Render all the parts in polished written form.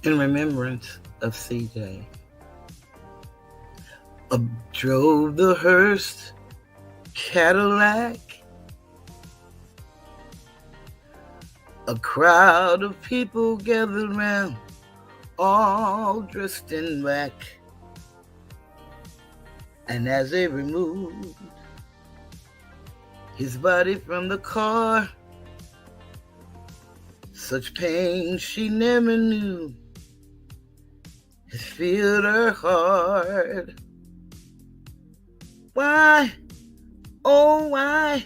in remembrance of CJ. Drove the hearse Cadillac. A crowd of people gathered round, all dressed in black. And as they removed his body from the car, such pain she never knew has filled her heart. Why, oh why,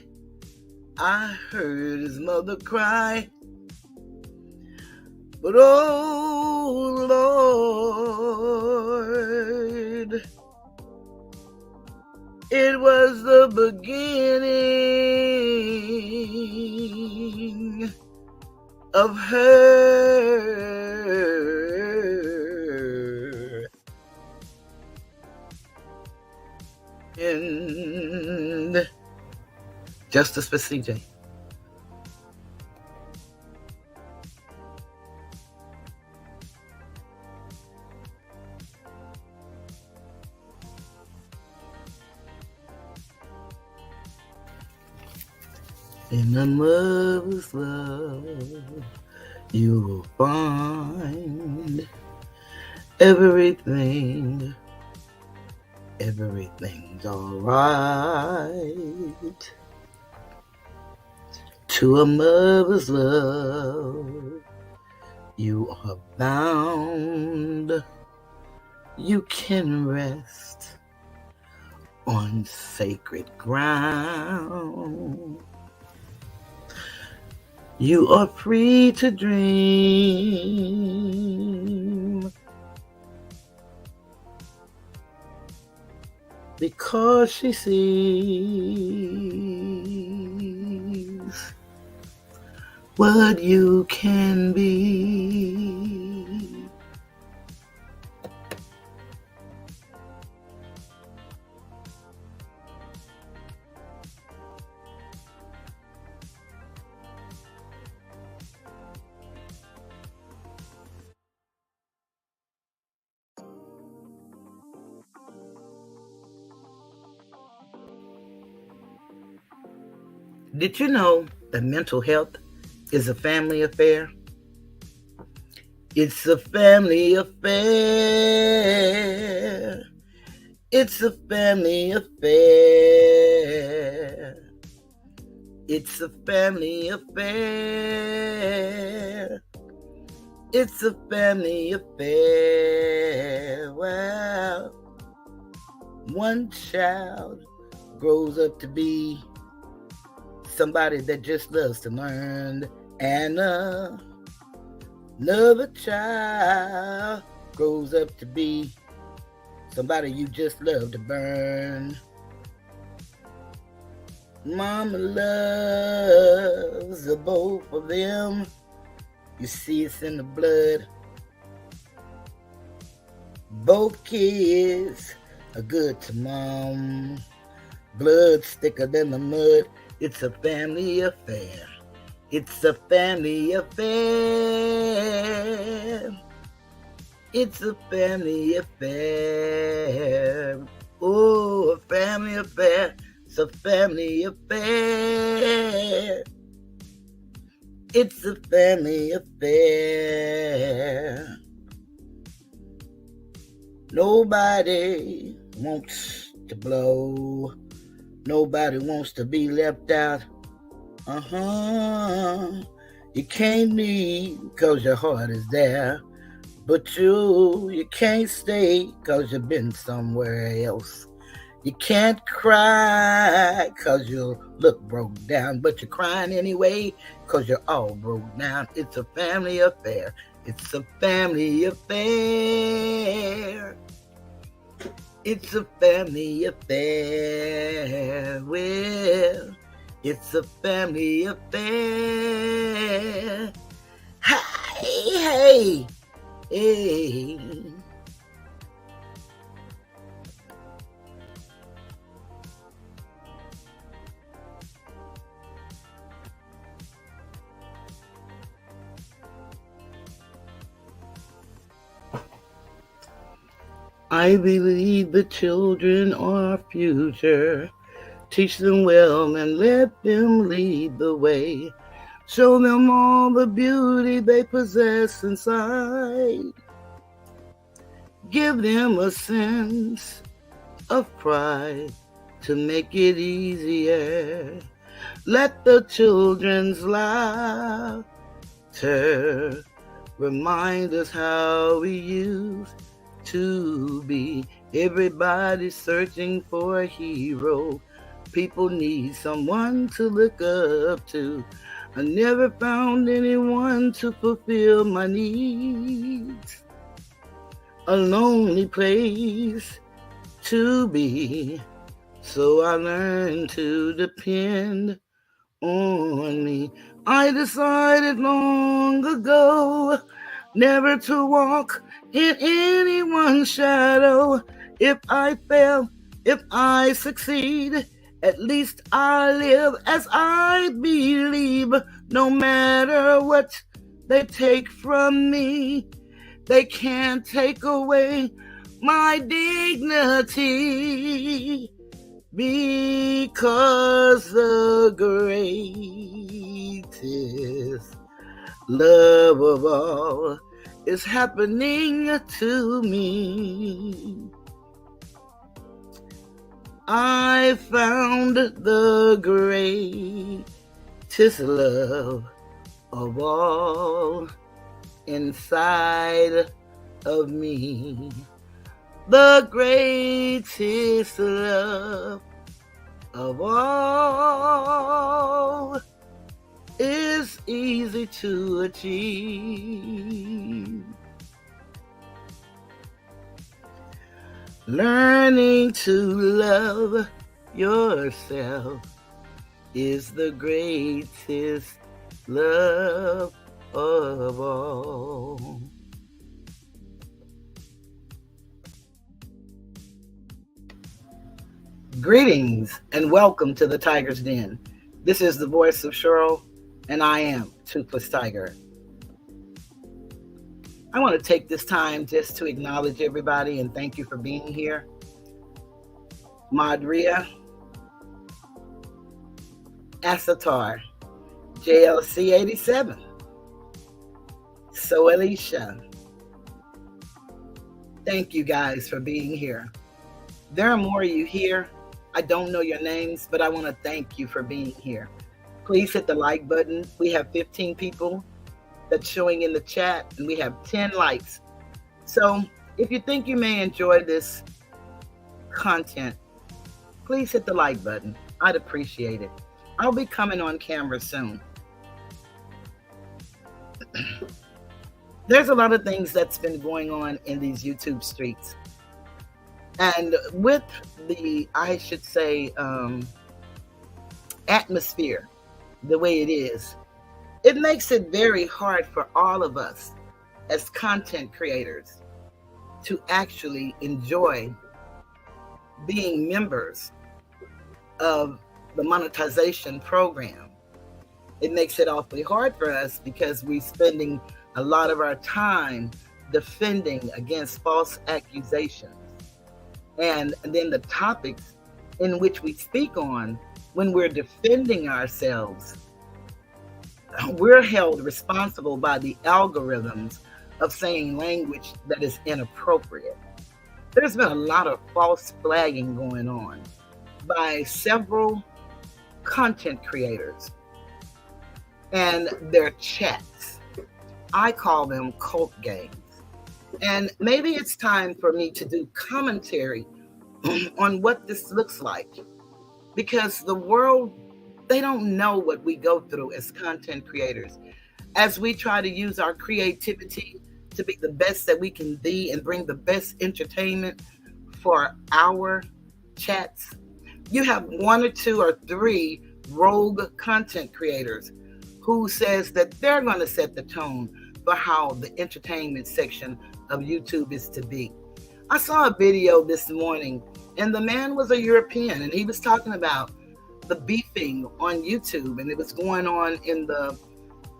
I heard his mother cry. But oh Lord, it was the beginning of her and justice for CJ. In a mother's love, you will find everything. Everything's alright. To a mother's love, you are bound. You can rest on sacred ground. You are free to dream, because she sees what you can be. Did you know that mental health is a family affair? It's a family affair. It's a family affair. It's a family affair. It's a family affair. Well, one child grows up to be somebody that just loves to learn, and another child grows up to be somebody you just love to burn. Mama loves the both of them. You see, it's in the blood. Both kids are good to mom. Blood thicker than the mud. It's a family affair. It's a family affair. It's a family affair. Oh, a family affair. It's a family affair. It's a family affair. Nobody wants to blow. Nobody wants to be left out. You can't leave because your heart is there. But you can't stay because you've been somewhere else. You can't cry because you look broke down. But you're crying anyway because you're all broke down. It's a family affair. It's a family affair. It's a family affair. Well, it's a family affair. Hey, hey. I believe the children are our future. Teach them well and let them lead the way. Show them all the beauty they possess inside. Give them a sense of pride to make it easier. Let the children's laughter remind us how we used to be. Everybody's searching for a hero. People need someone to look up to. I never found anyone to fulfill my needs. A lonely place to be. So I learned to depend on me. I decided long ago never to walk in anyone's shadow. If I fail, if I succeed, at least I live as I believe. No matter what they take from me, they can't take away my dignity. Because the greatest love of all is happening to me. I found the greatest love of all inside of me. The greatest love of all is easy to achieve. Learning to love yourself is the greatest love of all. Greetings and welcome to the Tiger's Den. This is the voice of Cheryl, and I am Toothless Tiger. I want to take this time just to acknowledge everybody and thank you for being here. Madria, Asatar, JLC 87, So Alicia. Thank you guys for being here. There are more of you here. I don't know your names, but I want to thank you for being here. Please hit the like button. We have 15 people that's showing in the chat, and we have 10 likes. So if you think you may enjoy this content, please hit the like button. I'd appreciate it. I'll be coming on camera soon. There's a lot of things that's been going on in these YouTube streets. And with the, I should say, atmosphere, the way it is, it makes it very hard for all of us as content creators to actually enjoy being members of the monetization program. It makes it awfully hard for us because we're spending a lot of our time defending against false accusations. And then the topics in which we speak on when we're defending ourselves, we're held responsible by the algorithms of saying language that is inappropriate. There's been a lot of false flagging going on by several content creators and their chats. I call them cult games. And maybe it's time for me to do commentary on what this looks like, because the world, they don't know what we go through as content creators. As we try to use our creativity to be the best that we can be and bring the best entertainment for our chats, you have one or two or three rogue content creators who says that they're going to set the tone for how the entertainment section of YouTube is to be. I saw a video this morning, and the man was a European, and he was talking about the beefing on YouTube, and it was going on in the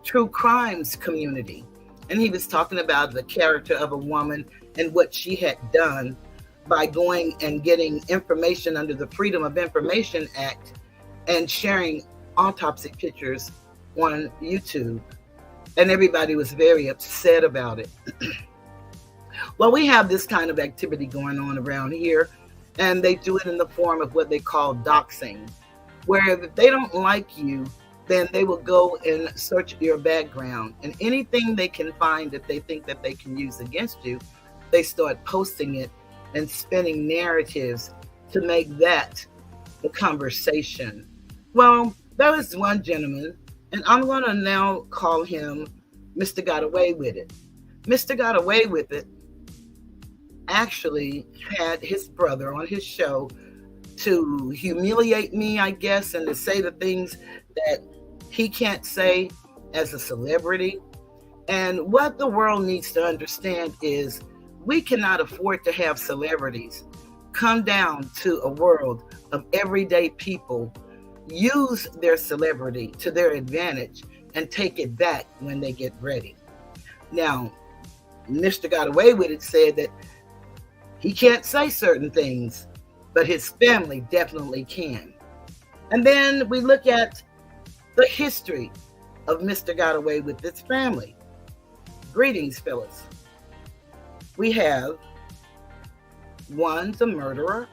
true crimes community. And he was talking about the character of a woman and what she had done by going and getting information under the Freedom of Information Act and sharing autopsy pictures on YouTube. And everybody was very upset about it. Well, we have this kind of activity going on around here, and they do it in the form of what they call doxing, where if they don't like you, then they will go and search your background, and anything they can find that they think that they can use against you, they start posting it and spinning narratives to make that the conversation. Well, there was one gentleman, and I'm going to now call him Mr. Got Away With It. Mr. Got Away With It actually had his brother on his show to humiliate me, I guess, and to say the things that he can't say as a celebrity. And what the world needs to understand is we cannot afford to have celebrities come down to a world of everyday people, use their celebrity to their advantage, and take it back when they get ready. Now, Mr. Got Away With It said that he can't say certain things, but his family definitely can. And then we look at the history of Mr. Got Away With This family. Greetings, Phyllis. We have 1, the murderer.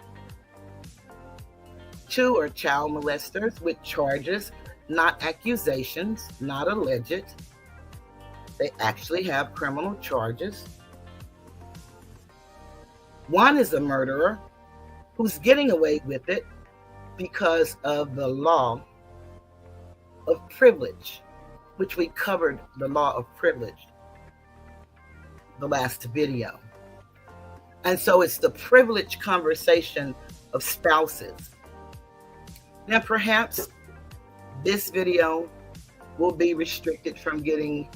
2 are child molesters with charges, not accusations, not alleged. They actually have criminal charges. 1 is a murderer who's getting away with it because of the law of privilege, which we covered the law of privilege the last video. And so it's the privilege conversation of spouses. Now, perhaps this video will be restricted from getting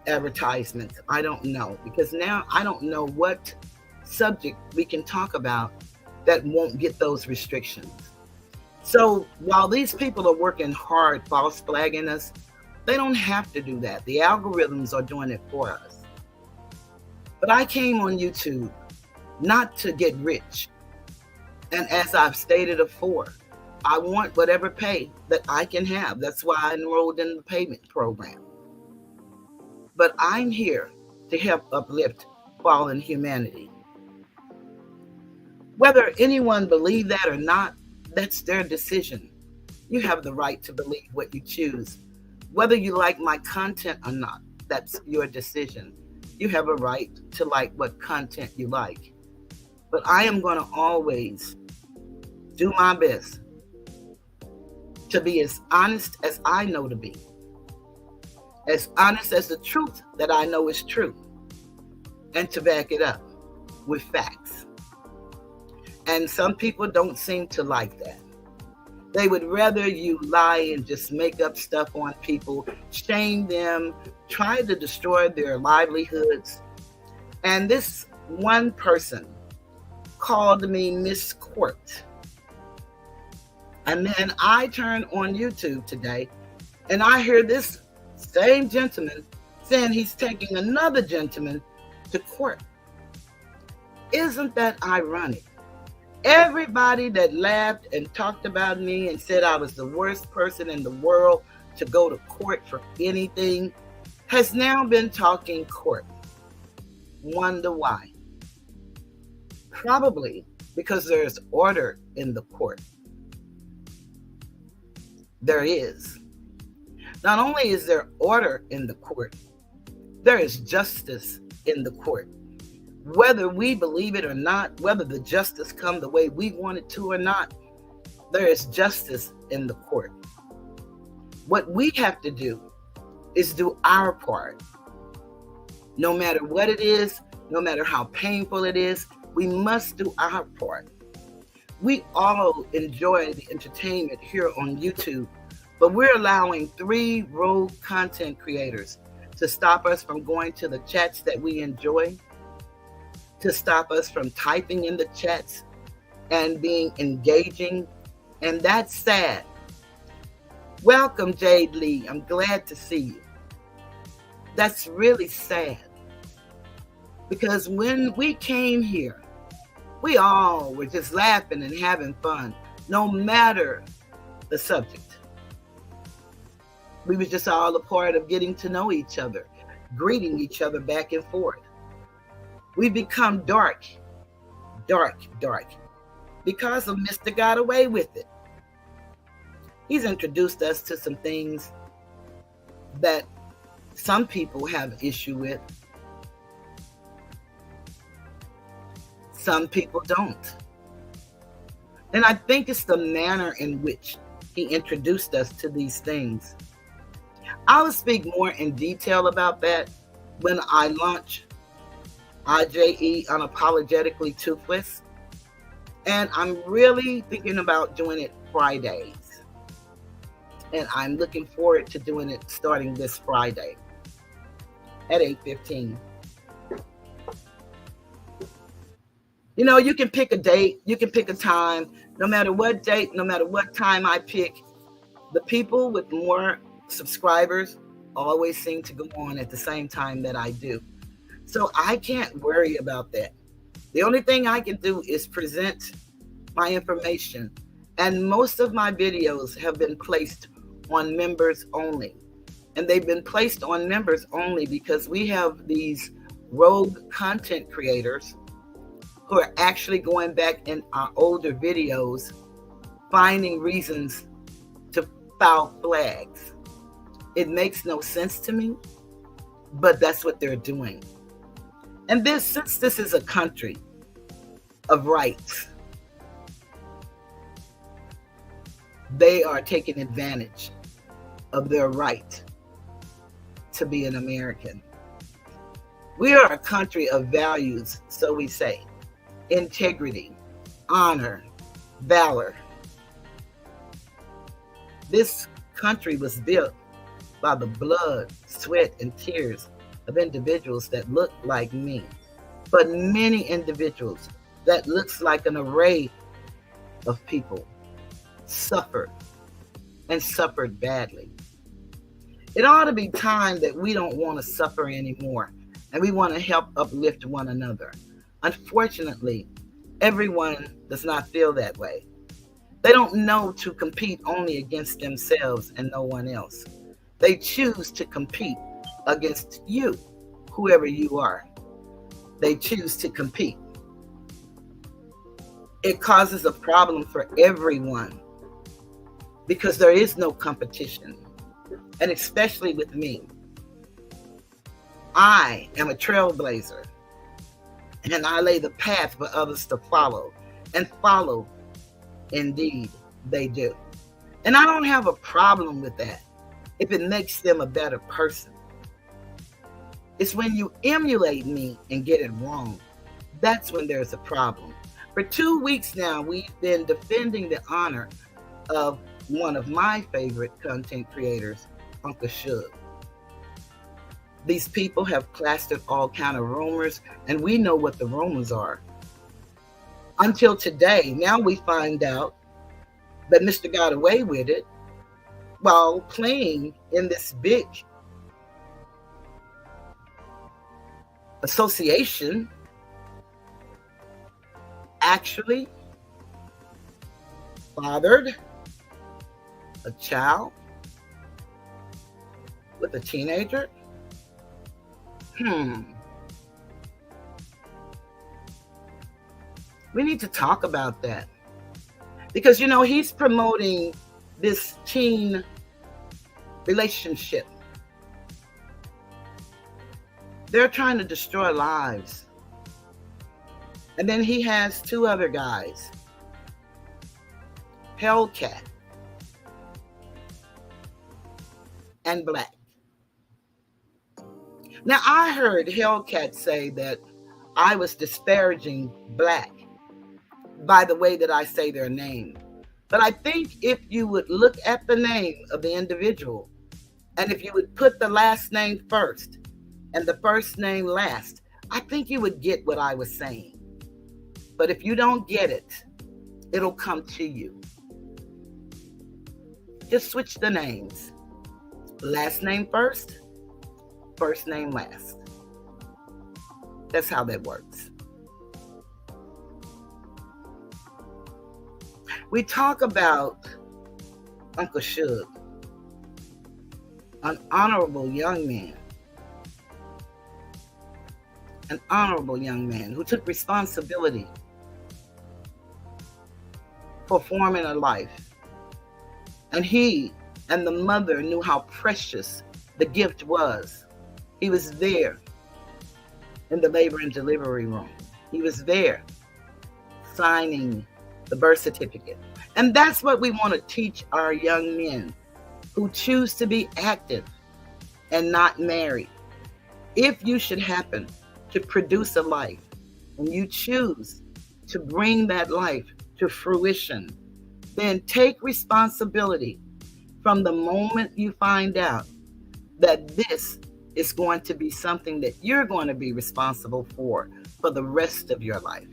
advertisements. I don't know, because now I don't know what subject we can talk about that won't get those restrictions. So while these people are working hard false flagging us, they don't have to do that. The algorithms are doing it for us. But I came on YouTube not to get rich. And as I've stated before, I want whatever pay that I can have. That's why I enrolled in the payment program. But I'm here to help uplift fallen humanity. Whether anyone believe that or not, that's their decision. You have the right to believe what you choose. Whether you like my content or not, that's your decision. You have a right to like what content you like. But I am going to always do my best to be as honest as I know to be. As honest as the truth that I know is true. And to back it up with facts. And some people don't seem to like that. They would rather you lie and just make up stuff on people, shame them, try to destroy their livelihoods. And this one person called me Miss Court. And then I turn on YouTube today and I hear this same gentleman saying he's taking another gentleman to court. Isn't that ironic? Everybody that laughed and talked about me and said I was the worst person in the world to go to court for anything has now been talking court. Wonder why? Probably because there's order in the court. There is. Not only is there order in the court, there is justice in the court. Whether we believe it or not, whether the justice come the way we want it to or not, there is justice in the court. What we have to do is do our part. No matter what it is, no matter how painful it is, we must do our part. We all enjoy the entertainment here on YouTube, but we're allowing 3 rogue content creators to stop us from going to the chats that we enjoy, to stop us from typing in the chats and being engaging. And that's sad. Welcome, Jade Lee. I'm glad to see you. That's really sad. Because when we came here We all were just laughing and having fun, no matter the subject. We were just all a part of getting to know each other, greeting each other back and forth. We become dark, because of Mr. Got Away With It. He's introduced us to some things that some people have issue with. Some people don't. And I think it's the manner in which he introduced us to these things. I will speak more in detail about that when I launch IJE Unapologetically Toothless. And I'm really thinking about doing it Fridays. And I'm looking forward to doing it starting this Friday at 8:15. You know, you can pick a date, you can pick a time. No matter what date, no matter what time I pick, the people with more subscribers always seem to go on at the same time that I do. So I can't worry about that. The only thing I can do is present my information. And most of my videos have been placed on members only. And they've been placed on members only because we have these rogue content creators who are actually going back in our older videos, finding reasons to foul flags. It makes no sense to me, but that's what they're doing. And since this is a country of rights, they are taking advantage of their right to be an American. We are a country of values, so we say. Integrity, honor, valor. This country was built by the blood, sweat, and tears of individuals that look like me, but many individuals that looks like an array of people suffered and suffered badly. It ought to be time that we don't want to suffer anymore and we want to help uplift one another. Unfortunately, everyone does not feel that way. They don't know to compete only against themselves and no one else. They choose to compete against you, whoever you are. They choose to compete. It causes a problem for everyone because there is no competition, and especially with me. I am a trailblazer, and I lay the path for others to follow, and follow, indeed, they do. And I don't have a problem with that if it makes them a better person. It's when you emulate me and get it wrong. That's when there's a problem. For 2 weeks now, we've been defending the honor of one of my favorite content creators, Uncle Shug. These people have plastered all kind of rumors, and we know what the rumors are. Until today, now we find out that Mr. Got Away With It while playing in this big association actually fathered a child with a teenager. We need to talk about that because, you know, he's promoting this teen relationship. They're trying to destroy lives. And then he has 2 other guys, Hellcat and Black. Now, I heard Hellcat say that I was disparaging Black by the way that I say their name. But I think if you would look at the name of the individual, and if you would put the last name first and the first name last, I think you would get what I was saying. But if you don't get it, it'll come to you. Just switch the names. Last name first, first name last. That's how that works. We talk about Uncle Shug, an honorable young man who took responsibility for forming a life. And he and the mother knew how precious the gift was. He was there in the labor and delivery room. He was there signing the birth certificate. And that's what we want to teach our young men who choose to be active and not married. If you should happen to produce a life and you choose to bring that life to fruition, then take responsibility from the moment you find out that this is going to be something that you're going to be responsible for the rest of your life.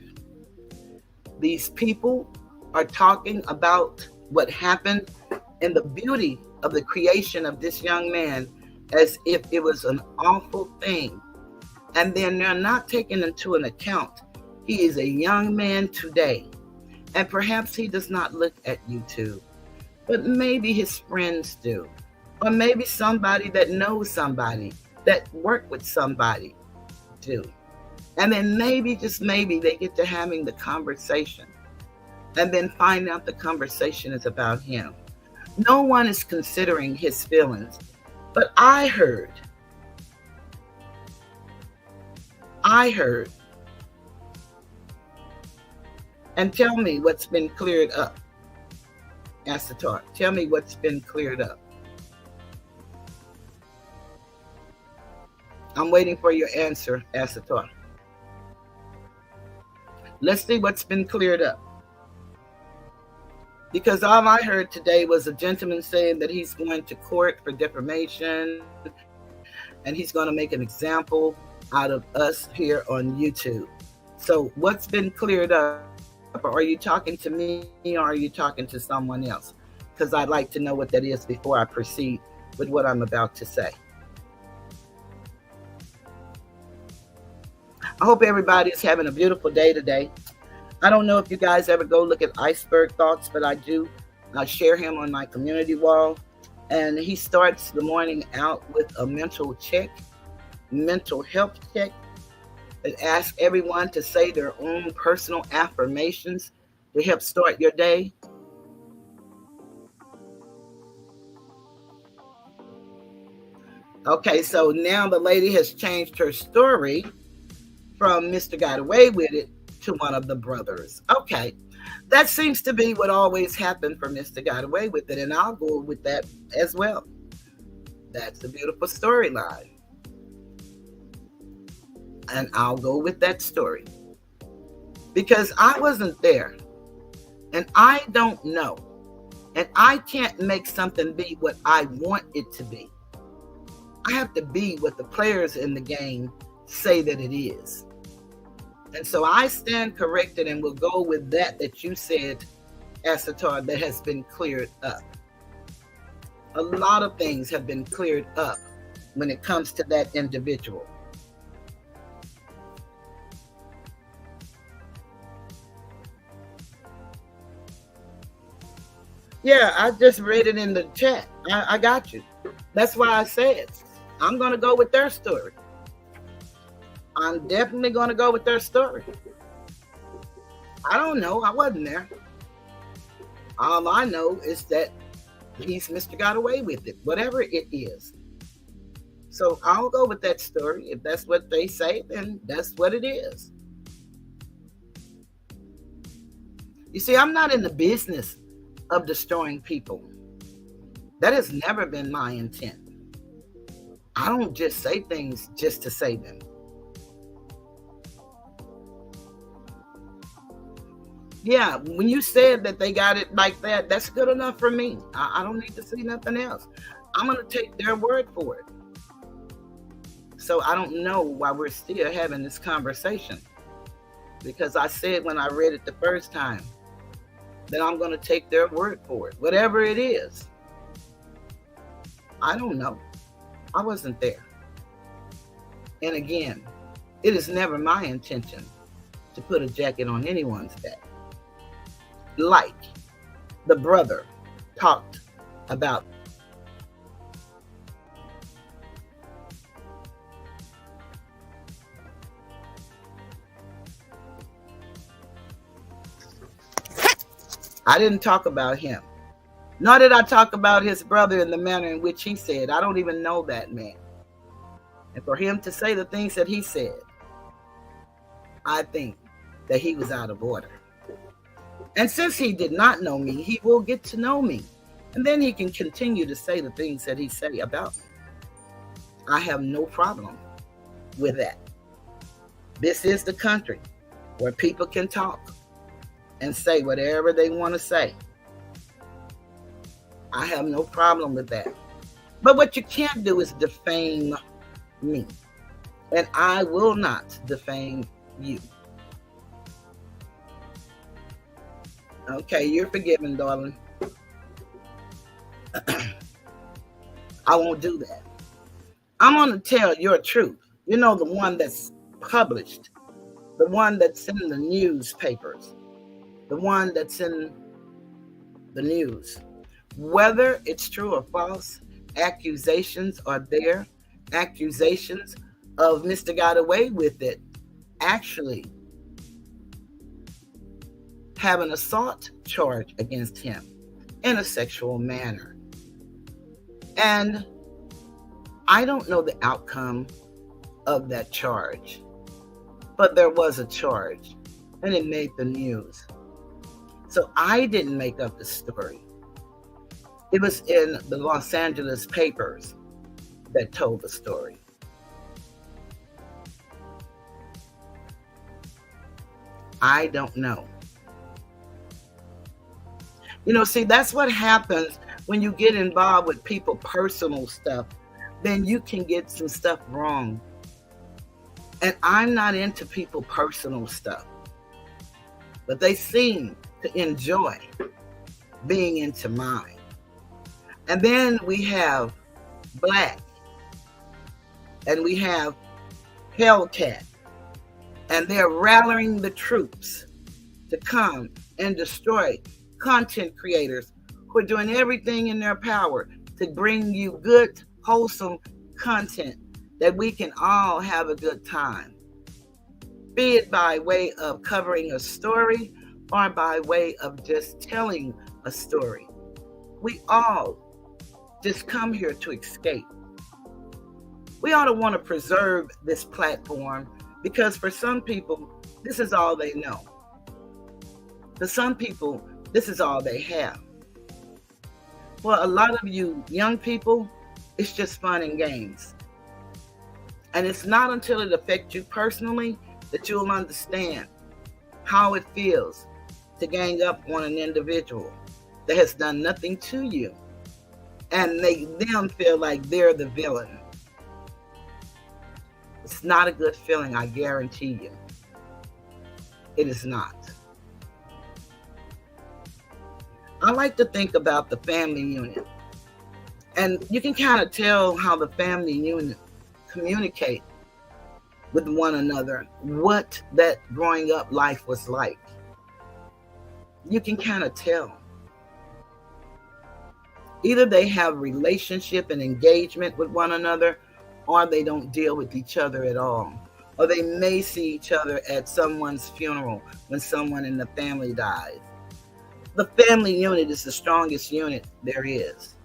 These people are talking about what happened and the beauty of the creation of this young man as if it was an awful thing. And then they're not taking into an account he is a young man today. And perhaps he does not look at YouTube, but maybe his friends do. Or maybe somebody that knows somebody that worked with somebody do. And then maybe, just maybe, they get to having the conversation and then find out the conversation is about him. No one is considering his feelings. But I heard, and tell me what's been cleared up. Asatar, tell me what's been cleared up. I'm waiting for your answer, Asatar. Let's see what's been cleared up. Because all I heard today was a gentleman saying that he's going to court for defamation and he's going to make an example out of us here on YouTube. So what's been cleared up? Are you talking to me or are you talking to someone else? Because I'd like to know what that is before I proceed with what I'm about to say. I hope everybody is having a beautiful day today. I don't know if you guys ever go look at Iceberg Thoughts, but I do. I share him on my community wall. And he starts the morning out with a mental health check. It asks everyone to say their own personal affirmations to help start your day. Okay, so now the lady has changed her story from Mr. Got Away With It to one of the brothers. Okay, that seems to be what always happened for Mr. Got Away With It, and I'll go with that as well. That's a beautiful storyline. And I'll go with that story. Because I wasn't there. And I don't know. And I can't make something be what I want it to be. I have to be what the players in the game say that it is. And so I stand corrected and will go with that you said, Asatar, that has been cleared up. A lot of things have been cleared up when it comes to that individual. Yeah, I just read it in the chat. I got you. That's why I said I'm going to go with their story. I'm definitely going to go with their story. I don't know. I wasn't there. All I know is that he's Mr. Got Away With It, whatever it is. So I'll go with that story. If that's what they say, then that's what it is. You see, I'm not in the business of destroying people. That has never been my intent. I don't just say things just to say them. Yeah, when you said that they got it like that, that's good enough for me. I don't need to see nothing else. I'm going to take their word for it. So I don't know why we're still having this conversation. Because I said when I read it the first time, that I'm going to take their word for it. Whatever it is. I don't know. I wasn't there. And again, it is never my intention to put a jacket on anyone's back. Like the brother talked about I didn't talk about him. Nor did I talk about his brother in the manner in which he said. I don't even know that man. And for him to say the things that he said, I think that he was out of order. And since he did not know me, he will get to know me. And then he can continue to say the things that he say about me. I have no problem with that. This is the country where people can talk and say whatever they want to say. I have no problem with that. But what you can't do is defame me. And I will not defame you. Okay, you're forgiven, darling. I won't do that. I'm going to tell your truth. You know, the one that's published, the one that's in the newspapers, the one that's in the news. Whether it's true or false, accusations are there. Accusations of Mr. Got Away With It actually have an assault charge against him in a sexual manner. And I don't know the outcome of that charge, but there was a charge and it made the news. So I didn't make up the story. It was in the Los Angeles papers that told the story. I don't know. You know, see, that's what happens when you get involved with people's personal stuff. Then you can get some stuff wrong. And I'm not into people's personal stuff. But they seem to enjoy being into mine. And then we have Black. And we have Hellcat. And they're rallying the troops to come and destroy content creators who are doing everything in their power to bring you good, wholesome content that we can all have a good time. Be it by way of covering a story or by way of just telling a story. We all just come here to escape. We ought to want to preserve this platform because for some people, this is all they know. For some people, this is all they have. For a lot of you young people, it's just fun and games. And it's not until it affects you personally that you'll understand how it feels to gang up on an individual that has done nothing to you and make them feel like they're the villain. It's not a good feeling, I guarantee you. It is not. I like to think about the family unit. And you can kind of tell how the family unit communicate with one another, what that growing up life was like. You can kind of tell. Either they have relationship and engagement with one another, or they don't deal with each other at all. Or they may see each other at someone's funeral when someone in the family dies. The family unit is the strongest unit there is.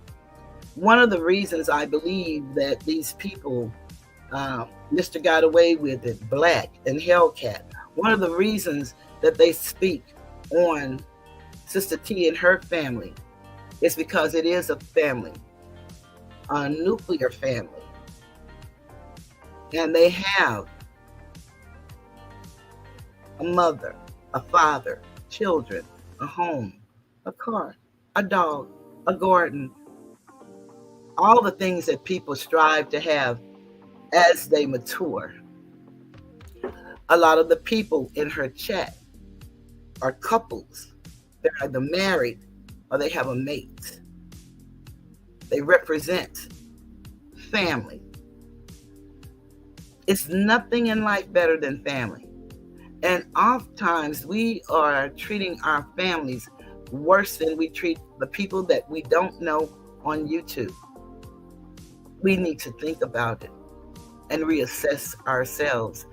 One of the reasons I believe that these people, Mr. Got Away With It, Black, and Hellcat, one of the reasons that they speak on Sister T and her family is because it is a family, a nuclear family. And they have a mother, a father, children, a home, a car, a dog, a garden, all the things that people strive to have as they mature. A lot of the people in her chat are couples. They're either married or they have a mate. They represent family. It's nothing in life better than family. And oftentimes we are treating our families worse than we treat the people that we don't know on YouTube. We need to think about it and reassess ourselves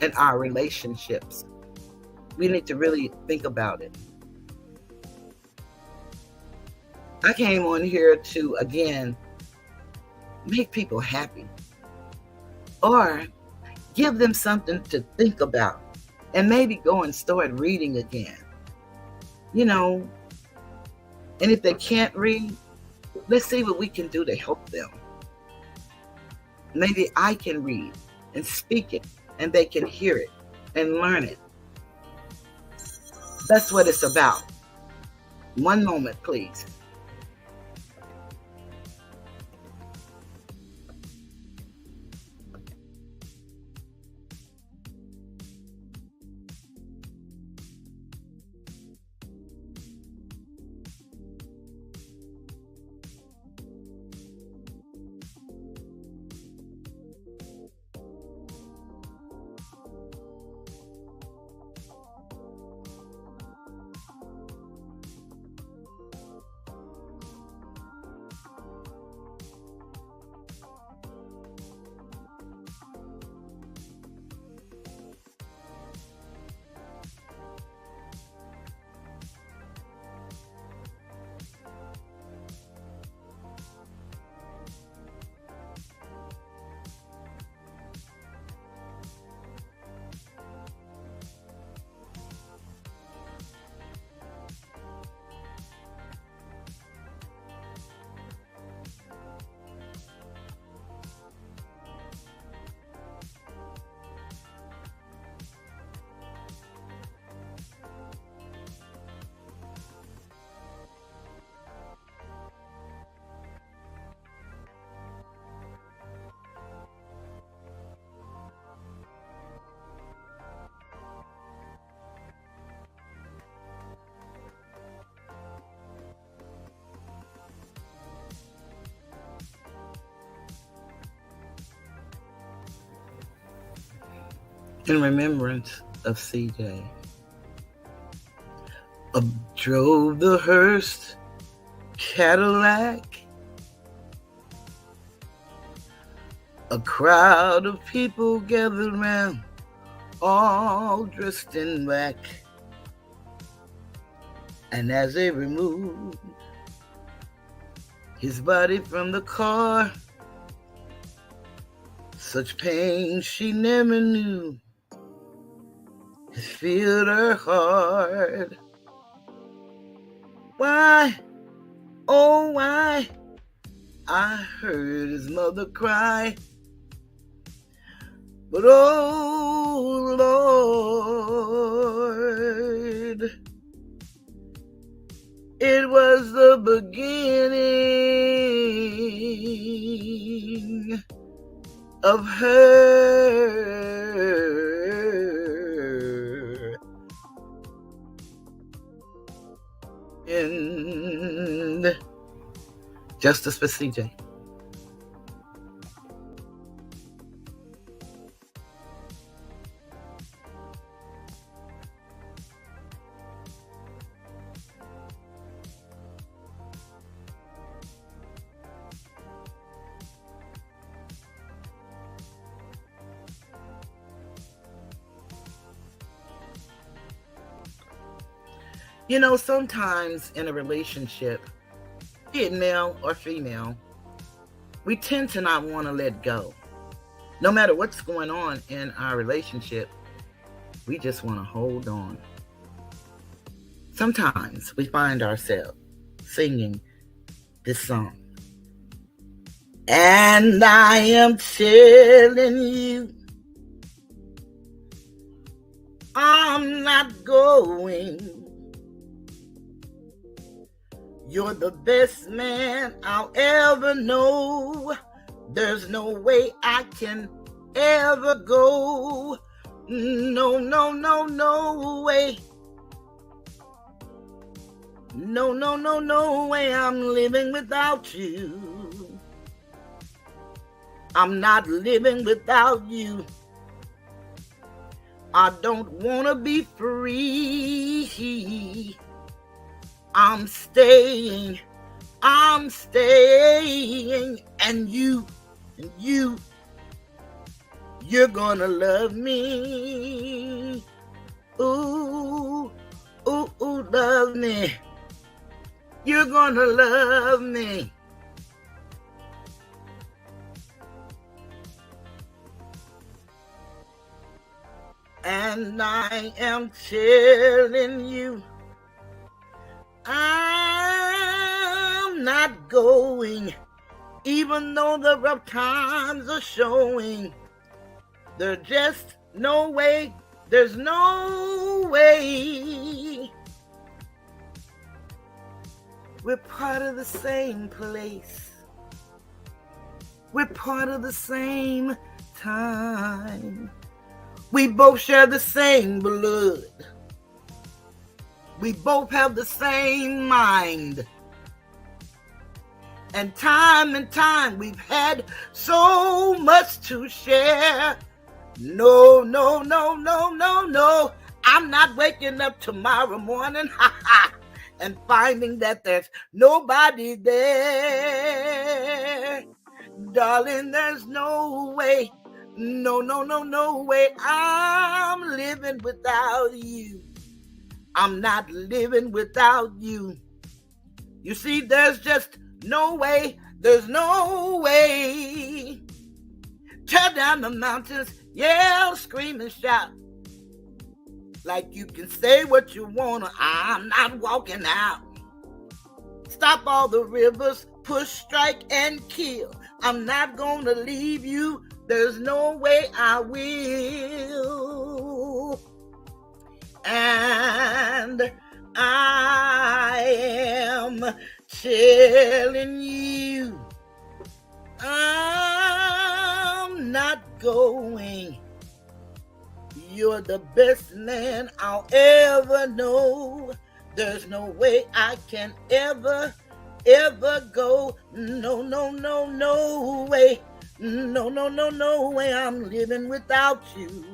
and our relationships. We need to really think about it. I came on here to, again, make people happy or give them something to think about and maybe go and start reading again. And if they can't read, let's see what we can do to help them. Maybe I can read and speak it and they can hear it and learn it. That's what it's about. One moment, please. In remembrance of CJ. Drove the hearse Cadillac. A crowd of people gathered round, all dressed in black. And as they removed his body from the car, such pain she never knew has filled her heart. Why, oh why, I heard his mother cry. But oh Lord, it was the beginning of her end. Justice for CJ. Sometimes in a relationship, be it male or female, we tend to not want to let go. No matter what's going on in our relationship, we just want to hold on. Sometimes we find ourselves singing this song. And I am telling you, I'm not going. You're the best man I'll ever know. There's no way I can ever go. No, no, no, no way. No, no, no, no way I'm living without you. I'm not living without you. I don't want to be free. I'm staying, and you're gonna love me. Ooh, ooh, ooh, love me. You're gonna love me. And I am telling you, I'm not going, even though the rough times are showing. There's just no way, there's no way. We're part of the same place. We're part of the same time. We both share the same blood. We both have the same mind. And time we've had so much to share. No. I'm not waking up tomorrow morning and finding that there's nobody there. Darling, there's no way. No way. I'm living without you. I'm not living without you. You see, there's just no way. There's no way. Tear down the mountains, yell, scream, and shout. Like you can say what you want to. I'm not walking out. Stop all the rivers, push, strike, and kill. I'm not going to leave you. There's no way I will. And I am telling you, I'm not going. You're the best man I'll ever know. There's no way I can ever go. No way. No way. I'm living without you.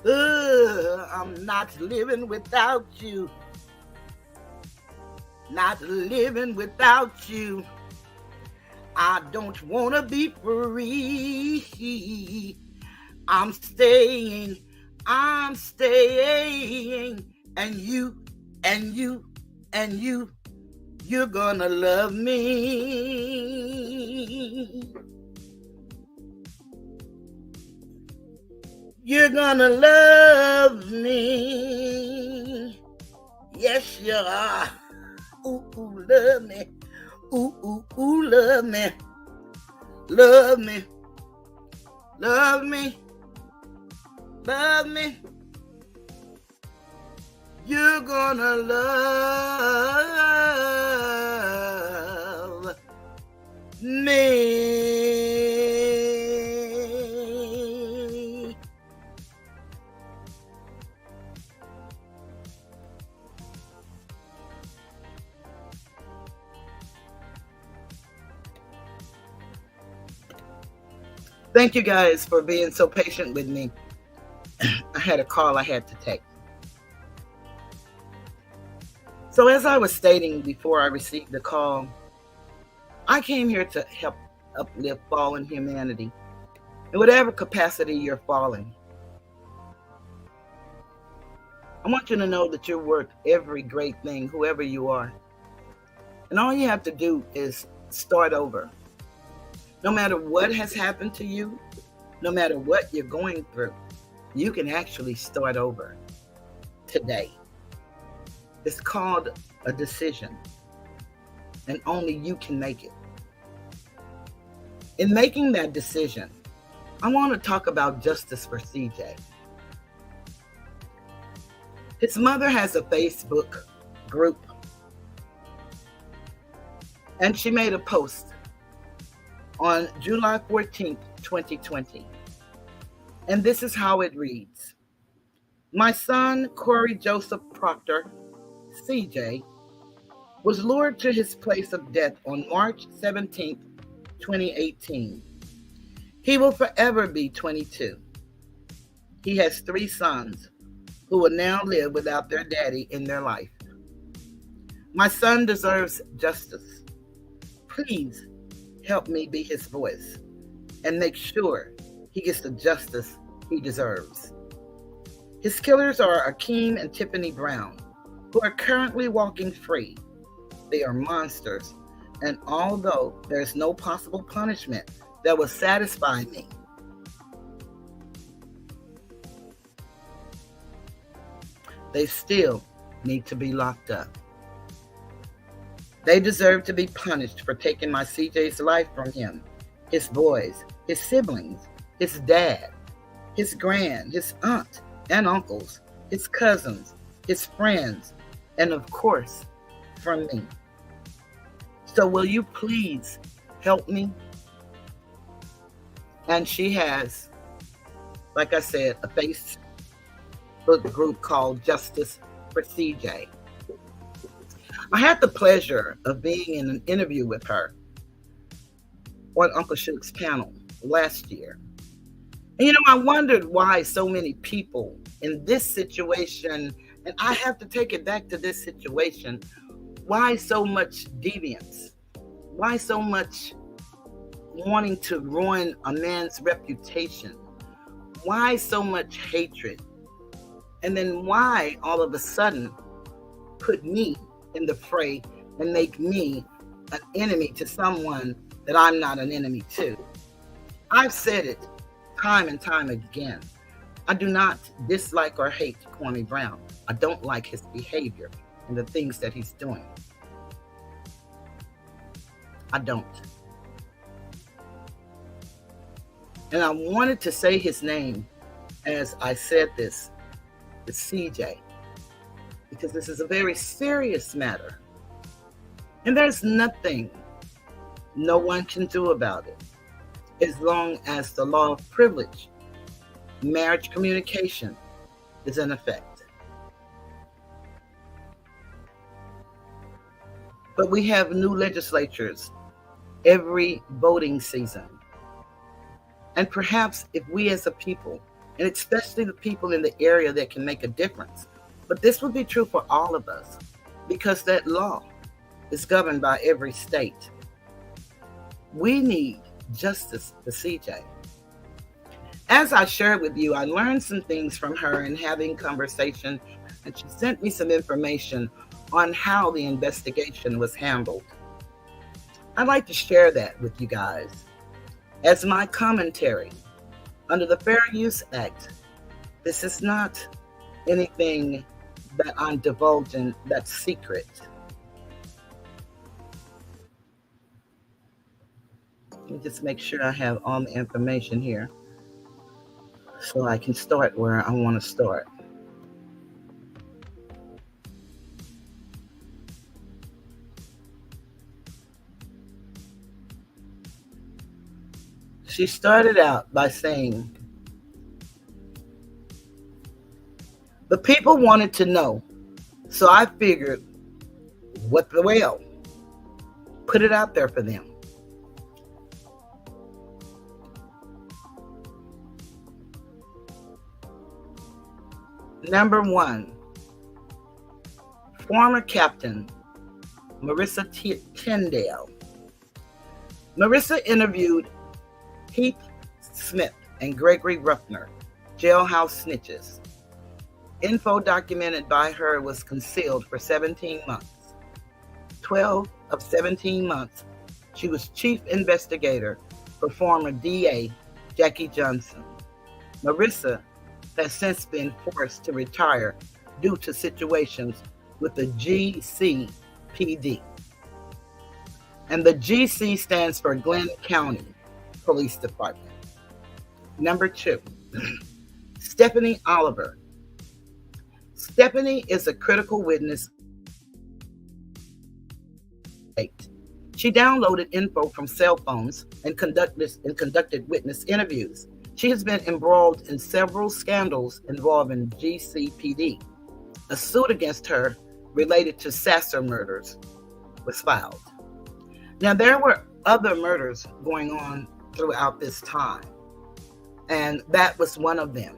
I'm not living without you. Not living without you. I don't want to be free. I'm staying. And you're gonna love me. You're gonna love me. Yes, you are. Ooh, love me. Ooh, love me. Love me. Love me. Love me. You're gonna love me. Thank you guys for being so patient with me. I had a call I had to take. So as I was stating before I received the call, I came here to help uplift fallen humanity in whatever capacity you're falling. I want you to know that you're worth every great thing, whoever you are. And all you have to do is start over. No matter what has happened to you, no matter what you're going through, you can actually start over today. It's called a decision, and only you can make it. In making that decision, I want to talk about justice for CJ. His mother has a Facebook group, and she made a post on July 14th, 2020. And this is how it reads. My son, Corey Joseph Proctor, CJ, was lured to his place of death on March 17th, 2018. He will forever be 22. He has 3 sons who will now live without their daddy in their life. My son deserves justice. Please help me be his voice and make sure he gets the justice he deserves. His killers are Akeem and Tiffany Brown, who are currently walking free. They are monsters, and although there is no possible punishment that will satisfy me, they still need to be locked up. They deserve to be punished for taking my CJ's life from him, his boys, his siblings, his dad, his his aunt and uncles, his cousins, his friends, and of course, from me. So will you please help me? And she has, like I said, a Facebook group called Justice for CJ. I had the pleasure of being in an interview with her on Uncle Shook's panel last year. And I wondered why so many people in this situation, and I have to take it back to this situation, why so much deviance? Why so much wanting to ruin a man's reputation? Why so much hatred? And then why all of a sudden put me in the fray and make me an enemy to someone that I'm not an enemy to? I've said it time and time again. I do not dislike or hate Kwame Brown. I don't like his behavior and the things that he's doing. I don't. And I wanted to say his name as I said this, the CJ, because this is a very serious matter. And there's nothing no one can do about it as long as the law of privilege, marriage communication, is in effect. But we have new legislatures every voting season. And perhaps if we as a people, and especially the people in the area that can make a difference, but this would be true for all of us, because that law is governed by every state. We need justice for CJ. As I shared with you, I learned some things from her in having conversation, and she sent me some information on how the investigation was handled. I'd like to share that with you guys as my commentary. Under the Fair Use Act, this is not anything that I'm divulging that's secret. Let me just make sure I have all the information here so I can start where I want to start. She started out by saying, the people wanted to know, so I figured, what the well? Put it out there for them. Number one, former captain Marissa Tyndale. Marissa interviewed Heath Smith and Gregory Ruffner, jailhouse snitches. Info documented by her was concealed for 17 months. 12 of 17 months, she was chief investigator for former DA Jackie Johnson. Marissa has since been forced to retire due to situations with the GCPD. And the GC stands for Glenn County Police Department. Number two, Stephanie Oliver. Stephanie is a critical witness. She downloaded info from cell phones and conducted witness interviews. She has been embroiled in several scandals involving GCPD. A suit against her related to Sasser murders was filed. Now, there were other murders going on throughout this time, and that was one of them.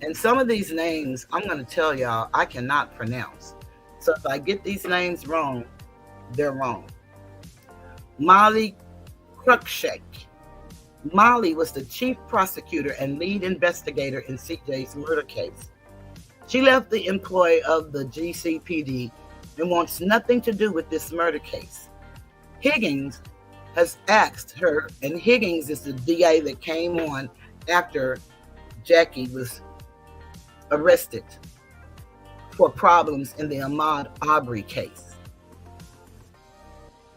And some of these names, I'm going to tell y'all, I cannot pronounce. So if I get these names wrong, they're wrong. Molly Cruikshank. Molly was the chief prosecutor and lead investigator in CJ's murder case. She left the employ of the GCPD and wants nothing to do with this murder case. Higgins has asked her, and Higgins is the DA that came on after Jackie was arrested for problems in the Ahmaud Arbery case.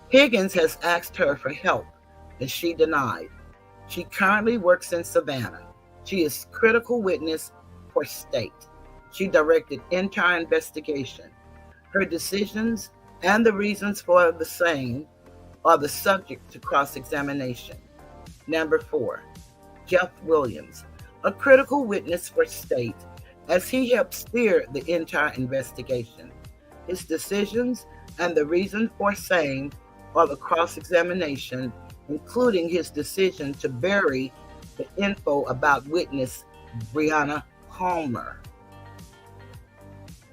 Higgins has asked her for help, and she denied. She currently works in Savannah. She is critical witness for state. She directed entire investigation. Her decisions and the reasons for the same are the subject to cross-examination. Number 4, Jeff Williams, a critical witness for state as he helped steer the entire investigation. His decisions and the reason for same are the cross-examination, including his decision to bury the info about witness Brianna Palmer.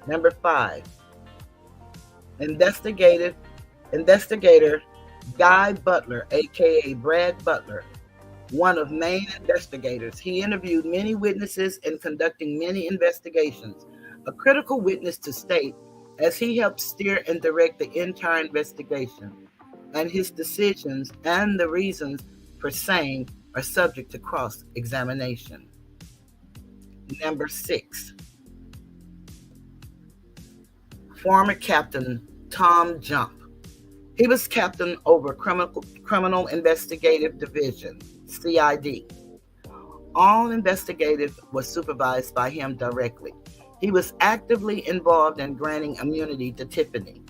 Number 5, Investigator Guy Butler, aka Brad Butler, one of main investigators. He interviewed many witnesses and conducting many investigations, a critical witness to state as he helped steer and direct the entire investigation, and his decisions and the reasons for saying are subject to cross-examination. Number 6, former Captain Tom Jump. He was captain over Criminal Investigative Division, CID. All investigative was supervised by him directly. He was actively involved in granting immunity to Tiffany.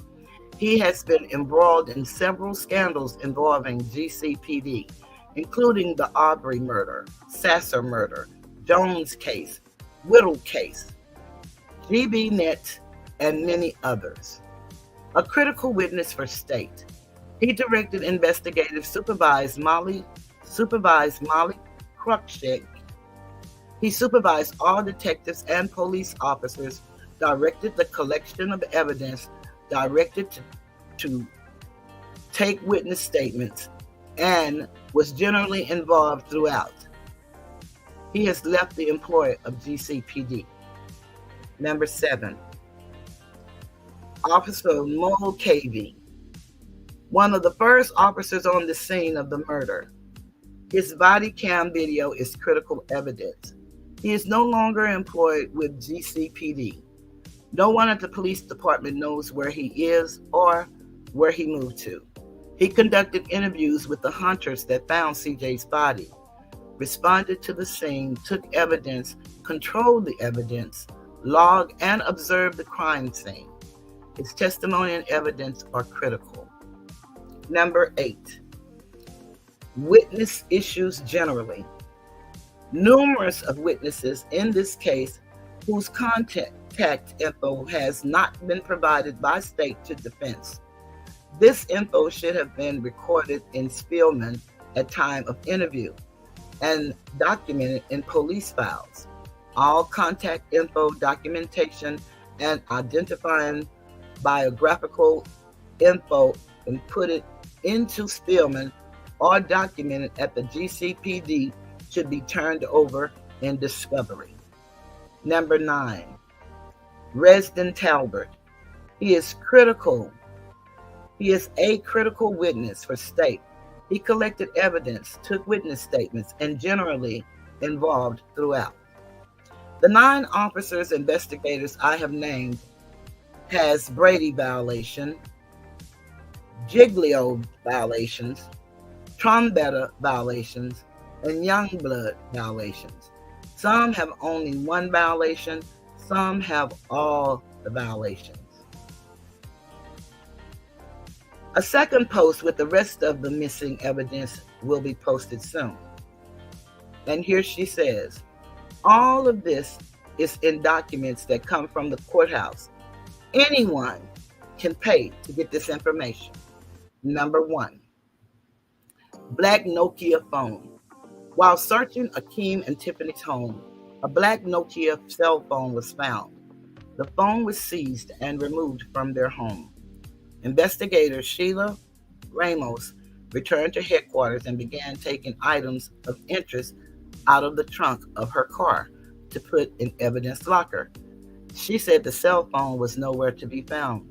He has been embroiled in several scandals involving GCPD, including the Arbery murder, Sasser murder, Jones case, Whittle case, GBNet, and many others. A critical witness for state. He directed investigative supervised Molly Cruikshank. He supervised all detectives and police officers, directed the collection of evidence, directed to take witness statements, and was generally involved throughout. He has left the employ of GCPD. Number 7, Officer Mulcahy, one of the first officers on the scene of the murder. His body cam video is critical evidence. He is no longer employed with GCPD. No one at the police department knows where he is or where he moved to. He conducted interviews with the hunters that found CJ's body, responded to the scene, took evidence, controlled the evidence, logged and observed the crime scene. His testimony and evidence are critical. Number 8, witness issues generally. Numerous of witnesses in this case whose contact info has not been provided by state to defense. This info should have been recorded in Spielman at time of interview and documented in police files. All contact info, documentation, and identifying biographical info and put it into Spielman or documented at the GCPD should be turned over in discovery. Number 9, Resden Talbot. He is a critical witness for state. He collected evidence, took witness statements, and generally involved throughout. The 9 officers, investigators I have named has Brady violation, Giglio violations, Trombetta violations, and Youngblood violations. Some have only one violation, some have all the violations. A second post with the rest of the missing evidence will be posted soon. And here she says, all of this is in documents that come from the courthouse. Anyone can pay to get this information. Number 1, black Nokia phone. While searching Akeem and Tiffany's home, a black Nokia cell phone was found. The phone was seized and removed from their home. Investigator Sheila Ramos returned to headquarters and began taking items of interest out of the trunk of her car to put in evidence locker. She said the cell phone was nowhere to be found.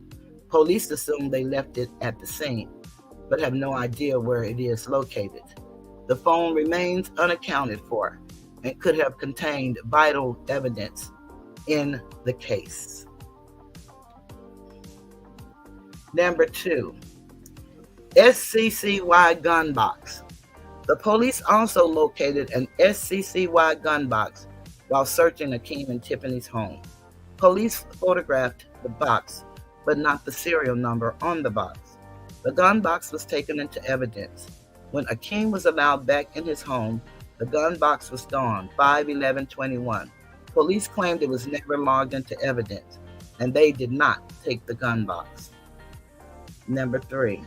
Police assume they left it at the scene, but have no idea where it is located. The phone remains unaccounted for and could have contained vital evidence in the case. Number 2, SCCY gun box. The police also located an SCCY gun box while searching Akeem and Tiffany's home. Police photographed the box, but not the serial number on the box. The gun box was taken into evidence. When Akeem was allowed back in his home, the gun box was gone, 5/11/21. Police claimed it was never logged into evidence, and they did not take the gun box. Number 3,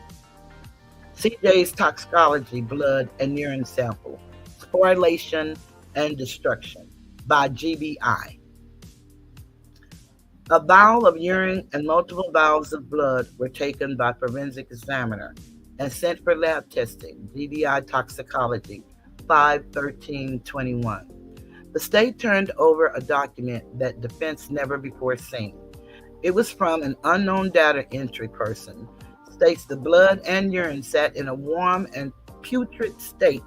CJ's toxicology blood and urine sample, spoliation and destruction by GBI. A vial of urine and multiple vials of blood were taken by forensic examiner and sent for lab testing, GBI toxicology, 5/13/21. The state turned over a document that defense never before seen. It was from an unknown data entry person. States the blood and urine sat in a warm and putrid state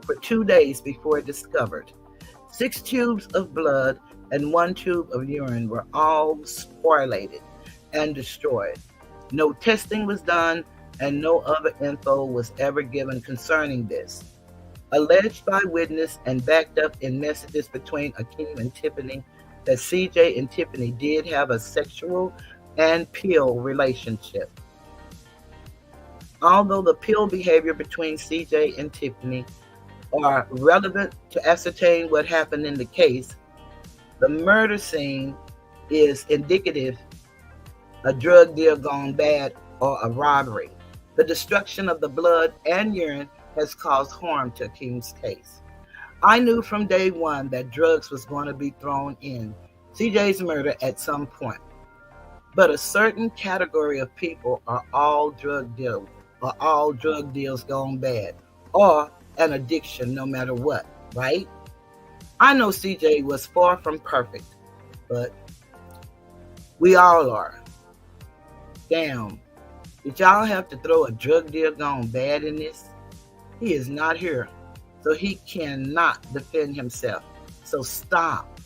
for 2 days before discovered. 6 tubes of blood and 1 tube of urine were all spoliated and destroyed. No testing was done, and no other info was ever given concerning this. Alleged by witness and backed up in messages between Akeem and Tiffany that CJ and Tiffany did have a sexual and pill relationship. Although the pill behavior between CJ and Tiffany are relevant to ascertain what happened in the case, the murder scene is indicative of a drug deal gone bad or a robbery. The destruction of the blood and urine has caused harm to Akeem's case. I knew from day one that drugs was going to be thrown in CJ's murder at some point. But a certain category of people are all drug deals gone bad, or an addiction no matter what, right? I know CJ was far from perfect, but we all are. Damn, did y'all have to throw a drug deal gone bad in this? He is not here, so he cannot defend himself. So stop.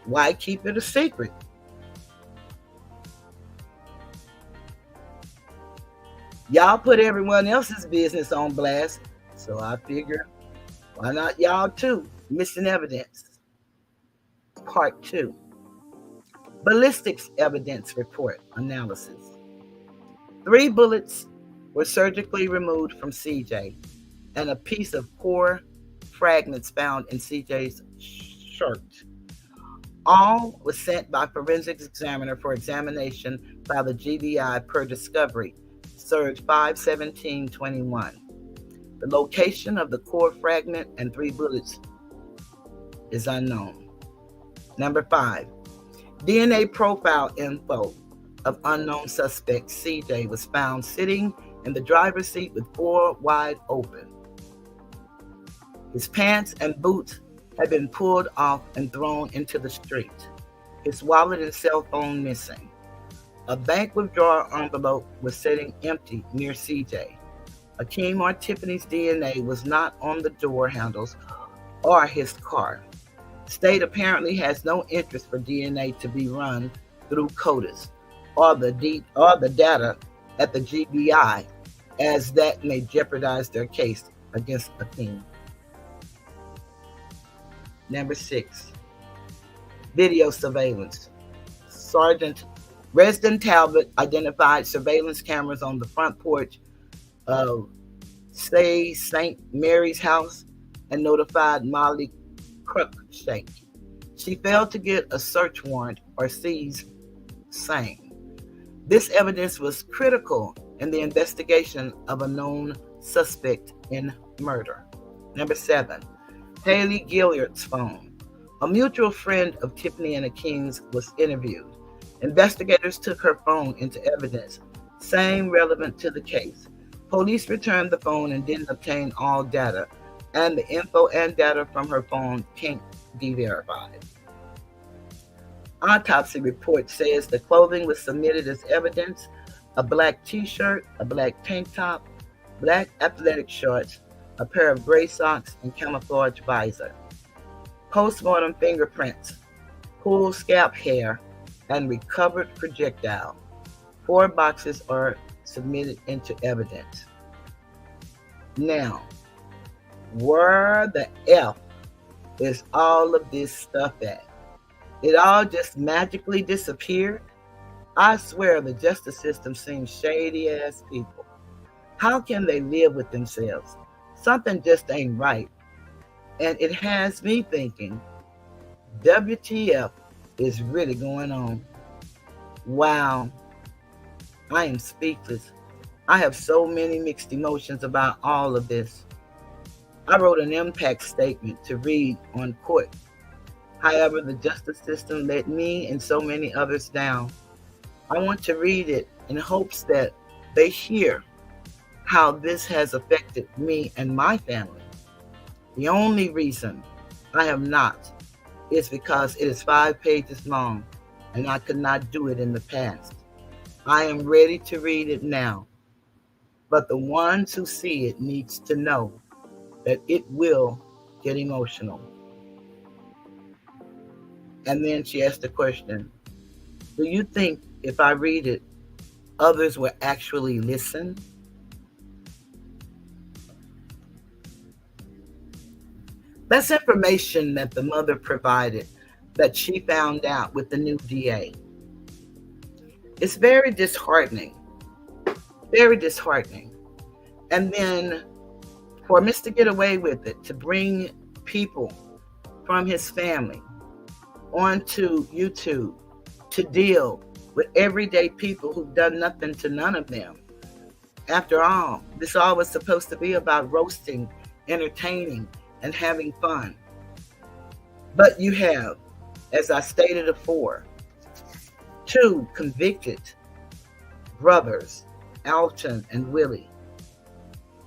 Why keep it a secret? Y'all put everyone else's business on blast, so I figure, why not y'all too? Missing evidence. Part 2. Ballistics evidence report analysis. 3 bullets were surgically removed from CJ, and a piece of core fragments found in CJ's shirt. All was sent by forensics examiner for examination by the GBI per discovery, Surge 5/17/21. The location of the core fragment and 3 bullets is unknown. Number 5. DNA profile info of unknown suspect CJ was found sitting in the driver's seat with 4 wide open. His pants and boots had been pulled off and thrown into the street. His wallet and cell phone missing. A bank withdrawal envelope was sitting empty near CJ. Akeem or Tiffany's DNA was not on the door handles or his car. State apparently has no interest for DNA to be run through CODIS or the data at the GBI, as that may jeopardize their case against Akeem. Number 6. Video surveillance. Sergeant Resden Talbot identified surveillance cameras on the front porch of St. Mary's house and notified Molly Cruikshank. She failed to get a search warrant or seize same. This evidence was critical in the investigation of a known suspect in murder. Number 7. Haley Gilliard's phone. A mutual friend of Tiffany and the Kings was interviewed. Investigators took her phone into evidence, saying relevant to the case. Police returned the phone and didn't obtain all data, and the info and data from her phone can't be verified. Autopsy report says the clothing was submitted as evidence: a black t-shirt, a black tank top, black athletic shorts, a pair of gray socks, and camouflage visor. Postmortem fingerprints, pool scalp hair, and recovered projectile. 4 boxes are submitted into evidence. Now, where the F is all of this stuff at? It all just magically disappeared? I swear the justice system seems shady ass people. How can they live with themselves? Something just ain't right. And it has me thinking, WTF is really going on? Wow. I am speechless. I have so many mixed emotions about all of this. I wrote an impact statement to read on court. However, the justice system let me and so many others down. I want to read it in hopes that they hear how this has affected me and my family. The only reason I have not is because it is 5 pages long and I could not do it in the past. I am ready to read it now, but the ones who see it needs to know that it will get emotional. And then she asked the question, do you think if I read it, others will actually listen? That's information that the mother provided that she found out with the new DA. It's very disheartening. Very disheartening. And then for Mr. to get away with it, to bring people from his family onto YouTube to deal with everyday people who've done nothing to none of them. After all, this all was supposed to be about roasting, entertaining, and having fun. But you have, as I stated before, 2 convicted brothers, Alton and Willie,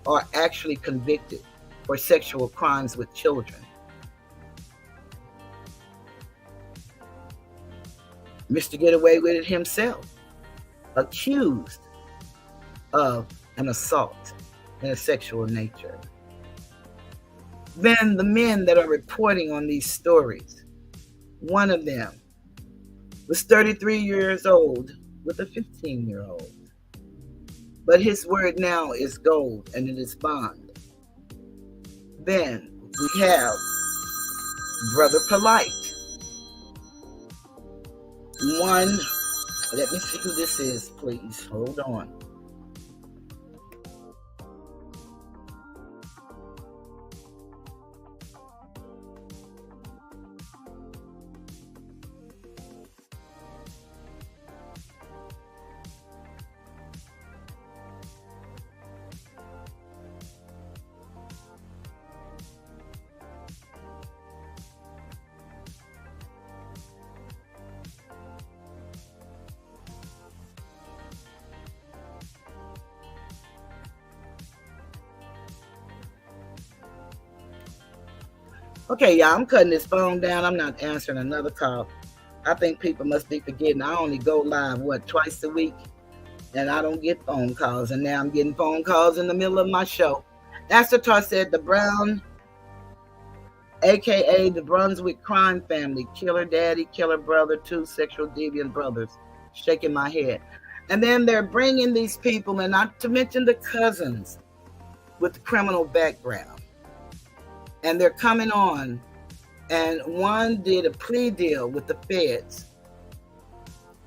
are actually convicted for sexual crimes with children. Mr. Get Away With It himself, accused of an assault in a sexual nature. Then the men that are reporting on these stories, one of them was 33 years old with a 15-year-old. But his word now is gold and it is bond. Then we have Brother Polite. One, let me see who this is, please. Hold on. Okay, y'all, I'm cutting this phone down. I'm not answering another call. I think people must be forgetting I only go live, twice a week? And I don't get phone calls. And now I'm getting phone calls in the middle of my show. Astor said the Brown, a.k.a. the Brunswick crime family, killer daddy, killer brother, 2 sexual deviant brothers. Shaking my head. And then they're bringing these people, and not to mention the cousins with the criminal background. And they're coming on, and one did a plea deal with the feds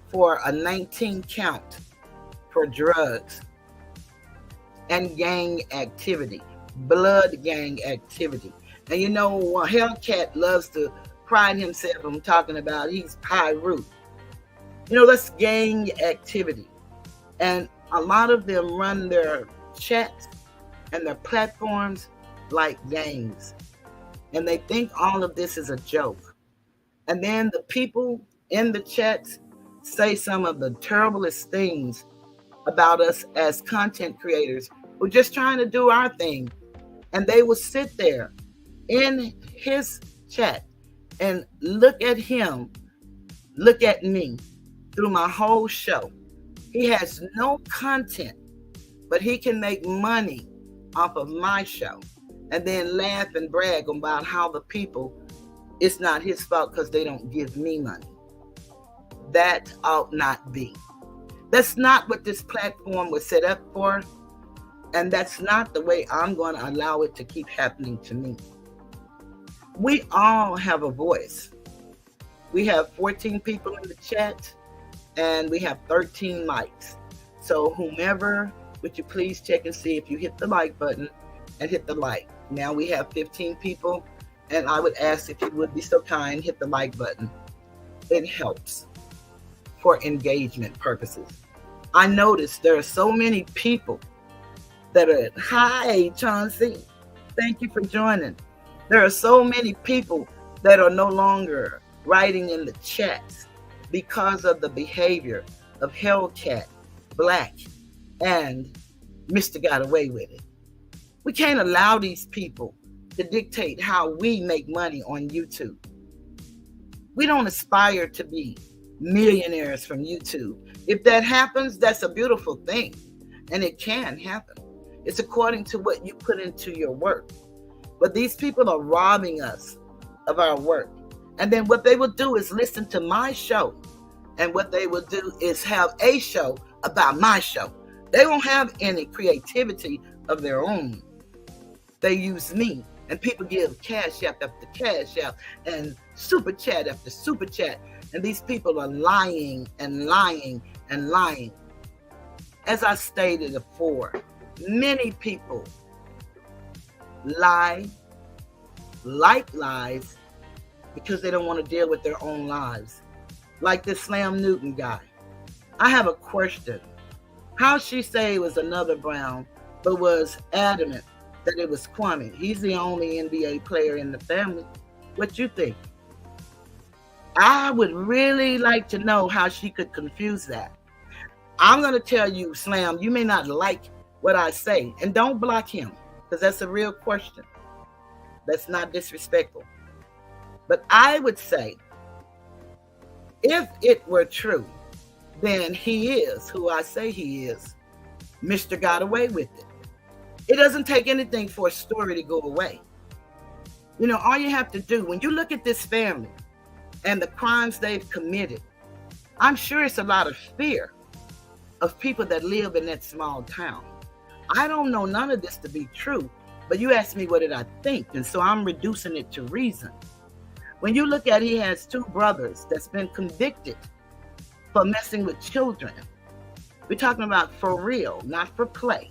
for a 19 count for drugs and gang activity, blood gang activity. And you know, Hellcat loves to pride himself on talking about he's Pyru. You know, that's gang activity. And a lot of them run their chats and their platforms like gangs. And they think all of this is a joke. And then the people in the chats say some of the terriblest things about us as content creators. We're just trying to do our thing. And they will sit there in his chat and look at him, look at me through my whole show. He has no content, but he can make money off of my show and then laugh and brag about how the people, it's not his fault because they don't give me money. That ought not be. That's not what this platform was set up for. And that's not the way I'm going to allow it to keep happening to me. We all have a voice. We have 14 people in the chat and we have 13 likes. So whomever, would you please check and see if you hit the like button and hit the like. Now we have 15 people and I would ask if you would be so kind, hit the like button. It helps for engagement purposes. I noticed there are so many people that are, hi Chauncey, thank you for joining. There are so many people that are no longer writing in the chats because of the behavior of Hellcat, Black, and Mr. Got Away With It. We can't allow these people to dictate how we make money on YouTube. We don't aspire to be millionaires from YouTube. If that happens, that's a beautiful thing, and it can happen. It's according to what you put into your work. But these people are robbing us of our work. And then what they will do is listen to my show. And what they will do is have a show about my show. They won't have any creativity of their own. They use me. And people give cash app after cash app and super chat after super chat. And these people are lying and lying and lying. As I stated before, many people lie, like lies, because they don't want to deal with their own lives. Like this Slam Newton guy. I have a question. How she say it was another Brown, but was adamant that it was Kwame? He's the only NBA player in the family. What you think? I would really like to know how she could confuse that. I'm going to tell you, Slam, you may not like what I say, and don't block him, because that's a real question. That's not disrespectful. But I would say, if it were true, then he is who I say he is. Mr. Got Away With It. It doesn't take anything for a story to go away. You know, all you have to do, when you look at this family and the crimes they've committed, I'm sure it's a lot of fear of people that live in that small town. I don't know none of this to be true, but you asked me what did I think, and so I'm reducing it to reason. When you look at, he has two brothers that's been convicted for messing with children. We're talking about for real, not for play.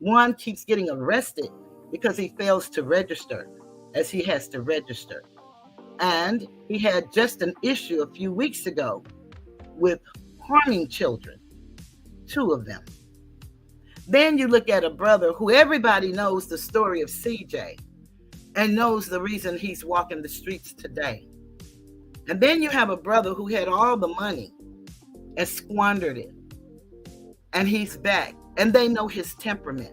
One keeps getting arrested because he fails to register, as he has to register. And he had just an issue a few weeks ago with harming children, two of them. Then you look at a brother who everybody knows the story of CJ and knows the reason he's walking the streets today. And then you have a brother who had all the money and squandered it. And he's back. And they know his temperament.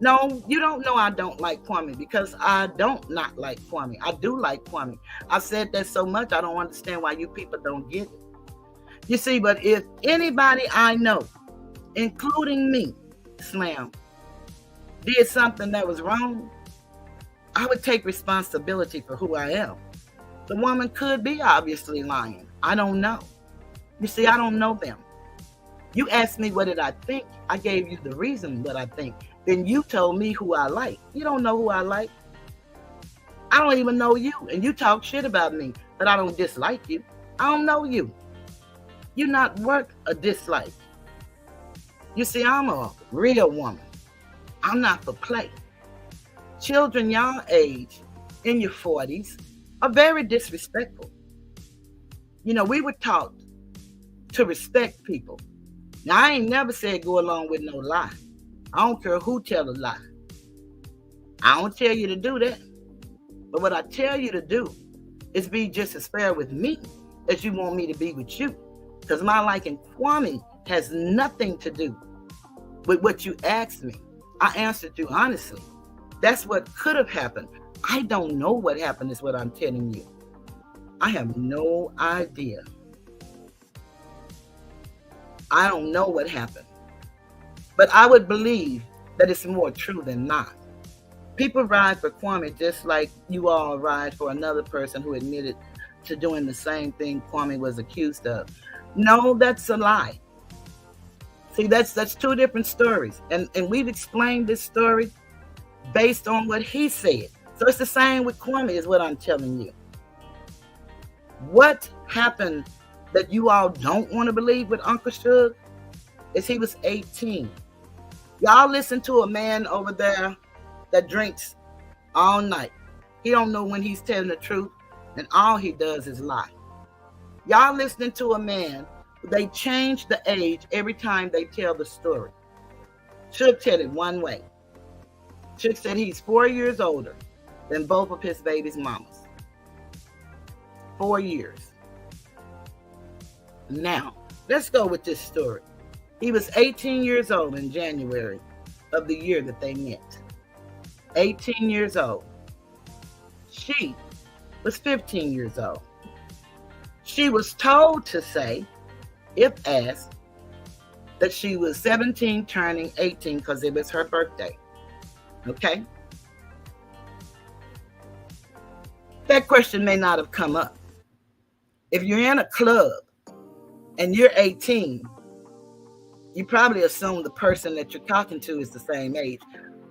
No, you don't know I don't like Kwame, because I don't not like Kwame. I do like Kwame. I've said that so much, I don't understand why you people don't get it. You see, but if anybody I know, including me, Slam, did something that was wrong, I would take responsibility for who I am. The woman could be obviously lying. I don't know. You see, I don't know them. You asked me what did I think. I gave you the reason what I think. Then you told me who I like. You don't know who I like. I don't even know you. And you talk shit about me, but I don't dislike you. I don't know you. You're not worth a dislike. You see, I'm a real woman. I'm not for play. Children y'all age, in your 40s, are very disrespectful. You know, we were taught to respect people. Now, I ain't never said go along with no lie. I don't care who tell a lie. I don't tell you to do that. But what I tell you to do is be just as fair with me as you want me to be with you. Because my liking Kwame has nothing to do with what you asked me. I answered you honestly. That's what could have happened. I don't know what happened is what I'm telling you. I have no idea. I don't know what happened. But I would believe that it's more true than not. People ride for Kwame just like you all ride for another person who admitted to doing the same thing Kwame was accused of. No, that's a lie. See, that's two different stories. And we've explained this story based on what he said. So it's the same with Kwame is what I'm telling you. What happened that you all don't want to believe with Uncle Suge is he was 18. Y'all listen to a man over there that drinks all night. He don't know when he's telling the truth, and all he does is lie. Y'all listening to a man, they change the age every time they tell the story. Suge tell it one way. Suge said he's 4 years older than both of his baby's mamas. 4 years. Now, let's go with this story. He was 18 years old in January of the year that they met. 18 years old. She was 15 years old. She was told to say, if asked, that she was 17 turning 18 because it was her birthday. Okay? That question may not have come up. If you're in a club and you're 18, you probably assume the person that you're talking to is the same age.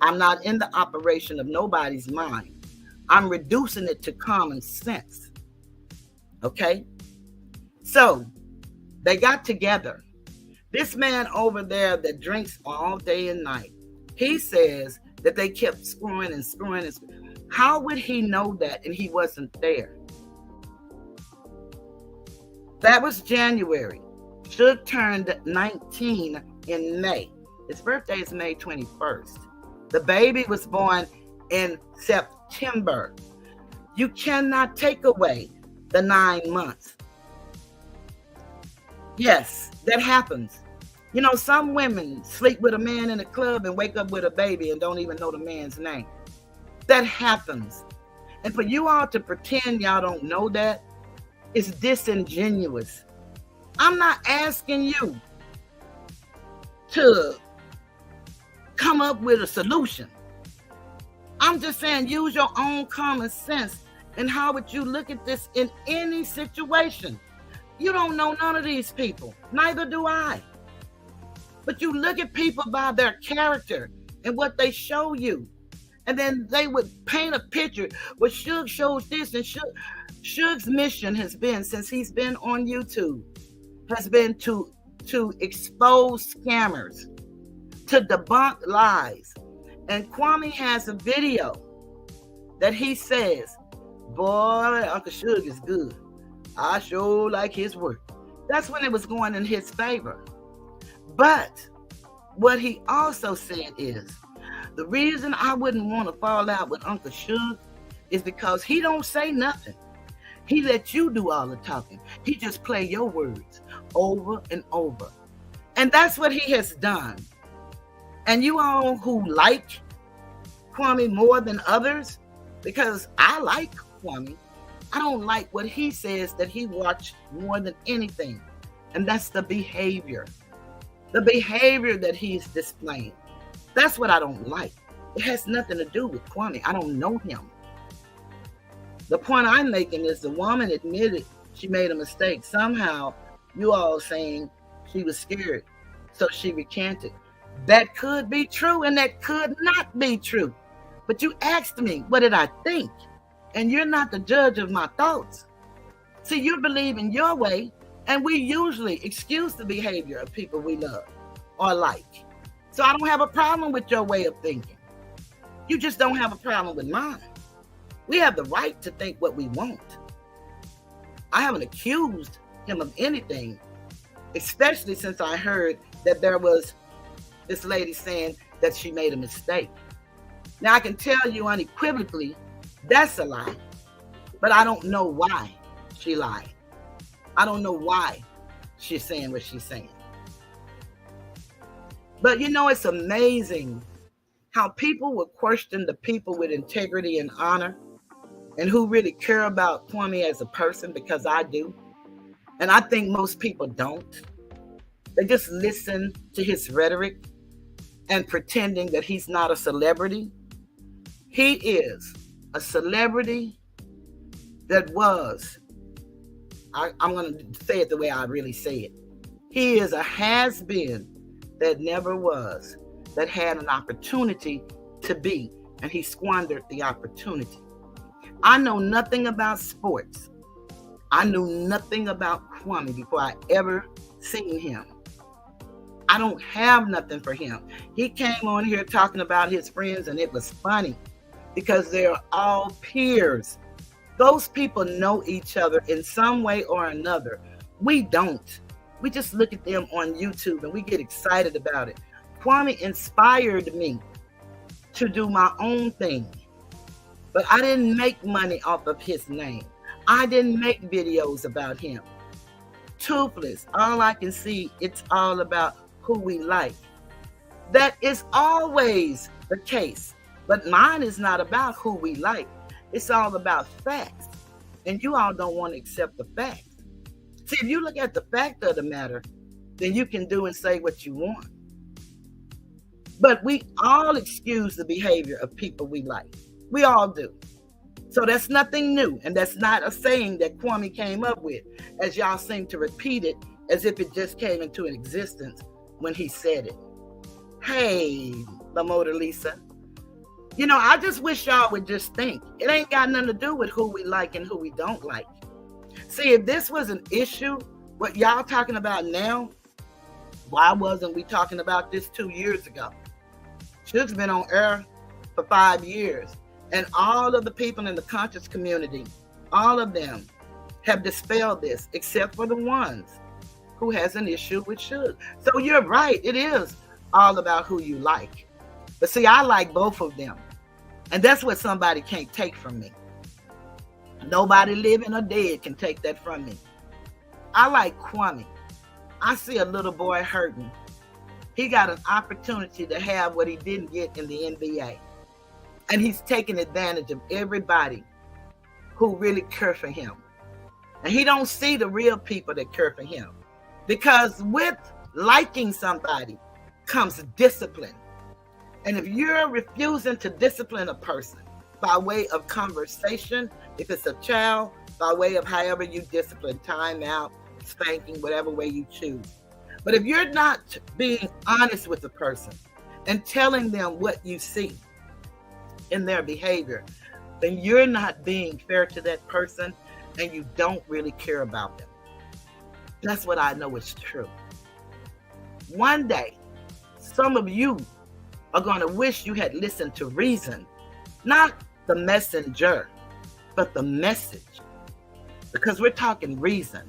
I'm not in the operation of nobody's mind. I'm reducing it to common sense. Okay? So, they got together. This man over there that drinks all day and night, he says that they kept screwing and screwing and screwing. How would he know that and he wasn't there? That was January. Suge turned 19 in May. His birthday is May 21st. The baby was born in September. You cannot take away the 9 months. Yes, that happens. You know, some women sleep with a man in a club and wake up with a baby and don't even know the man's name. That happens. And for you all to pretend y'all don't know that is disingenuous. I'm not asking you to come up with a solution. I'm just saying use your own common sense. And how would you look at this in any situation? You don't know none of these people. Neither do I. But you look at people by their character and what they show you. And then they would paint a picture where Suge shows this. And Suge's mission has been, since he's been on YouTube, has been to expose scammers, to debunk lies. And Kwame has a video that he says, boy, Uncle Suge is good. I sure like his work. That's when it was going in his favor. But what he also said is, the reason I wouldn't want to fall out with Uncle Suge is because he don't say nothing. He let you do all the talking. He just play your words over and over. And that's what he has done. And you all who like Kwame more than others, because I like Kwame, I don't like what he says that he watched more than anything. And that's the behavior. The behavior that he's displaying. That's what I don't like. It has nothing to do with Kwame. I don't know him. The point I'm making is the woman admitted she made a mistake. Somehow, you all saying she was scared, so she recanted. That could be true and that could not be true. But you asked me, what did I think? And you're not the judge of my thoughts. See, you believe in your way, and we usually excuse the behavior of people we love or like. So I don't have a problem with your way of thinking. You just don't have a problem with mine. We have the right to think what we want. I haven't accused him of anything, especially since I heard that there was this lady saying that she made a mistake. Now I can tell you unequivocally, that's a lie. But I don't know why she lied. I don't know why she's saying what she's saying. But it's amazing how people will question the people with integrity and honor and who really care about Kwame as a person, because I do. And I think most people don't. They just listen to his rhetoric and pretending that he's not a celebrity. He is a celebrity that was, I'm going to say it the way I really say it. He is a has-been that never was, that had an opportunity to be, and he squandered the opportunity. I know nothing about sports. I knew nothing about Kwame before I ever seen him. I don't have nothing for him. He came on here talking about his friends, and it was funny because they're all peers. Those people know each other in some way or another. We don't. We just look at them on YouTube and we get excited about it. Kwame inspired me to do my own thing. But I didn't make money off of his name. I didn't make videos about him. Toothless, all I can see, it's all about who we like. That is always the case. But mine is not about who we like. It's all about facts. And you all don't want to accept the facts. See, if you look at the fact of the matter, then you can do and say what you want. But we all excuse the behavior of people we like. We all do. So that's nothing new. And that's not a saying that Kwame came up with, as y'all seem to repeat it as if it just came into existence when he said it. Hey, La Motor Lisa. I just wish y'all would just think. It ain't got nothing to do with who we like and who we don't like. See, if this was an issue, what y'all talking about now, why wasn't we talking about this 2 years ago? She's been on air for 5 years. And all of the people in the conscious community, all of them have dispelled this, except for the ones who has an issue with Suge. So you're right. It is all about who you like. But see, I like both of them. And that's what somebody can't take from me. Nobody living or dead can take that from me. I like Kwame. I see a little boy hurting. He got an opportunity to have what he didn't get in the NBA. And he's taking advantage of everybody who really care for him. And he don't see the real people that care for him. Because with liking somebody comes discipline. And if you're refusing to discipline a person by way of conversation, if it's a child, by way of however you discipline, time out, spanking, whatever way you choose. But if you're not being honest with the person and telling them what you see in their behavior, then you're not being fair to that person and you don't really care about them. That's what I know is true. One day, some of you are going to wish you had listened to reason, not the messenger, but the message. Because we're talking reason.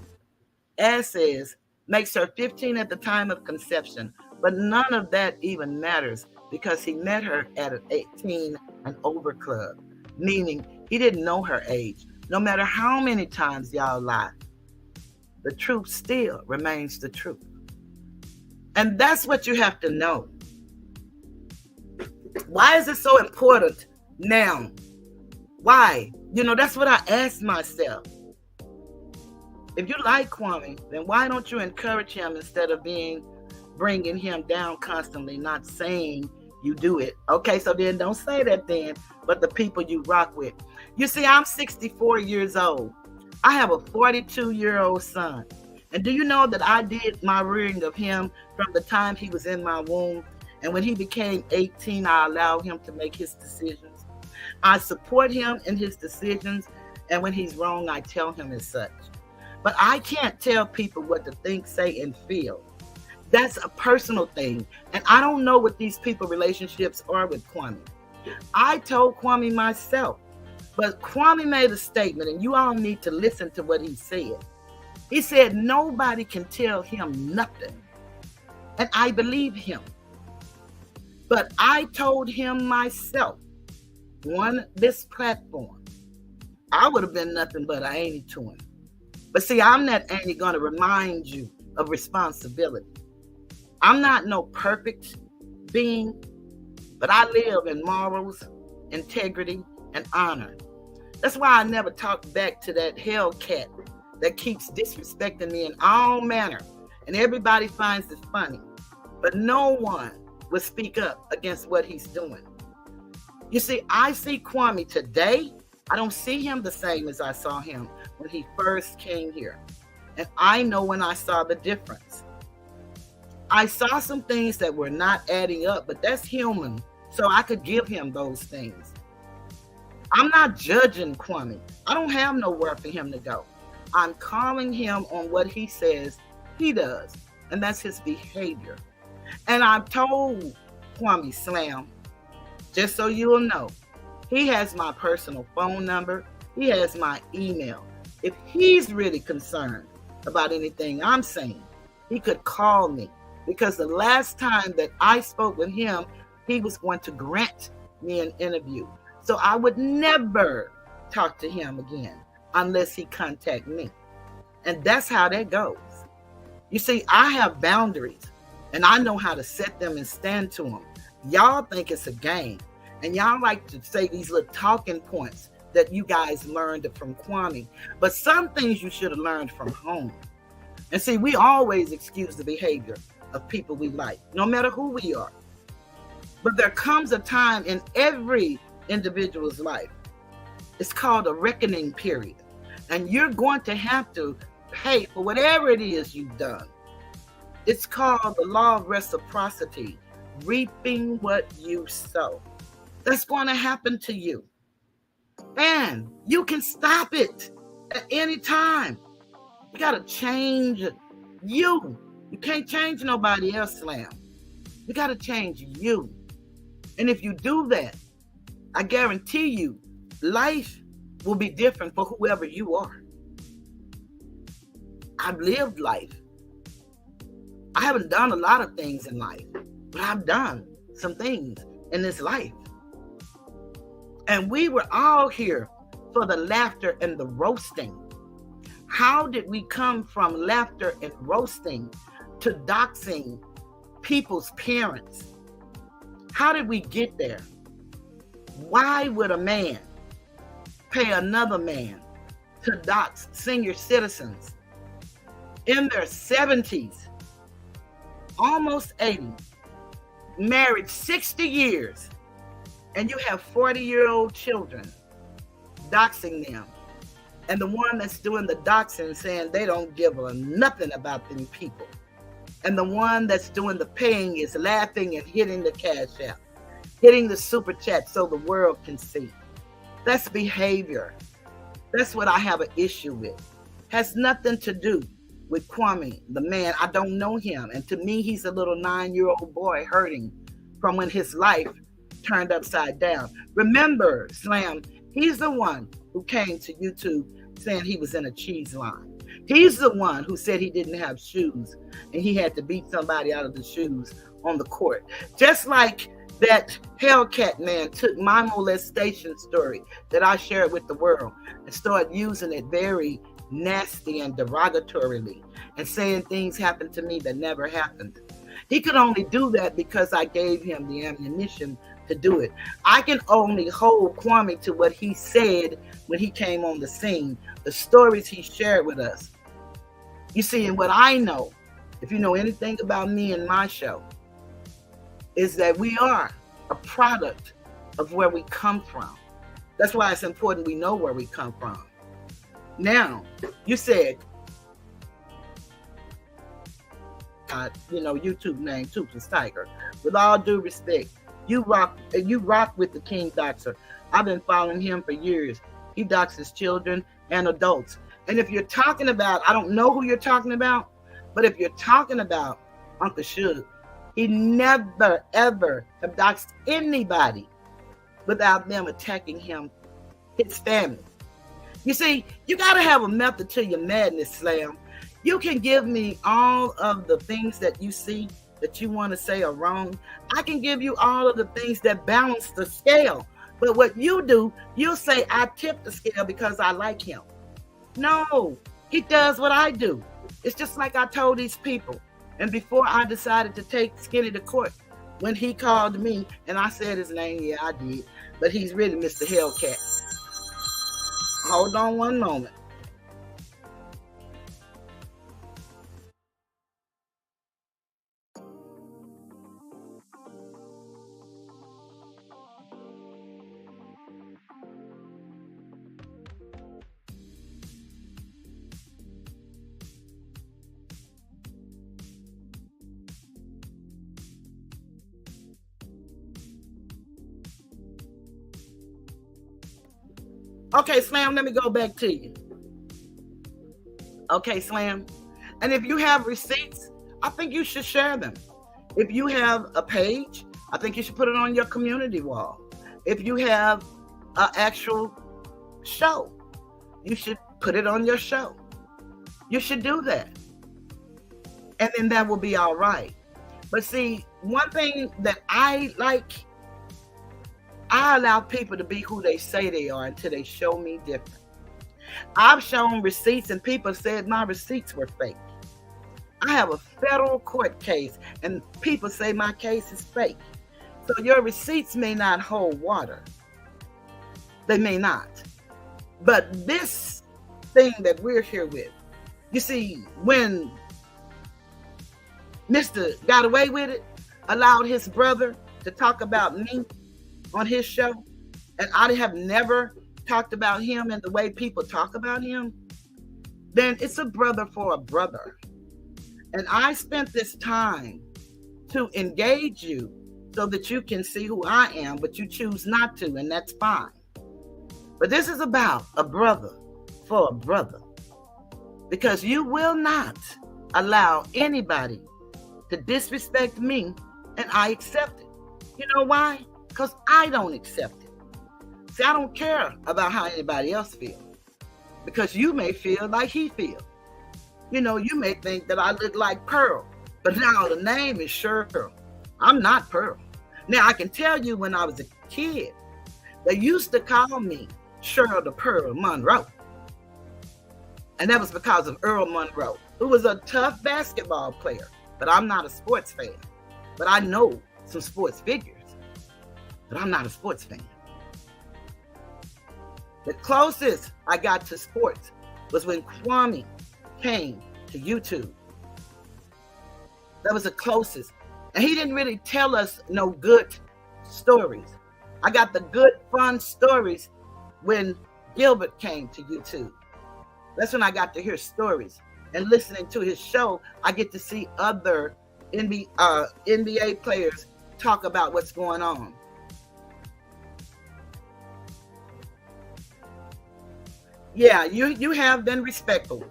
As says, makes her 15 at the time of conception, but none of that even matters because he met her at an 18 and over club, meaning he didn't know her age. No matter how many times y'all lie, the truth still remains the truth. And that's what you have to know. Why is it so important now? Why? That's what I asked myself. If you like Kwame, then why don't you encourage him instead of bringing him down constantly, not saying you do it? Okay, so then don't say that then, but the people you rock with. You see, I'm 64 years old. I have a 42-year-old son. And do you know that I did my rearing of him from the time he was in my womb? And when he became 18, I allowed him to make his decisions. I support him in his decisions. And when he's wrong, I tell him as such. But I can't tell people what to think, say, and feel. That's a personal thing. And I don't know what these people relationships are with Kwame. I told Kwame myself. But Kwame made a statement, and you all need to listen to what he said. He said nobody can tell him nothing. And I believe him. But I told him myself on this platform, I would have been nothing but an auntie to him. But see, I'm that auntie going to remind you of responsibility. I'm not no perfect being, but I live in morals, integrity, and honor. That's why I never talk back to that hellcat that keeps disrespecting me in all manner, and everybody finds it funny. But no one will speak up against what he's doing. You see, I see Kwame today. I don't see him the same as I saw him when he first came here. And I know when I saw the difference. I saw some things that were not adding up, but that's human. So I could give him those things. I'm not judging Kwame. I don't have nowhere for him to go. I'm calling him on what he says he does, and that's his behavior. And I've told Kwame Slam, just so you'll know, he has my personal phone number. He has my email. If he's really concerned about anything I'm saying, he could call me, because the last time that I spoke with him, he was going to grant me an interview. So I would never talk to him again unless he contact me. And that's how that goes. You see, I have boundaries, and I know how to set them and stand to them. Y'all think it's a game, and y'all like to say these little talking points that you guys learned from Kwame. But some things you should have learned from home. And see, we always excuse the behavior of people we like, no matter who we are. But there comes a time in every individual's life. It's called a reckoning period. And you're going to have to pay for whatever it is you've done. It's called the law of reciprocity, reaping what you sow. That's going to happen to you. And you can stop it at any time. You got to change you. You can't change nobody else, Slam. You got to change you. And if you do that, I guarantee you, life will be different for whoever you are. I've lived life. I haven't done a lot of things in life, but I've done some things in this life. And we were all here for the laughter and the roasting. How did we come from laughter and roasting to doxing people's parents? How did we get there? Why would a man pay another man to dox senior citizens in their 70s, almost 80, married 60 years, and you have 40-year-old children doxing them? And the one that's doing the doxing saying they don't give a nothing about them people. And the one that's doing the paying is laughing and hitting the cash out, hitting the super chat so the world can see. That's behavior. That's what I have an issue with. Has nothing to do with Kwame, the man. I don't know him. And to me, he's a little 9-year-old boy hurting from when his life turned upside down. Remember, Slam, he's the one who came to YouTube saying he was in a cheese line. He's the one who said he didn't have shoes and he had to beat somebody out of the shoes on the court. Just like that Hellcat man took my molestation story that I shared with the world and started using it very nasty and derogatorily and saying things happened to me that never happened. He could only do that because I gave him the ammunition to do it. I can only hold Kwame to what he said when he came on the scene, the stories he shared with us. You see, and what I know, if you know anything about me and my show, is that we are a product of where we come from. That's why it's important we know where we come from. Now, you said, YouTube name Toothless Tiger. With all due respect, you rock with the King Doxer. I've been following him for years. He doxes children and adults. And if you're talking about, I don't know who you're talking about, but if you're talking about Uncle Suge, he never, ever have doxed anybody without them attacking him, his family. You see, you got to have a method to your madness, Slam. You can give me all of the things that you see that you want to say are wrong. I can give you all of the things that balance the scale. But what you do, you'll say, I tip the scale because I like him. No, he does what I do. It's just like I told these people. And before I decided to take Skinny to court, when he called me, and I said his name, yeah, I did, but he's really Mr. Hellcat. Hold on one moment. Okay, Slam, let me go back to you. Okay, Slam. And if you have receipts, I think you should share them. If you have a page, I think you should put it on your community wall. If you have an actual show, you should put it on your show. You should do that. And then that will be all right. But see, one thing that I like, I allow people to be who they say they are until they show me different. I've shown receipts and people said my receipts were fake. I have a federal court case and people say my case is fake. So your receipts may not hold water. They may not. But this thing that we're here with, you see, when Mr. got away with it, allowed his brother to talk about me on his show, and I have never talked about him in the way people talk about him, then it's a brother for a brother. And I spent this time to engage you so that you can see who I am, but you choose not to, and that's fine. But this is about a brother for a brother, because you will not allow anybody to disrespect me, and I accept it. You know why? Because I don't accept it. See, I don't care about how anybody else feels, because you may feel like he feels. You know, you may think that I look like Pearl, but now the name is Cheryl. I'm not Pearl. Now, I can tell you when I was a kid, they used to call me Cheryl the Pearl Monroe. And that was because of Earl Monroe, who was a tough basketball player, but I'm not a sports fan. But I know some sports figures. But I'm not a sports fan. The closest I got to sports was when Kwame came to YouTube. That was the closest. And he didn't really tell us no good stories. I got the good, fun stories when Gilbert came to YouTube. That's when I got to hear stories. And listening to his show, I get to see other NBA players talk about what's going on. Yeah, you have been respectful.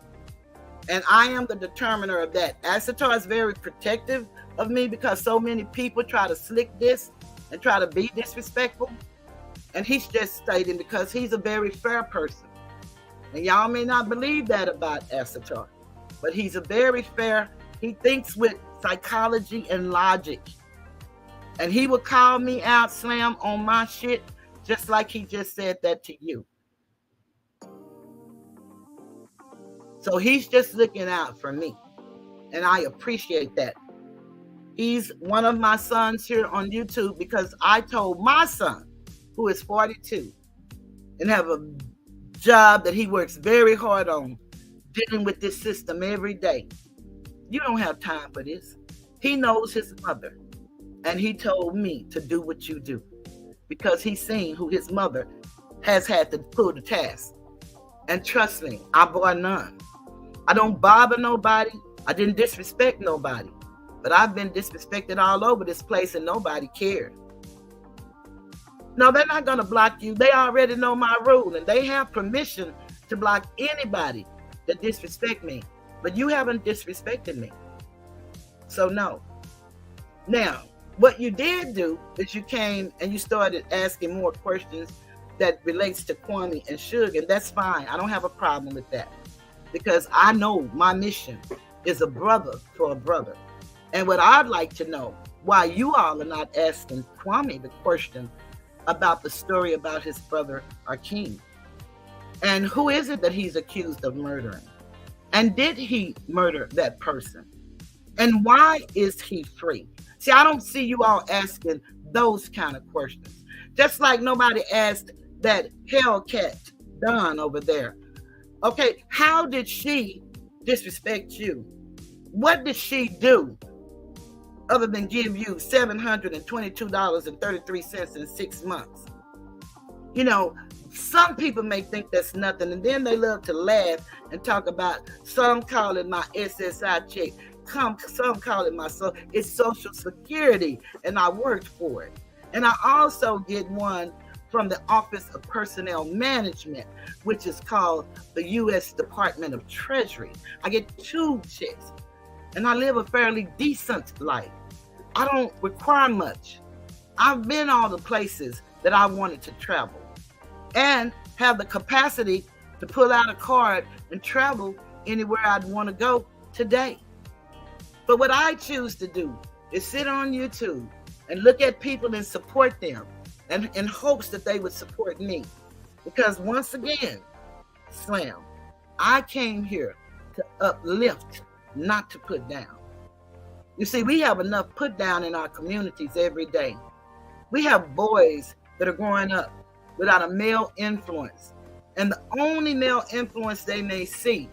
And I am the determiner of that. Asatar is very protective of me because so many people try to slick this and try to be disrespectful. And he's just stating because he's a very fair person. And y'all may not believe that about Asatar, but he's a very fair, he thinks with psychology and logic. And he would call me out, Slam, on my shit, just like he just said that to you. So he's just looking out for me. And I appreciate that. He's one of my sons here on YouTube because I told my son, who is 42, and have a job that he works very hard on, dealing with this system every day. You don't have time for this. He knows his mother. And he told me to do what you do because he's seen who his mother has had to pull the task. And trust me, I bore none. I don't bother nobody. I didn't disrespect nobody. But I've been disrespected all over this place and nobody cared. No, they're not going to block you. They already know my rule and they have permission to block anybody that disrespect me. But you haven't disrespected me. So no. Now, what you did do is you came and you started asking more questions that relates to Kwame and Suge, and that's fine. I don't have a problem with that because I know my mission is a brother for a brother. And what I'd like to know, why you all are not asking Kwame the question about the story about his brother Akeem. And who is it that he's accused of murdering? And did he murder that person? And why is he free? See, I don't see you all asking those kind of questions. Just like nobody asked that Hellcat Don over there. Okay, how did she disrespect you? What did she do other than give you $722.33 in 6 months? You know, some people may think that's nothing, and then they love to laugh and talk about some call it my SSI check, some call it my it's Social Security, and I worked for it. And I also get one from the Office of Personnel Management, which is called the U.S. Department of Treasury. I get 2 checks, and I live a fairly decent life. I don't require much. I've been all the places that I wanted to travel and have the capacity to pull out a card and travel anywhere I'd want to go today. But what I choose to do is sit on YouTube and look at people and support them, and in hopes that they would support me. Because once again, Slam, I came here to uplift, not to put down. You see, we have enough put down in our communities every day. We have boys that are growing up without a male influence. And the only male influence they may see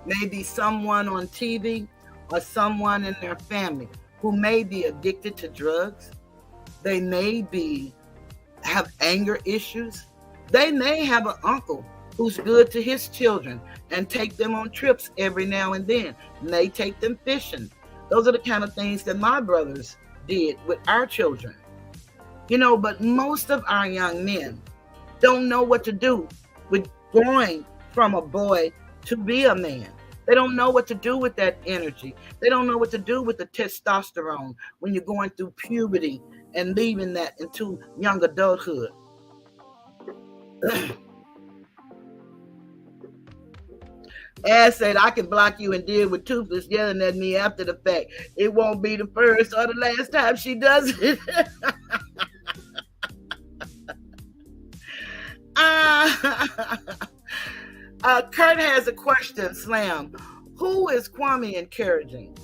may be someone on TV or someone in their family who may be addicted to drugs. They may have anger issues. They may have an uncle who's good to his children and take them on trips every now and then. May take them fishing. Those are the kind of things that my brothers did with our children. You know, but most of our young men don't know what to do with growing from a boy to be a man. They don't know what to do with that energy. They don't know what to do with the testosterone when you're going through puberty and leaving that into young adulthood. As said, I can block you and deal with Toothless yelling at me after the fact. It won't be the first or the last time she does it. Kurt has a question, Slam. Who is Kwame encouraging?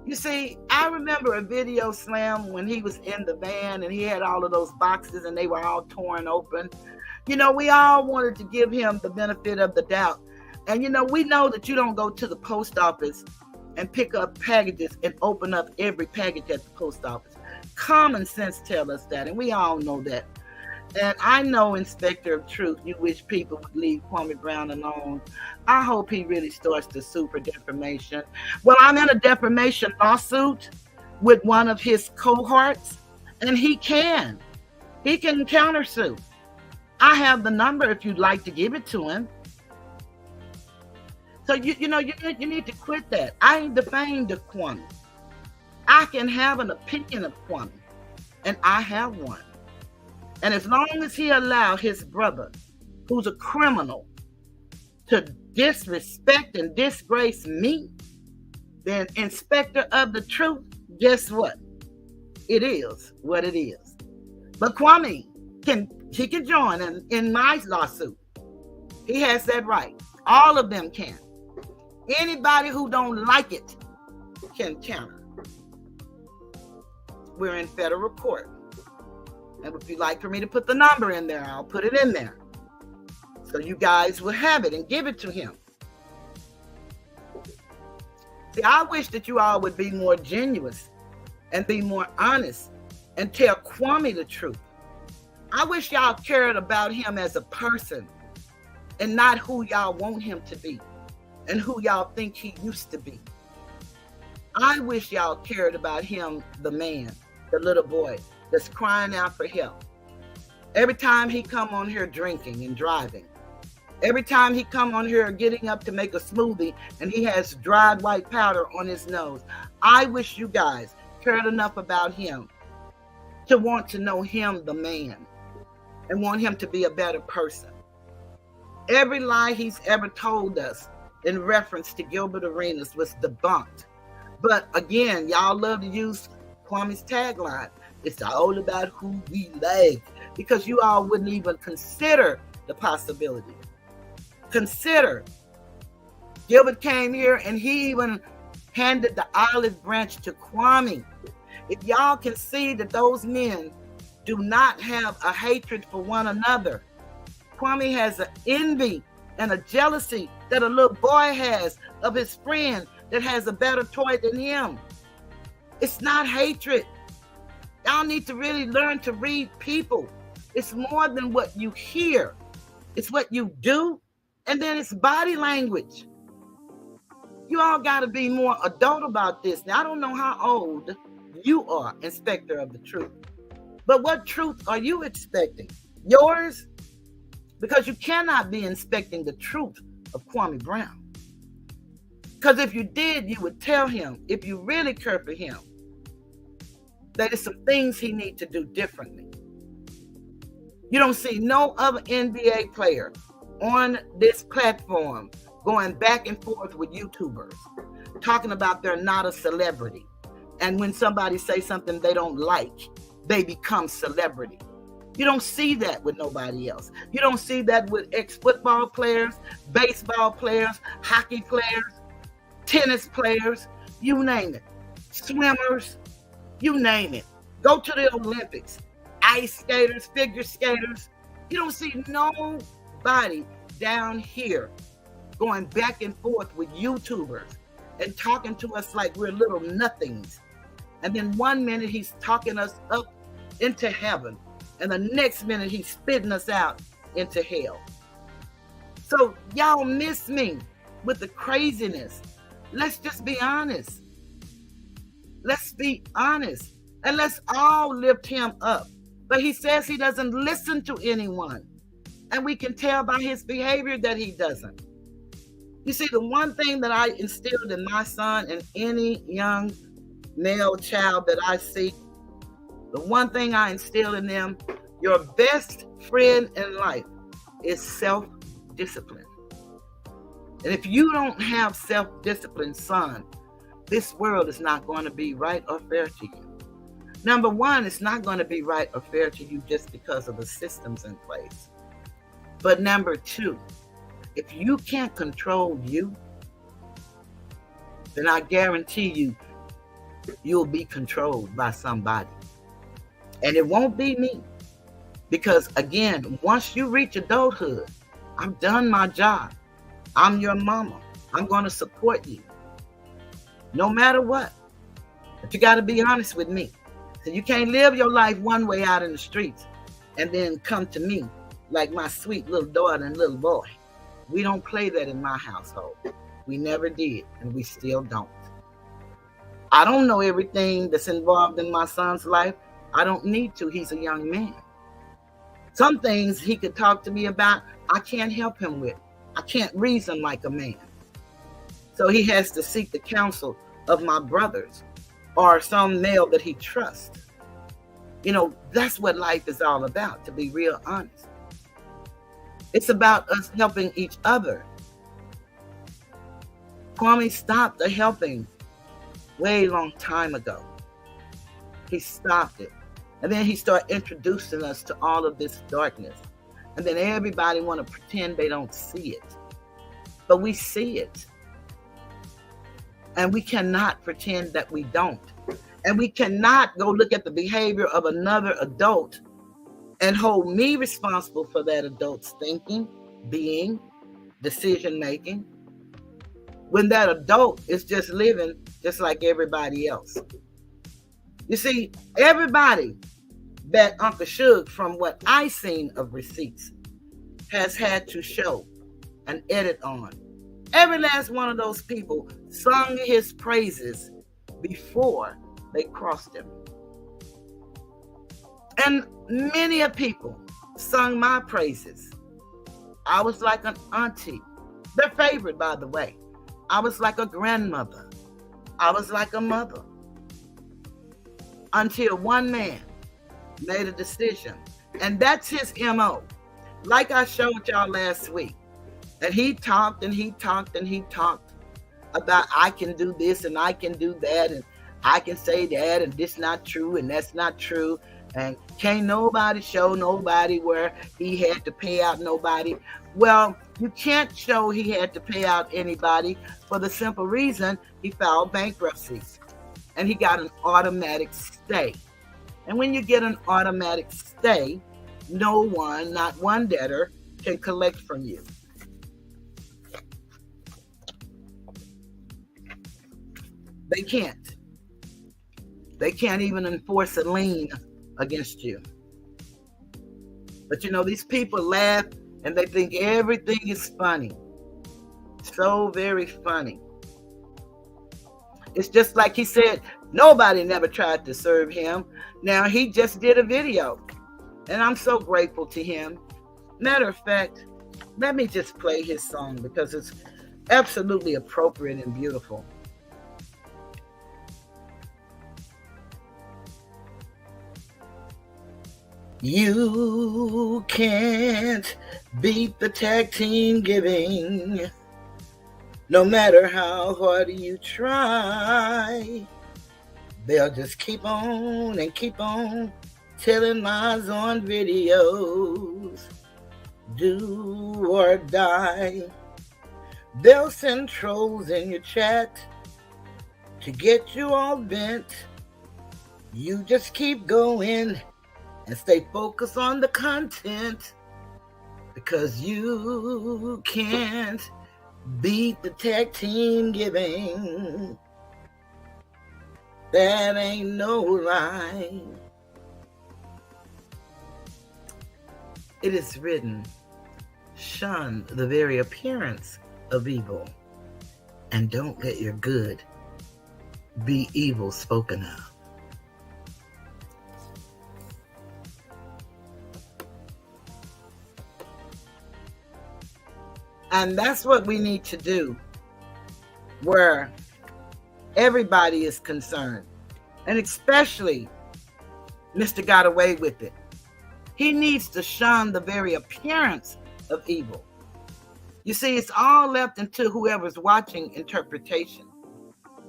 You see, I remember a video, Slam, when he was in the van and he had all of those boxes and they were all torn open. You know, we all wanted to give him the benefit of the doubt. And, you know, we know that you don't go to the post office and pick up packages and open up every package at the post office. Common sense tells us that, and we all know that. And I know, Inspector of Truth, you wish people would leave Kwame Brown alone. I hope he really starts to sue for defamation. Well, I'm in a defamation lawsuit with one of his cohorts, and he can countersue. I have the number if you'd like to give it to him. So, you need to quit that. I ain't defamed of Kwame. I can have an opinion of Kwame, and I have one. And as long as he allowed his brother, who's a criminal, to disrespect and disgrace me, then Inspector of the Truth, guess what? It is what it is. But Kwame can join in my lawsuit. He has that right. All of them can. Anybody who don't like it can counter. We're in federal court. And if you'd like for me to put the number in there, I'll put it in there. So you guys will have it and give it to him. See, I wish that you all would be more genuine and be more honest and tell Kwame the truth. I wish y'all cared about him as a person and not who y'all want him to be and who y'all think he used to be. I wish y'all cared about him, the man, the little boy that's crying out for help. Every time he come on here drinking and driving, every time he come on here getting up to make a smoothie and he has dried white powder on his nose, I wish you guys cared enough about him to want to know him, the man, and want him to be a better person. Every lie he's ever told us in reference to Gilbert Arenas was debunked. But again, y'all love to use Kwame's tagline. It's all about who we like. because you all wouldn't even consider the possibility. Consider. Gilbert came here and he even handed the olive branch to Kwame. If y'all can see that those men do not have a hatred for one another. Kwame has an envy and a jealousy that a little boy has of his friend that has a better toy than him. It's not hatred. Y'all need to really learn to read people. It's more than what you hear. It's what you do, and then it's body language. You all got to be more adult about this. Now, I don't know how old you are, Inspector of the Truth, but what truth are you expecting? Yours? Because you cannot be inspecting the truth of Kwame Brown. Because if you did, you would tell him, if you really care for him, that it's some things he needs to do differently. You don't see no other NBA player on this platform going back and forth with YouTubers, talking about they're not a celebrity. And when somebody says something they don't like, they become celebrity. You don't see that with nobody else. You don't see that with ex-football players, baseball players, hockey players, tennis players, you name it. Swimmers, you name it. Go to the Olympics. Ice skaters, figure skaters. You don't see nobody down here going back and forth with YouTubers and talking to us like we're little nothings. And then one minute he's talking us up into heaven, and the next minute he's spitting us out into hell. So y'all miss me with the craziness. Let's just be honest. Let's be honest. And let's all lift him up. But he says he doesn't listen to anyone. And we can tell by his behavior that he doesn't. You see, the one thing that I instilled in my son and any young male child that I see, the one thing I instill in them, your best friend in life is self-discipline. And if you don't have self-discipline, son, this world is not going to be right or fair to you. Number one, it's not going to be right or fair to you just because of the systems in place. But number two, if you can't control you, then I guarantee you, you'll be controlled by somebody. And it won't be me. Because again, once you reach adulthood, I've done my job. I'm your mama. I'm going to support you. No matter what. But you got to be honest with me. So you can't live your life one way out in the streets and then come to me like my sweet little daughter and little boy. We don't play that in my household. We never did, and we still don't. I don't know everything that's involved in my son's life. I don't need to. He's a young man. Some things he could talk to me about, I can't help him with. I can't reason like a man. So he has to seek the counsel of my brothers or some male that he trusts. You know, that's what life is all about, to be real honest. It's about us helping each other. Kwame stopped the helping way long time ago. He stopped it. And then he started introducing us to all of this darkness. And then everybody want to pretend they don't see it. But we see it. And we cannot pretend that we don't. And we cannot go look at the behavior of another adult and hold me responsible for that adult's thinking, being, decision-making, when that adult is just living just like everybody else. You see, everybody that Uncle Suge, from what I seen of receipts, has had to show and edit on. Every last one of those people sung his praises before they crossed him. And many of people sung my praises. I was like an auntie. They're favorite, by the way. I was like a grandmother. I was like a mother. Until one man made a decision. And that's his MO. Like I showed y'all last week. And he talked and he talked and he talked about I can do this and I can do that. And I can say that and this not true and that's not true. And can't nobody show nobody where he had to pay out nobody. Well, you can't show he had to pay out anybody for the simple reason he filed bankruptcy and he got an automatic stay. And when you get an automatic stay, no one, not one debtor, can collect from you. They can't. They can't even enforce a lien against you. But you know, these people laugh and they think everything is funny. So very funny. It's just like he said, nobody never tried to serve him. Now he just did a video. And I'm so grateful to him. Matter of fact, let me just play his song because it's absolutely appropriate and beautiful. You can't beat the tag team giving, no matter how hard you try. They'll just keep on and keep on telling lies on videos. Do or die. They'll send trolls in your chat to get you all bent. You just keep going and stay focused on the content because you can't beat the tag team giving. That ain't no lie. It is written, shun the very appearance of evil, and don't let your good be evil spoken of. And that's what we need to do, where everybody is concerned, and especially Mr. Got Away With It. He needs to shun the very appearance of evil. You see, it's all left into whoever's watching interpretation.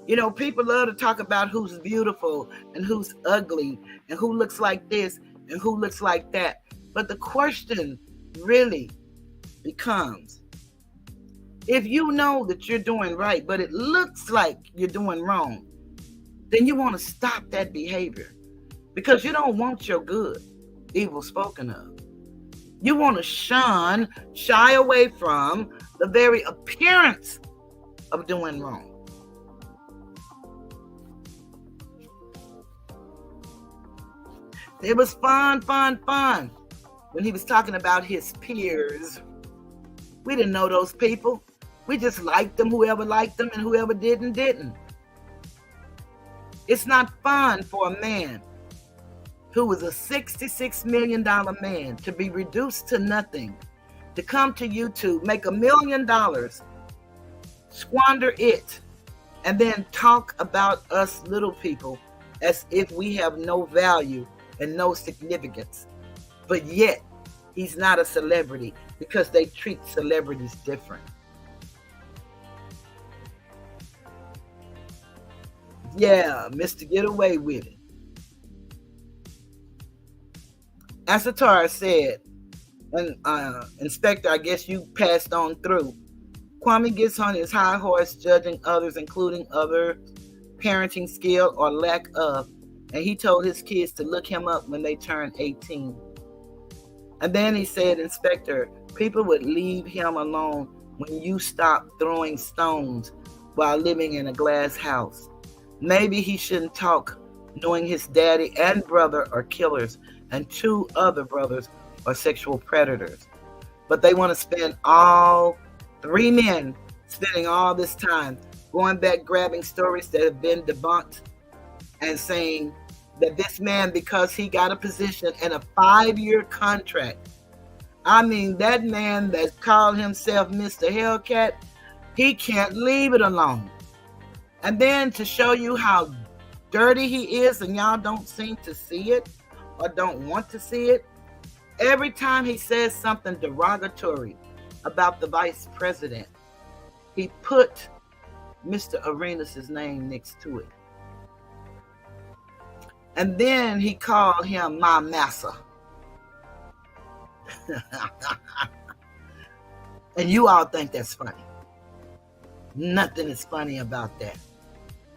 You know, people love to talk about who's beautiful and who's ugly and who looks like this and who looks like that. But the question really becomes, if you know that you're doing right, but it looks like you're doing wrong, then you want to stop that behavior because you don't want your good evil spoken of. You want to shy away from the very appearance of doing wrong. It was fun when he was talking about his peers. We didn't know those people. We just liked them, whoever liked them, and whoever didn't. It's not fun for a man who was a $66 million man to be reduced to nothing, to come to YouTube, make $1 million, squander it, and then talk about us little people as if we have no value and no significance. But yet, he's not a celebrity because they treat celebrities different. Yeah, Mr. Get Away With It. As Satara said, and Inspector, I guess you passed on through, Kwame gets on his high horse judging others, including other parenting skill or lack of, and he told his kids to look him up when they turned 18. And then he said, Inspector, people would leave him alone when you stop throwing stones while living in a glass house. Maybe he shouldn't talk, knowing his daddy and brother are killers and 2 other brothers are sexual predators. But they want to spend all 3 men spending all this time going back, grabbing stories that have been debunked and saying that this man, because he got a position and a 5-year contract, I mean, that man that called himself Mr. Hellcat, he can't leave it alone. And then to show you how dirty he is, and y'all don't seem to see it or don't want to see it, every time he says something derogatory about the vice president, he put Mr. Arenas' name next to it. And then he called him my massa. And you all think that's funny. Nothing is funny about that.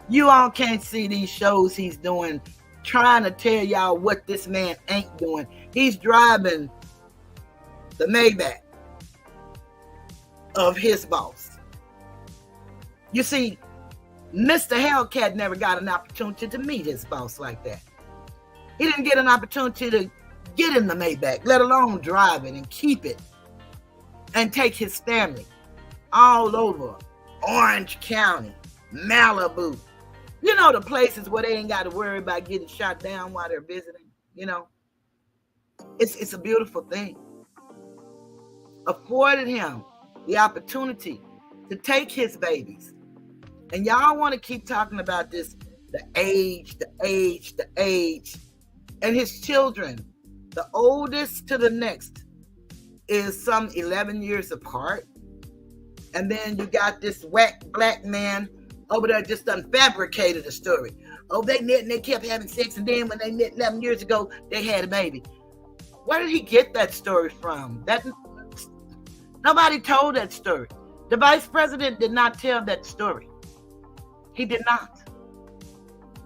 You all can't see these shows he's doing, trying to tell y'all what this man ain't doing. He's driving the Maybach of his boss. You see, Mr. Hellcat never got an opportunity to meet his boss like that. He didn't get an opportunity to get in the Maybach, let alone drive it and keep it and take his family all over Orange County, Malibu. You know, the places where they ain't got to worry about getting shot down while they're visiting, you know. It's a beautiful thing. Afforded him the opportunity to take his babies. And y'all want to keep talking about this, the age. And his children, the oldest to the next, is some 11 years apart. And then you got this whack black man over there just done fabricated a story. Oh, they met and they kept having sex, and then when they met 11 years ago, they had a baby. Where did he get that story from? Nobody told that story. The vice president did not tell that story. He did not.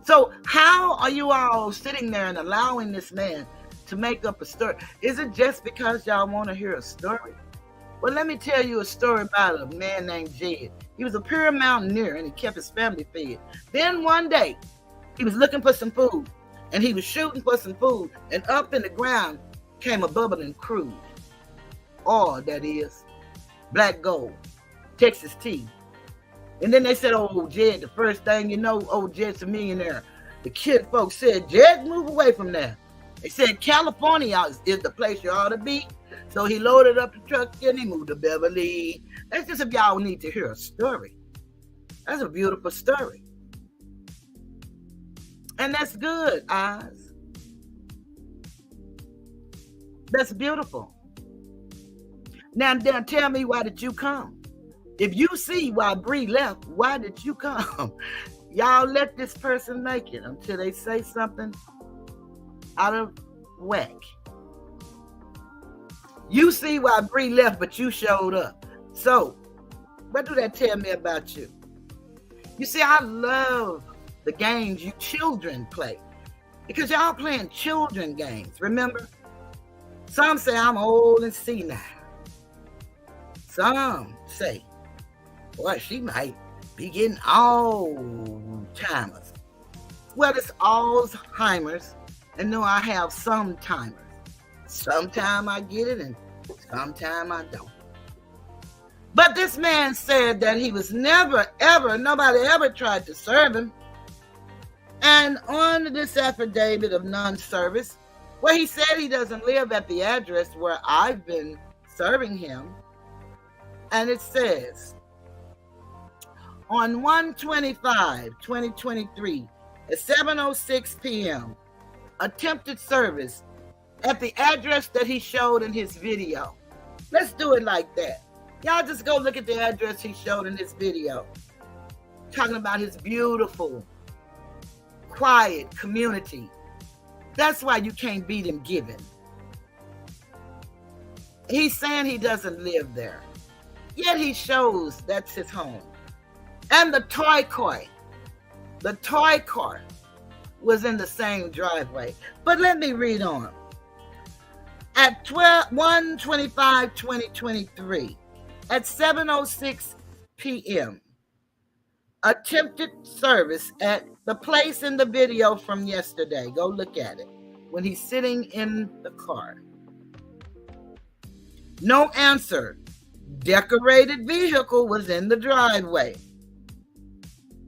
So how are you all sitting there and allowing this man to make up a story? Is it just because y'all want to hear a story? Well, let me tell you a story about a man named Jed. He was a pure mountaineer and he kept his family fed. Then one day, he was looking for some food and he was shooting for some food, and up in the ground came a bubbling crude. Oil, that is. Black gold. Texas tea. And then they said, oh, Jed, the first thing you know, oh, Jed's a millionaire. The kid folks said, Jed, move away from there. They said, California is the place you ought to be. So he loaded up the truck and he moved to Beverly. That's just if y'all need to hear a story. That's a beautiful story. And that's good, Oz. That's beautiful. Now tell me, why did you come? If you see why Bree left, why did you come? Y'all let this person make it until they say something out of whack. You see why Bree left, but you showed up. So, what do that tell me about you? You see, I love the games you children play, because y'all playing children games, remember? Some say I'm old and senile. Some say, boy, she might be getting Alzheimer's. Well, it's Alzheimer's, and no, I have some timers. Sometime I get it and sometime I don't. But this man said that he was nobody ever tried to serve him. And on this affidavit of non-service, where he said he doesn't live at the address where I've been serving him, and it says, on 1/25/2023 at 7:06 p.m., attempted service at the address that he showed in his video. Let's do it like that. Y'all just go look at the address he showed in his video. Talking about his beautiful, quiet community. That's why you can't beat him giving. He's saying he doesn't live there. Yet he shows that's his home. And the toy car was in the same driveway. But let me read on. At 1/25/2023, at 7:06 p.m., attempted service at the place in the video from yesterday. Go look at it. When he's sitting in the car. No answer. Decorated vehicle was in the driveway.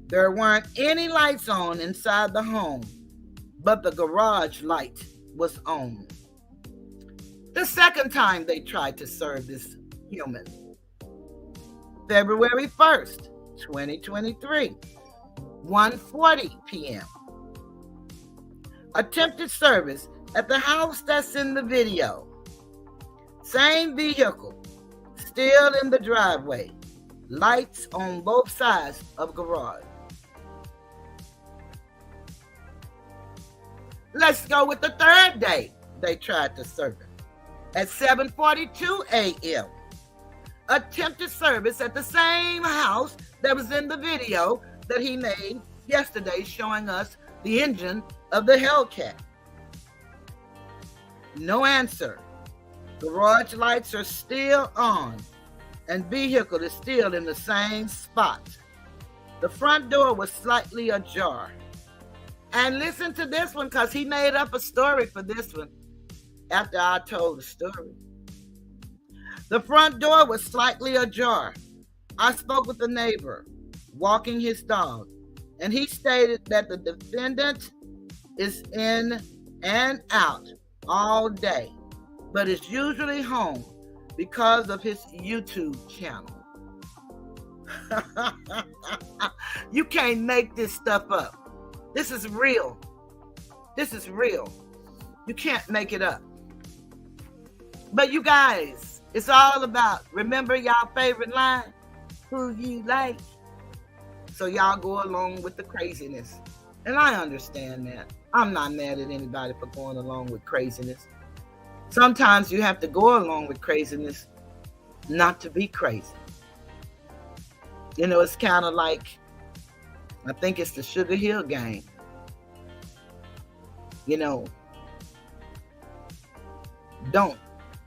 There weren't any lights on inside the home, but the garage light was on. The second time they tried to serve this human. February 1st, 2023, 1:40 p.m. Attempted service at the house that's in the video. Same vehicle, still in the driveway. Lights on both sides of garage. Let's go with the third day they tried to serve him. At 7:42 a.m., attempted service at the same house that was in the video that he made yesterday, showing us the engine of the Hellcat. No answer. Garage lights are still on, and vehicle is still in the same spot. The front door was slightly ajar. And listen to this one, because he made up a story for this one after I told the story. The front door was slightly ajar. I spoke with a neighbor walking his dog, and he stated that the defendant is in and out all day, but is usually home because of his YouTube channel. You can't make this stuff up. This is real. This is real. You can't make it up. But you guys, it's all about, remember y'all favorite line? Who you like? So y'all go along with the craziness. And I understand that. I'm not mad at anybody for going along with craziness. Sometimes you have to go along with craziness not to be crazy. You know, it's kind of like, I think it's the Sugar Hill Gang. You know, don't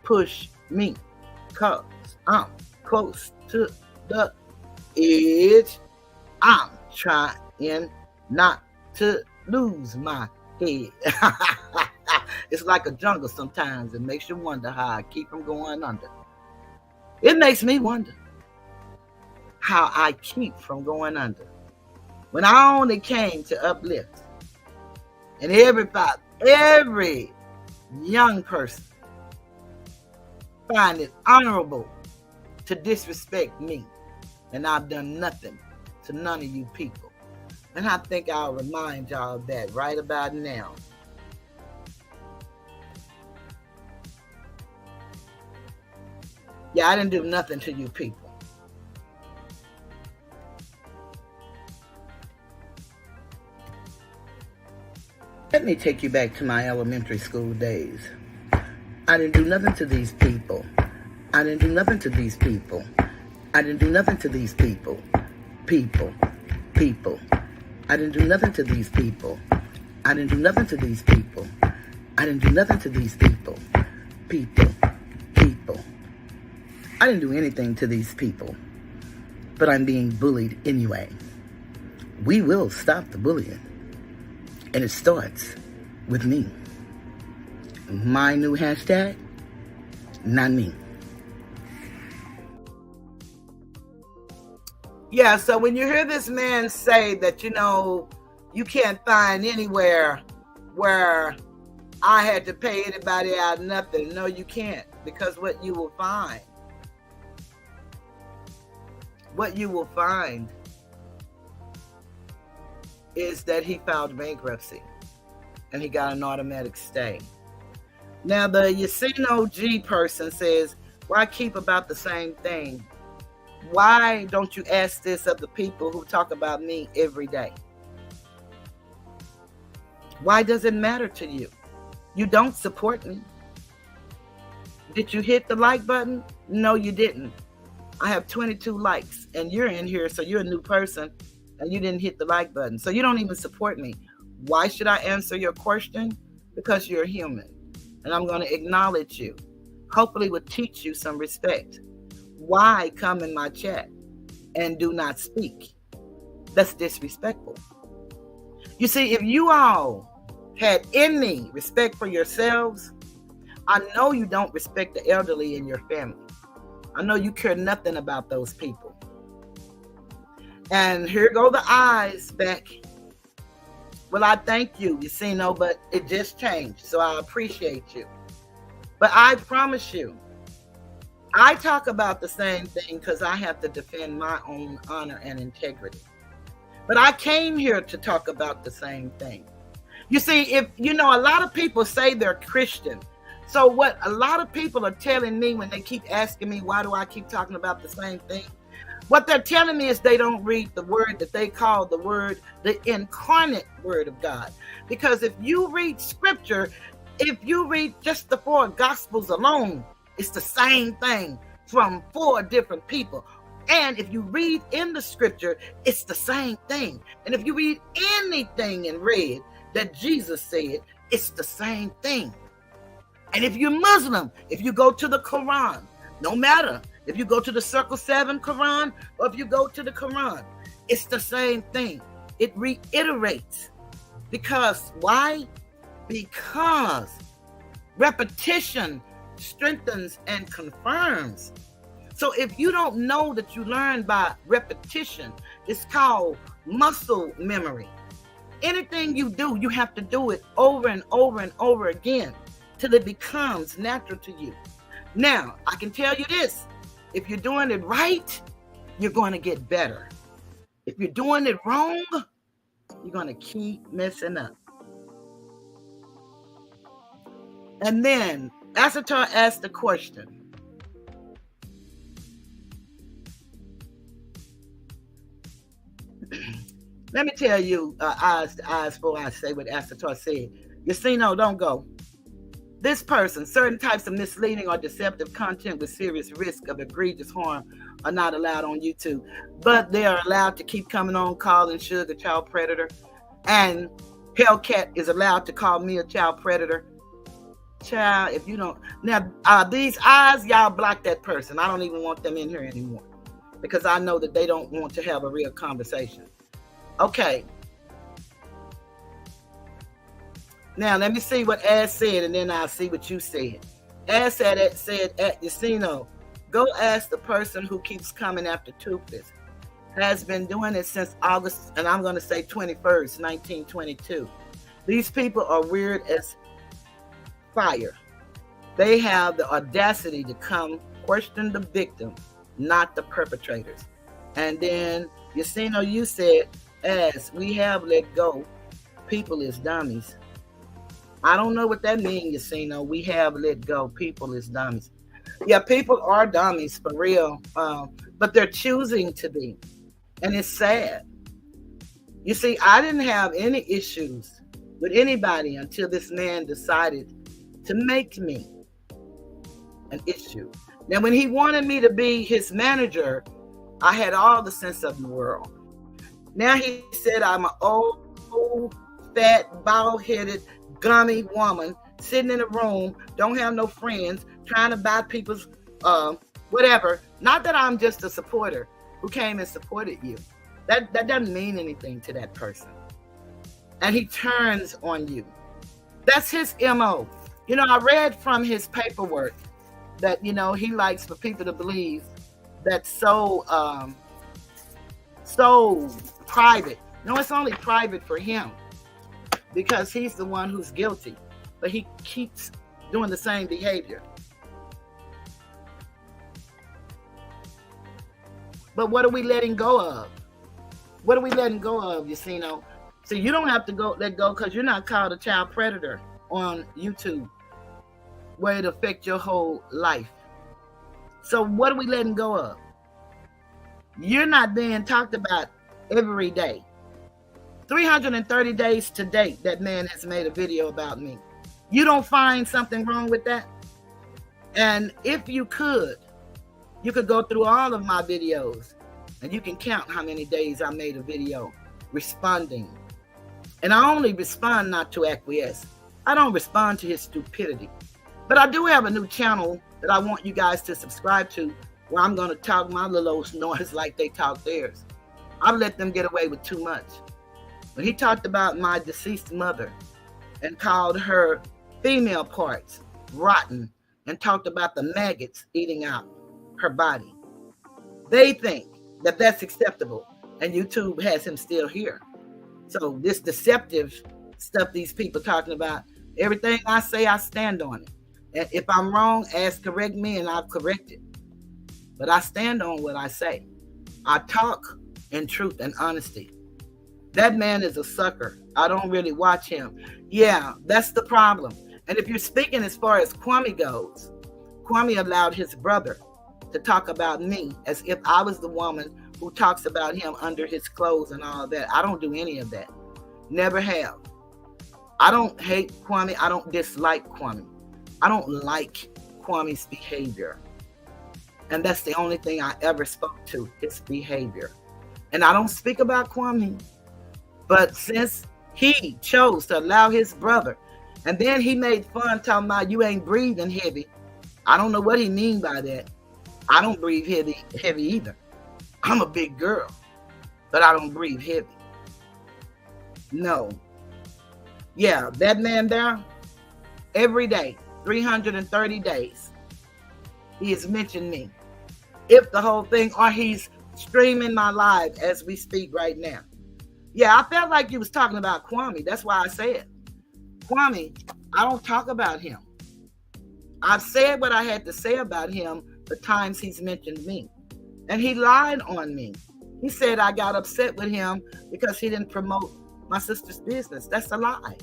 push me, cause I'm close to the edge. I'm trying not to lose my head. It's like a jungle sometimes. It makes you wonder how I keep from going under. It makes me wonder how I keep from going under. When I only came to uplift, and every young person find it honorable to disrespect me, and I've done nothing to none of you people. And I think I'll remind y'all of that right about now. Yeah, I didn't do nothing to you people. Let me take you back to my elementary school days. I didn't do nothing to these people. I didn't do nothing to these people. I didn't do nothing to these people. People. I didn't do nothing to these people. I didn't do nothing to these people. I didn't do nothing to these people. People. I didn't do anything to these people. But I'm being bullied anyway. We will stop the bullying. And it starts with me. My new hashtag, not me. Yeah, so when you hear this man say that, you know, you can't find anywhere where I had to pay anybody out nothing. No, you can't. Because what you will find is that he filed bankruptcy and he got an automatic stay. Now, the Yasino G person says, why keep about the same thing? Why don't you ask this of the people who talk about me every day? Why does it matter to you? You don't support me. Did you hit the like button? No, you didn't. I have 22 likes and you're in here, so you're a new person and you didn't hit the like button. So you don't even support me. Why should I answer your question? Because you're human and I'm going to acknowledge you. Hopefully will teach you some respect. Why come in my chat and do not speak? That's disrespectful. You see, if you all had any respect for yourselves, I know you don't respect the elderly in your family. I know you care nothing about those people. And here go the eyes back. Well, I thank you, Yasino, but it just changed, so I appreciate you. But I promise you, I talk about the same thing because I have to defend my own honor and integrity. But I came here to talk about the same thing. You see, if you know, a lot of people say they're Christian. So what a lot of people are telling me when they keep asking me, why do I keep talking about the same thing? What they're telling me is they don't read the word that they call the word, the incarnate word of God. Because if you read scripture, if you read just the 4 gospels alone, it's the same thing from 4 different people. And if you read in the scripture, it's the same thing. And if you read anything in red that Jesus said, it's the same thing. And if you're Muslim, if you go to the Quran, no matter if you go to the Circle 7 Quran or if you go to the Quran, it's the same thing. It reiterates. Because why? Because repetition strengthens and confirms. So if you don't know that you learn by repetition, it's called muscle memory. Anything you do, you have to do it over and over and over again till it becomes natural to you. Now, I can tell you this. If you're doing it right, you're going to get better. If you're doing it wrong, you're going to keep messing up. And then, Asatar asked the question. Let me tell you, eyes to eyes, before I say what Asatar said. Yacino, don't go. This person, certain types of misleading or deceptive content with serious risk of egregious harm are not allowed on YouTube, but they are allowed to keep coming on calling Suge a child predator, and Hellcat is allowed to call me a child predator. Child, if you don't, now these eyes, y'all block that person. I don't even want them in here anymore because I know that they don't want to have a real conversation. Okay. Now, let me see what Ash said, and then I'll see what you said. Ash said at Yacino, go ask the person who keeps coming after Toothless. Has been doing it since August, and I'm going to say 21st, 1922. These people are weird as fire. They have the audacity to come question the victim, not the perpetrators. And then, Yacino, you said, as we have let go, people is dummies. I don't know what that means, Yacino. We have let go. People is dummies. Yeah, people are dummies for real. But they're choosing to be. And it's sad. You see, I didn't have any issues with anybody until this man decided to make me an issue. Now, when he wanted me to be his manager, I had all the sense of the world. Now he said I'm an old, fat, bald-headed, gummy woman sitting in a room, don't have no friends, trying to buy people's whatever. Not that I'm just a supporter who came and supported you. That doesn't mean anything to that person. And he turns on you. That's his MO. You know, I read from his paperwork that, you know, he likes for people to believe that's so private. No, it's only private for him because he's the one who's guilty, but he keeps doing the same behavior. But what are we letting go of? What are we letting go of, Yacino? So you don't have to let go because you're not called a child predator on YouTube where it affects your whole life. So what are we letting go of? You're not being talked about every day. 330 days to date, that man has made a video about me. You don't find something wrong with that? And if you could go through all of my videos and you can count how many days I made a video responding. And I only respond not to acquiesce. I don't respond to his stupidity. But I do have a new channel that I want you guys to subscribe to where I'm going to talk my little old noise like they talk theirs. I've let them get away with too much. When he talked about my deceased mother and called her female parts rotten and talked about the maggots eating out her body, they think that that's acceptable, and YouTube has him still here. So this deceptive stuff these people talking about, everything I say, I stand on it. And if I'm wrong, correct me and I'll correct it. But I stand on what I say. I talk in truth and honesty. That man is a sucker. I don't really watch him. Yeah, that's the problem. And if you're speaking as far as Kwame goes, Kwame allowed his brother to talk about me as if I was the woman who talks about him under his clothes and all that. I don't do any of that. Never have. I don't hate Kwame. I don't dislike Kwame. I don't like Kwame's behavior. And that's the only thing I ever spoke to, his behavior. And I don't speak about Kwame. But since he chose to allow his brother, and then he made fun talking about you ain't breathing heavy. I don't know what he mean by that. I don't breathe heavy either. I'm a big girl, but I don't breathe heavy. No. Yeah, that man there, every day, 330 days, he has mentioned me. If the whole thing, or he's streaming my live as we speak right now. Yeah, I felt like you was talking about Kwame. That's why I said, Kwame, I don't talk about him. I've said what I had to say about him the times he's mentioned me. And he lied on me. He said I got upset with him because he didn't promote my sister's business. That's a lie.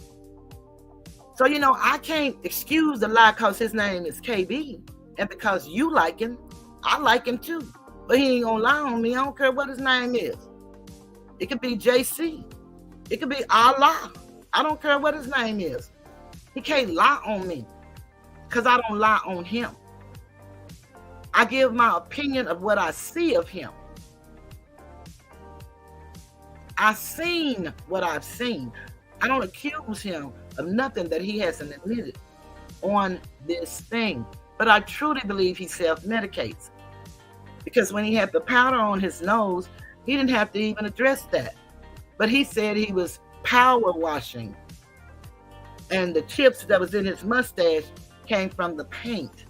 So, you know, I can't excuse the lie because his name is KB. And because you like him, I like him too. But he ain't gonna lie on me. I don't care what his name is. It could be JC. It could be Allah. I don't care what his name is. He can't lie on me because I don't lie on him. I give my opinion of what I see of him. I've seen what I've seen. I don't accuse him of nothing that he hasn't admitted on this thing. But I truly believe he self-medicates. Because when he had the powder on his nose, he didn't have to even address that. But he said he was power washing. And the chips that was in his mustache came from the paint.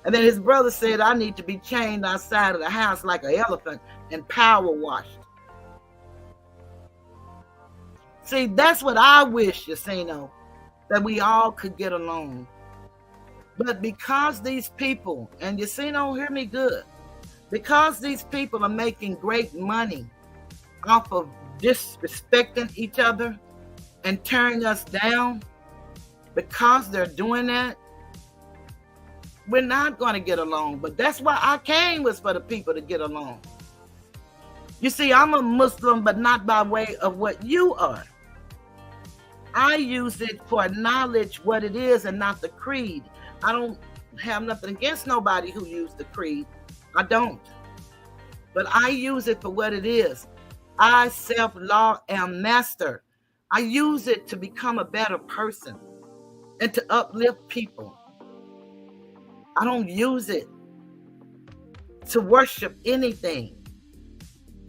And then his brother said, I need to be chained outside of the house like an elephant and power washed. See, that's what I wish, Yacino, that we all could get along. But because these people, and Yacino, hear me good, because these people are making great money off of disrespecting each other and tearing us down, because they're doing that, we're not going to get along. But that's why I came, was for the people to get along. You see, I'm a Muslim, but not by way of what you are. I use it for knowledge what it is and not the creed. I don't have nothing against nobody who used the creed. I don't. But I use it for what it is. I self-law am master. I use it to become a better person and to uplift people. I don't use it to worship anything.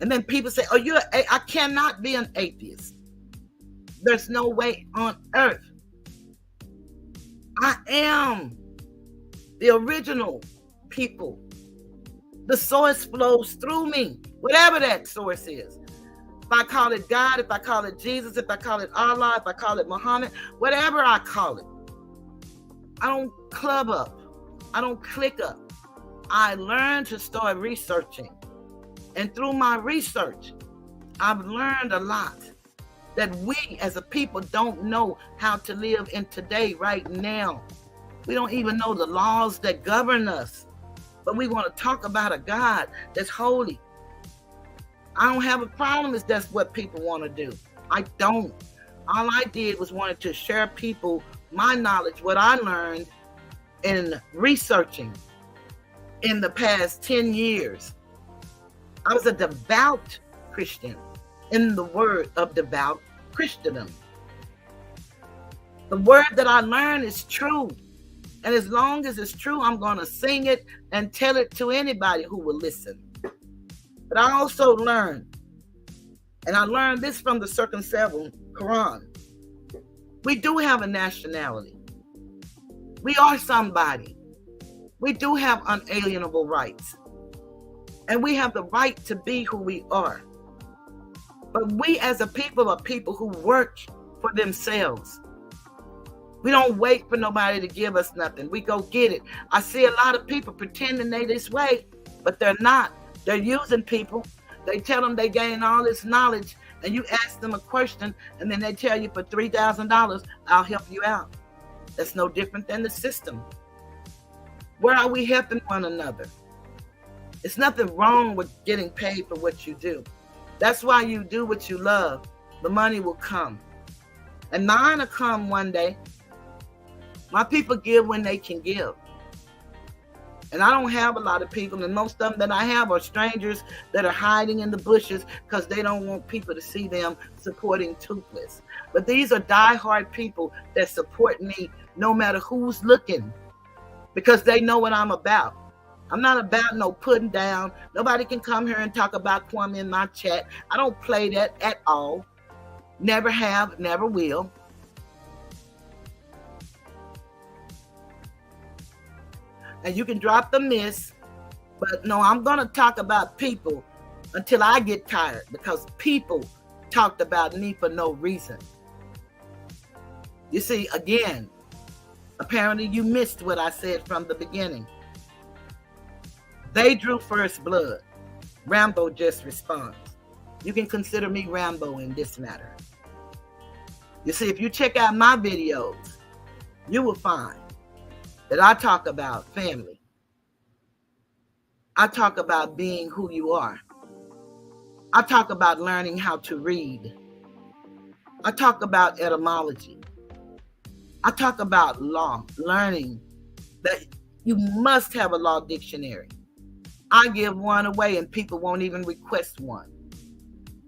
And then people say, oh, I cannot be an atheist. There's no way on earth. I am the original people. The source flows through me, whatever that source is. If I call it God, if I call it Jesus, if I call it Allah, if I call it Muhammad, whatever I call it. I don't club up. I don't click up. I learned to start researching. And through my research, I've learned a lot that we as a people don't know how to live in today, right now. We don't even know the laws that govern us. But we want to talk about a God that's holy. I don't have a problem if that's what people want to do. I don't. All I did was wanted to share people my knowledge, what I learned in researching in the past 10 years. I was a devout Christian in the word of devout Christendom. The word that I learned is true. And as long as it's true, I'm going to sing it and tell it to anybody who will listen. But I also learned, and I learned this from the circumcision Quran. We do have a nationality. We are somebody. We do have unalienable rights. And we have the right to be who we are. But we as a people are people who work for themselves. We don't wait for nobody to give us nothing. We go get it. I see a lot of people pretending they this way, but they're not. They're using people. They tell them they gain all this knowledge, and you ask them a question, and then they tell you for $3,000, I'll help you out. That's no different than the system. Where are we helping one another? It's nothing wrong with getting paid for what you do. That's why you do what you love. The money will come. And mine will come one day. My people give when they can give. And I don't have a lot of people, and most of them that I have are strangers that are hiding in the bushes because they don't want people to see them supporting Toothless. But these are diehard people that support me no matter who's looking, because they know what I'm about. I'm not about no putting down. Nobody can come here and talk about Kwame in my chat. I don't play that at all. Never have, never will. And you can drop the miss, but no, I'm going to talk about people until I get tired, because people talked about me for no reason. You see, again, apparently you missed what I said from the beginning. They drew first blood. Rambo just responds. You can consider me Rambo in this matter. You see, if you check out my videos, you will find that I talk about family. I talk about being who you are. I talk about learning how to read. I talk about etymology. I talk about law, learning that you must have a law dictionary. I give one away and people won't even request one.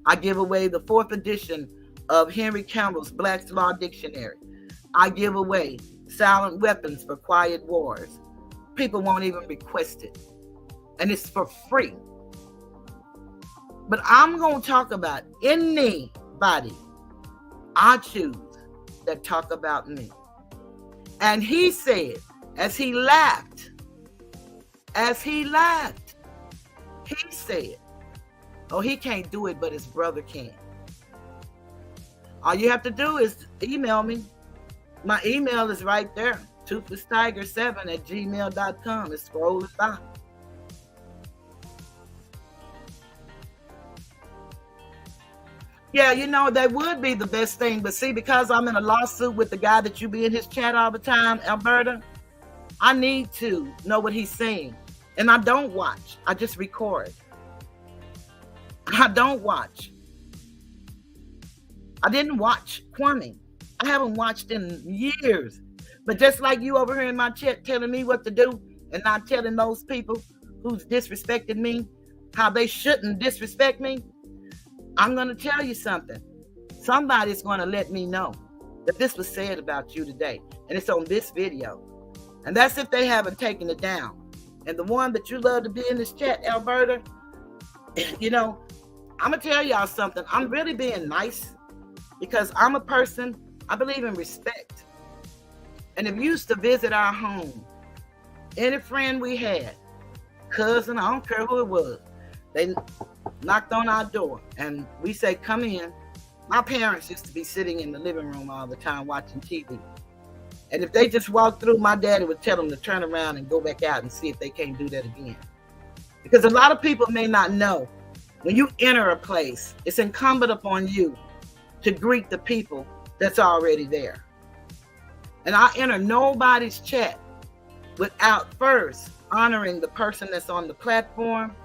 I give away the 4th edition of Henry Campbell's Black's Law Dictionary. I give away Silent Weapons for Quiet Wars. People won't even request it. And it's for free. But I'm going to talk about anybody I choose that talk about me. And he said, as he laughed, he said, oh, he can't do it, but his brother can. All you have to do is email me. My email is right there, toothlesstiger7@gmail.com. It's scrolling by. Yeah, you know, that would be the best thing. But see, because I'm in a lawsuit with the guy that you be in his chat all the time, Alberta, I need to know what he's saying. And I don't watch. I just record. I don't watch. I didn't watch Kwame. I haven't watched in years. But just like you over here in my chat telling me what to do and not telling those people who's disrespected me how they shouldn't disrespect me, I'm going to tell you something. Somebody's going to let me know that this was said about you today. And it's on this video. And that's if they haven't taken it down. And the one that you love to be in this chat, Alberta, you know, I'm going to tell y'all something. I'm really being nice because I'm a person, I believe in respect. And if you used to visit our home, any friend we had, cousin, I don't care who it was, they knocked on our door and we say, come in. My parents used to be sitting in the living room all the time watching TV. And if they just walked through, my daddy would tell them to turn around and go back out and see if they can't do that again. Because a lot of people may not know, when you enter a place, it's incumbent upon you to greet the people that's already there. And I enter nobody's chat without first honoring the person that's on the platform,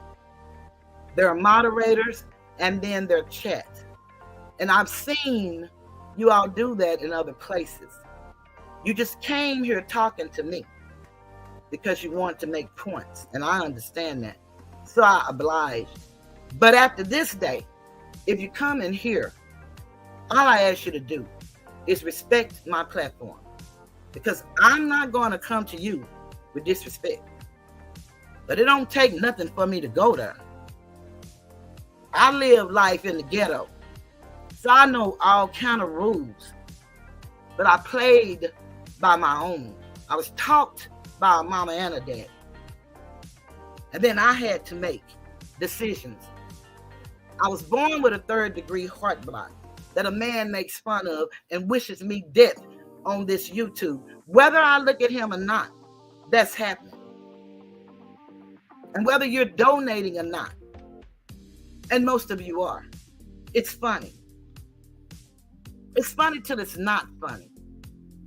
their moderators, and then their chat. And I've seen you all do that in other places. You just came here talking to me because you want to make points. And I understand that. So I oblige. But after this day, if you come in here, all I ask you to do is respect my platform. Because I'm not going to come to you with disrespect. But it don't take nothing for me to go there. I live life in the ghetto. So I know all kind of rules. But I played by my own. I was taught by a mama and a dad. And then I had to make decisions. I was born with a 3rd-degree heart block that a man makes fun of and wishes me death on this YouTube. Whether I look at him or not, that's happening. And whether you're donating or not, and most of you are, it's funny. It's funny till it's not funny.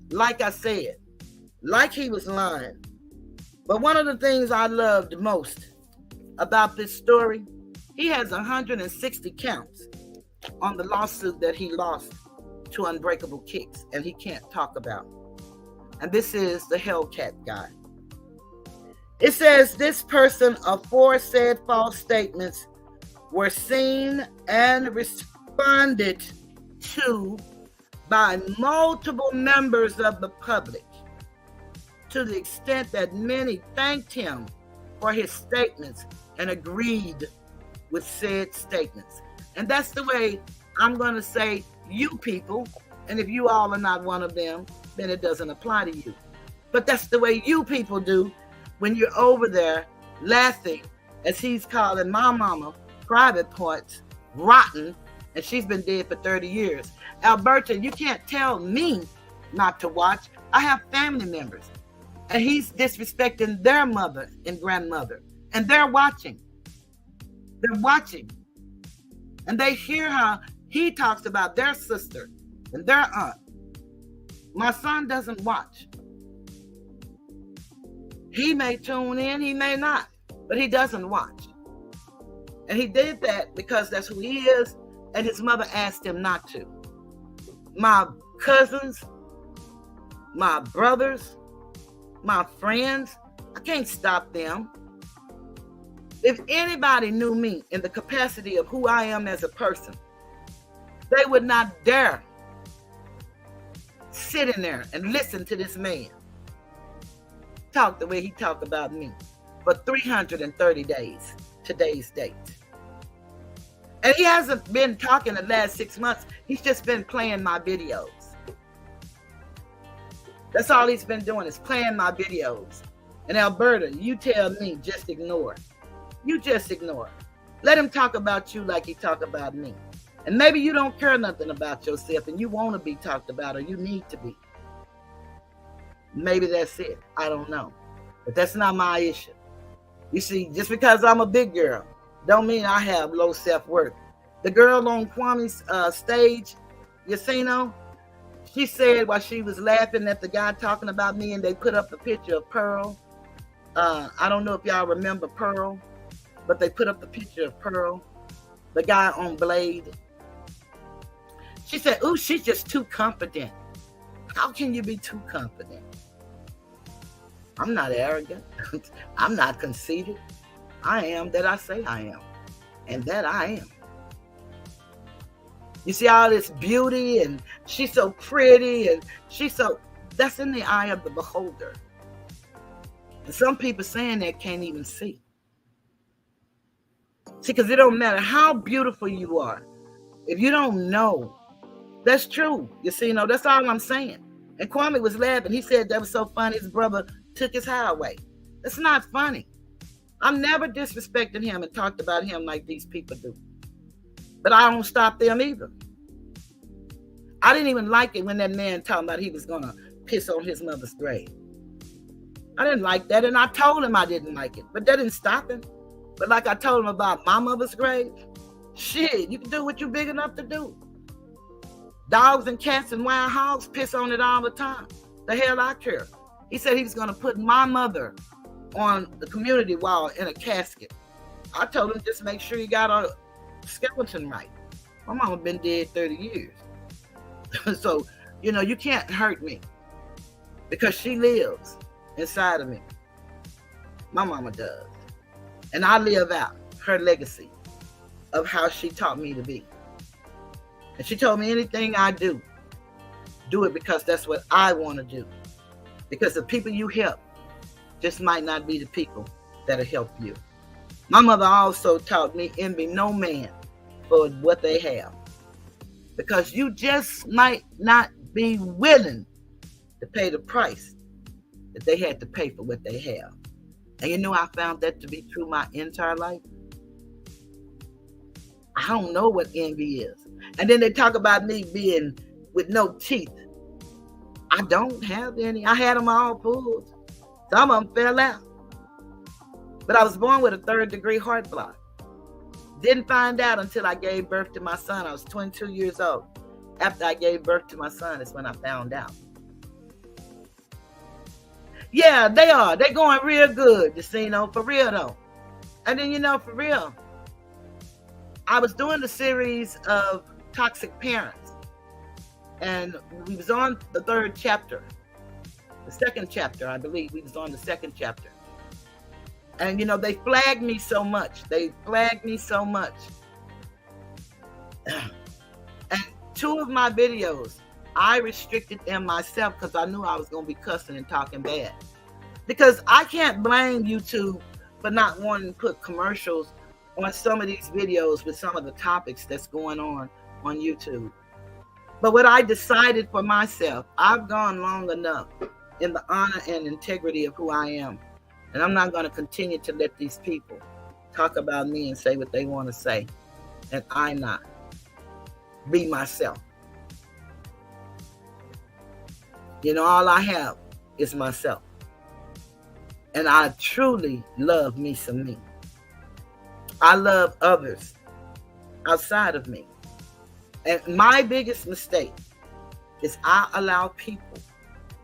Like I said, like he was lying. But one of the things I loved most about this story, he has 160 counts on the lawsuit that he lost to Unbreakable Kicks, and he can't talk about. And this is the Hellcat guy. It says this person aforesaid false statements were seen and responded to by multiple members of the public, to the extent that many thanked him for his statements and agreed with said statements. And that's the way I'm going to say you people, and if you all are not one of them, then it doesn't apply to you. But that's the way you people do when you're over there laughing, as he's calling my mama private parts rotten, and she's been dead for 30 years. Alberta, you can't tell me not to watch. I have family members, and he's disrespecting their mother and grandmother, and they're watching. They're watching. And they hear how he talks about their sister and their aunt. My son doesn't watch. He may tune in, he may not, but he doesn't watch. And he did that because that's who he is, and his mother asked him not to. My cousins, my brothers, my friends, I can't stop them. If anybody knew me in the capacity of who I am as a person, they would not dare sit in there and listen to this man talk the way he talked about me for 330 days, today's date. And he hasn't been talking the last 6 months. He's just been playing my videos. That's all he's been doing, is playing my videos. And Alberta, you tell me, just ignore. You just ignore. Let him talk about you like he talked about me. And maybe you don't care nothing about yourself and you want to be talked about, or you need to be. Maybe that's it. I don't know. But that's not my issue. You see, just because I'm a big girl don't mean I have low self-worth. The girl on Kwame's stage, Yasino, she said while she was laughing at the guy talking about me, and they put up a picture of Pearl. I don't know if y'all remember Pearl, but they put up the picture of Pearl, the guy on Bullied. She said, ooh, she's just too confident. How can you be too confident? I'm not arrogant. I'm not conceited. I am that I say I am, and that I am. You see all this beauty, and she's so pretty, and that's in the eye of the beholder. And some people saying that can't even see. See, because it don't matter how beautiful you are. If you don't know, that's true. You see, that's all I'm saying. And Kwame was laughing. He said that was so funny, his brother took his high away. That's not funny. I'm never disrespecting him and talked about him like these people do. But I don't stop them either. I didn't even like it when that man talking about he was going to piss on his mother's grave. I didn't like that, and I told him I didn't like it. But that didn't stop him. But like I told him about my mother's grave, shit, you can do what you're big enough to do. Dogs and cats and wild hogs piss on it all the time. The hell I care. He said he was going to put my mother on the community wall in a casket. I told him just make sure you got a skeleton right. My mama been dead 30 years. So, you can't hurt me because she lives inside of me. My mama does. And I live out her legacy of how she taught me to be. And she told me anything I do it because that's what I want to do. Because the people you help just might not be the people that'll help you. My mother also taught me envy no man for what they have. Because you just might not be willing to pay the price that they had to pay for what they have. And I found that to be true my entire life. I don't know what envy is. And then they talk about me being with no teeth. I don't have any. I had them all pulled. Some of them fell out. But I was born with a 3rd-degree heart block. Didn't find out until I gave birth to my son. I was 22 years old. After I gave birth to my son is when I found out. Yeah, they are. They're going real good, for real though. And then, for real, I was doing the series of toxic parents, and we was on the third chapter, the second chapter, I believe. We was on the second chapter. And, they flagged me so much. And 2 of my videos, I restricted them myself because I knew I was going to be cussing and talking bad. Because I can't blame YouTube for not wanting to put commercials on some of these videos with some of the topics that's going on YouTube. But what I decided for myself, I've gone long enough in the honor and integrity of who I am. And I'm not going to continue to let these people talk about me and say what they want to say. And I not be myself. All I have is myself. And I truly love me some me. I love others outside of me. And my biggest mistake is I allow people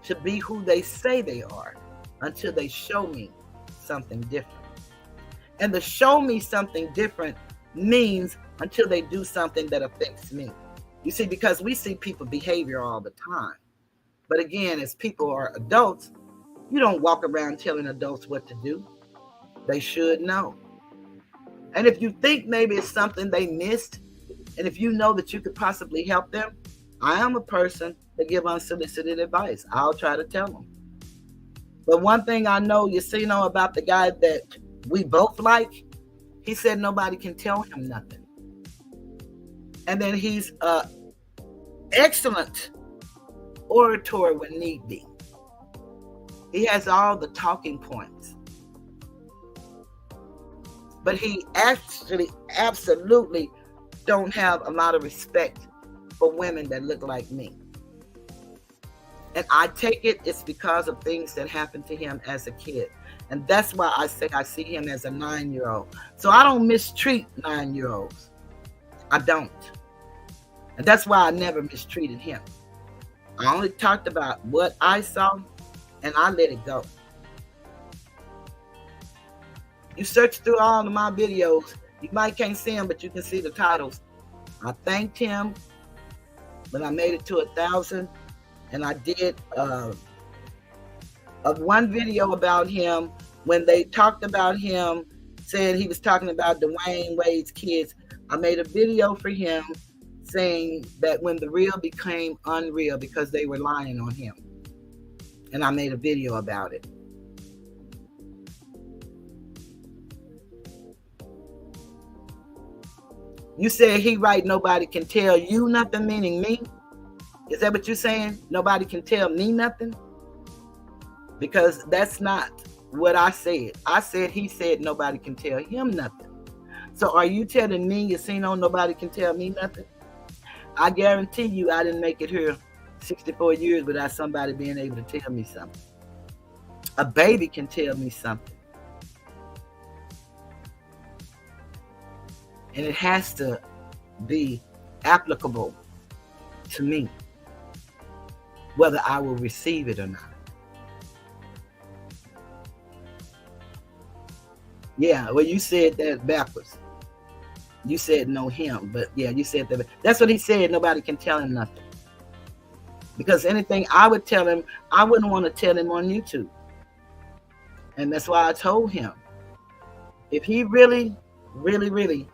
to be who they say they are until they show me something different. And the show me something different means until they do something that affects me. You see, because we see people behavior all the time. But again, as people are adults, you don't walk around telling adults what to do. They should know. And if you think maybe it's something they missed, and if you know that you could possibly help them, I am a person that give unsolicited advice. I'll try to tell them. But one thing I know, about the guy that we both like, he said nobody can tell him nothing. And then he's excellent orator when need be. He has all the talking points. But he actually absolutely don't have a lot of respect for women that look like me. And I take it's because of things that happened to him as a kid. And that's why I say I see him as a 9-year-old. So I don't mistreat 9-year-olds. I don't. And that's why I never mistreated him. I only talked about what I saw, and I let it go. You search through all of my videos, you might can't see them, but you can see the titles. I thanked him when I made it to 1,000, and I did one video about him when they talked about him, saying he was talking about Dwayne Wade's kids. I made a video for him saying that when the real became unreal because they were lying on him. And I made a video about it. You said he right, nobody can tell you nothing, meaning me? Is that what you're saying? Nobody can tell me nothing? Because that's not what I said. I said he said nobody can tell him nothing. So are you telling me, nobody can tell me nothing? I guarantee you I didn't make it here 64 years without somebody being able to tell me something. A baby can tell me something. And it has to be applicable to me, whether I will receive it or not. Yeah, well, you said that backwards. You said no him, but yeah, you said that. That's what he said. Nobody can tell him nothing. Because anything I would tell him, I wouldn't want to tell him on YouTube. And that's why I told him, if he really, really, really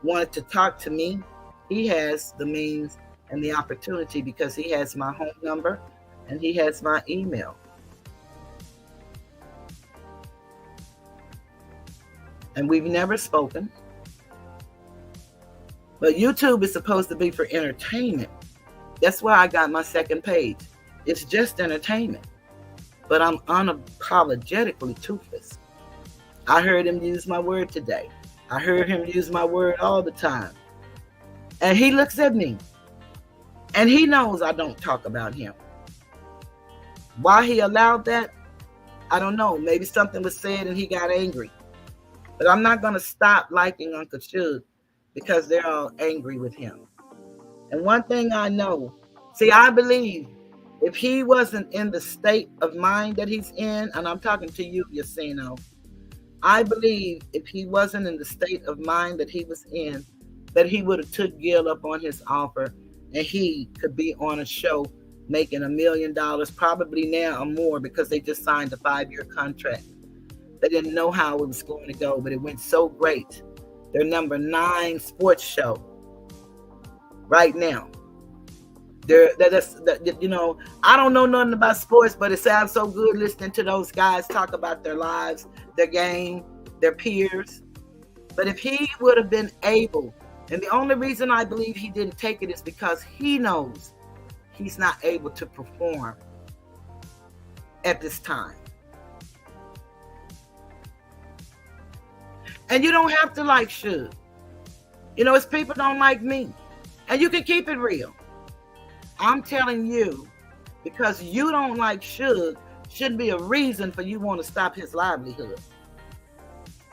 wanted to talk to me, he has the means and the opportunity because he has my home number and he has my email. And we've never spoken. But YouTube is supposed to be for entertainment. That's why I got my second page. It's just entertainment. But I'm unapologetically toothless. I heard him use my word today. I heard him use my word all the time. And he looks at me. And he knows I don't talk about him. Why he allowed that, I don't know. Maybe something was said and he got angry. But I'm not going to stop liking Uncle Suge because they're all angry with him. And one thing I know, I believe if he wasn't in the state of mind that he's in, and I'm talking to you, Yasino, I believe if he wasn't in the state of mind that he was in, that he would have took Gil up on his offer and he could be on a show making $1 million, probably now or more, because they just signed a 5-year contract. They didn't know how it was going to go, but it went so great. They're number 9 sports show right now. I don't know nothing about sports, but it sounds so good listening to those guys talk about their lives, their game, their peers. But if he would have been able, and the only reason I believe he didn't take it is because he knows he's not able to perform at this time. And you don't have to like Suge. It's people don't like me. And you can keep it real. I'm telling you, because you don't like Suge, shouldn't be a reason for you want to stop his livelihood.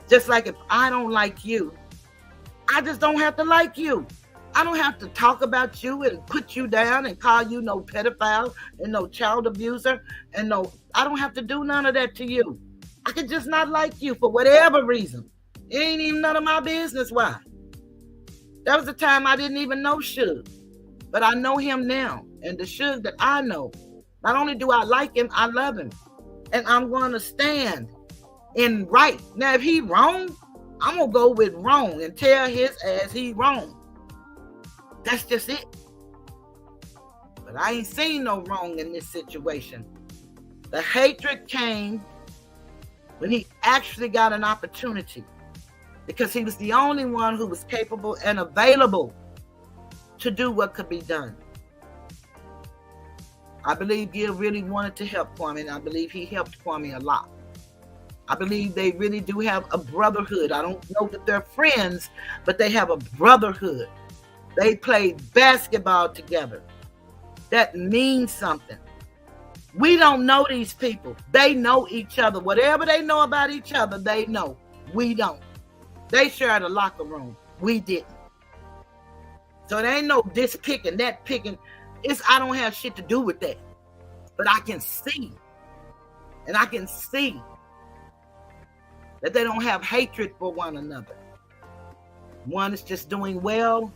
Just like if I don't like you, I just don't have to like you. I don't have to talk about you and put you down and call you no pedophile and no child abuser and I don't have to do none of that to you. I could just not like you for whatever reason. It ain't even none of my business why. That was the time I didn't even know Suge. But I know him now. And the Suge that I know, not only do I like him, I love him. And I'm going to stand in right. Now, if he wrong, I'm going to go with wrong and tell his ass he wrong. That's just it. But I ain't seen no wrong in this situation. The hatred came when he actually got an opportunity, because he was the only one who was capable and available to do what could be done. I believe Gil really wanted to help Kwame, and I believe he helped Kwame a lot. I believe they really do have a brotherhood. I don't know that they're friends, but they have a brotherhood. They played basketball together. That means something. We don't know these people. They know each other. Whatever they know about each other, they know. We don't. They shared a locker room. We didn't. So there ain't no this picking, that picking. I don't have shit to do with that. But I can see. And I can see that they don't have hatred for one another. One is just doing well,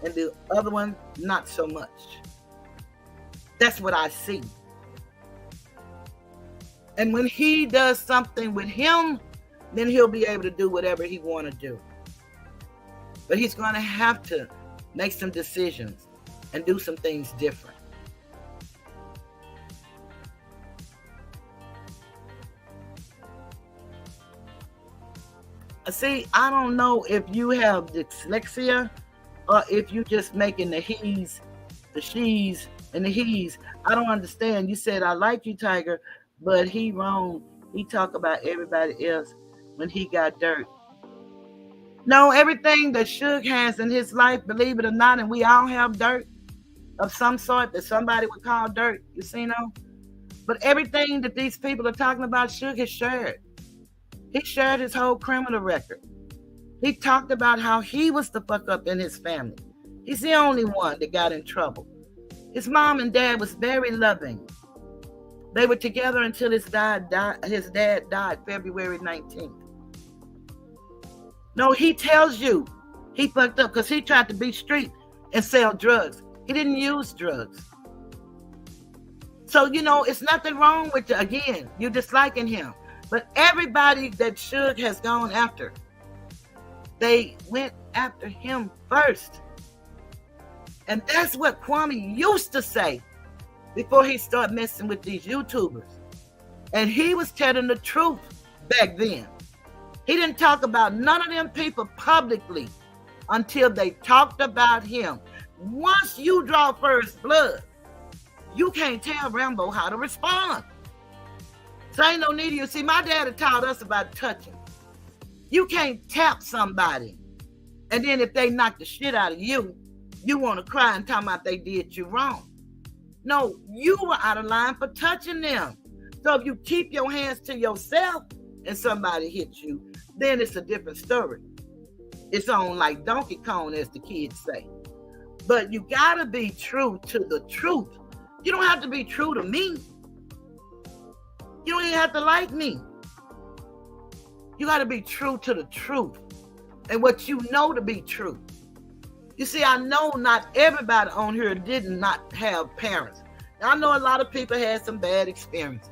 and the other one, not so much. That's what I see. And when he does something with him, then he'll be able to do whatever he want to do. But he's going to have to make some decisions and do some things different. See, I don't know if you have dyslexia or if you just making the he's, the she's, and the he's. I don't understand. You said, I like you, Tiger, but he wrong. He talk about everybody else when he got dirt. No, everything that Suge has in his life, believe it or not, and we all have dirt of some sort that somebody would call dirt, you see, no? But everything that these people are talking about, Suge has shared. He shared his whole criminal record. He talked about how he was the fuck up in his family. He's the only one that got in trouble. His mom and dad was very loving. They were together until his dad died February 19th. No, he tells you he fucked up because he tried to be street and sell drugs. He didn't use drugs. So, it's nothing wrong with you. Again, you're disliking him. But everybody that Suge has gone after, they went after him first. And that's what Kwame used to say before he started messing with these YouTubers. And he was telling the truth back then. He didn't talk about none of them people publicly until they talked about him. Once you draw first blood, you can't tell Rambo how to respond. So ain't no need of you. See, my dad had taught us about touching. You can't tap somebody, and then if they knock the shit out of you, you want to cry and talk about they did you wrong. No, you were out of line for touching them. So if you keep your hands to yourself and somebody hits you, then it's a different story. It's on like Donkey Kong, as the kids say. But you gotta be true to the truth. You don't have to be true to me. You don't even have to like me. You got to be true to the truth and what you know to be true. You see, I know not everybody on here did not have parents. Now, I know a lot of people had some bad experiences.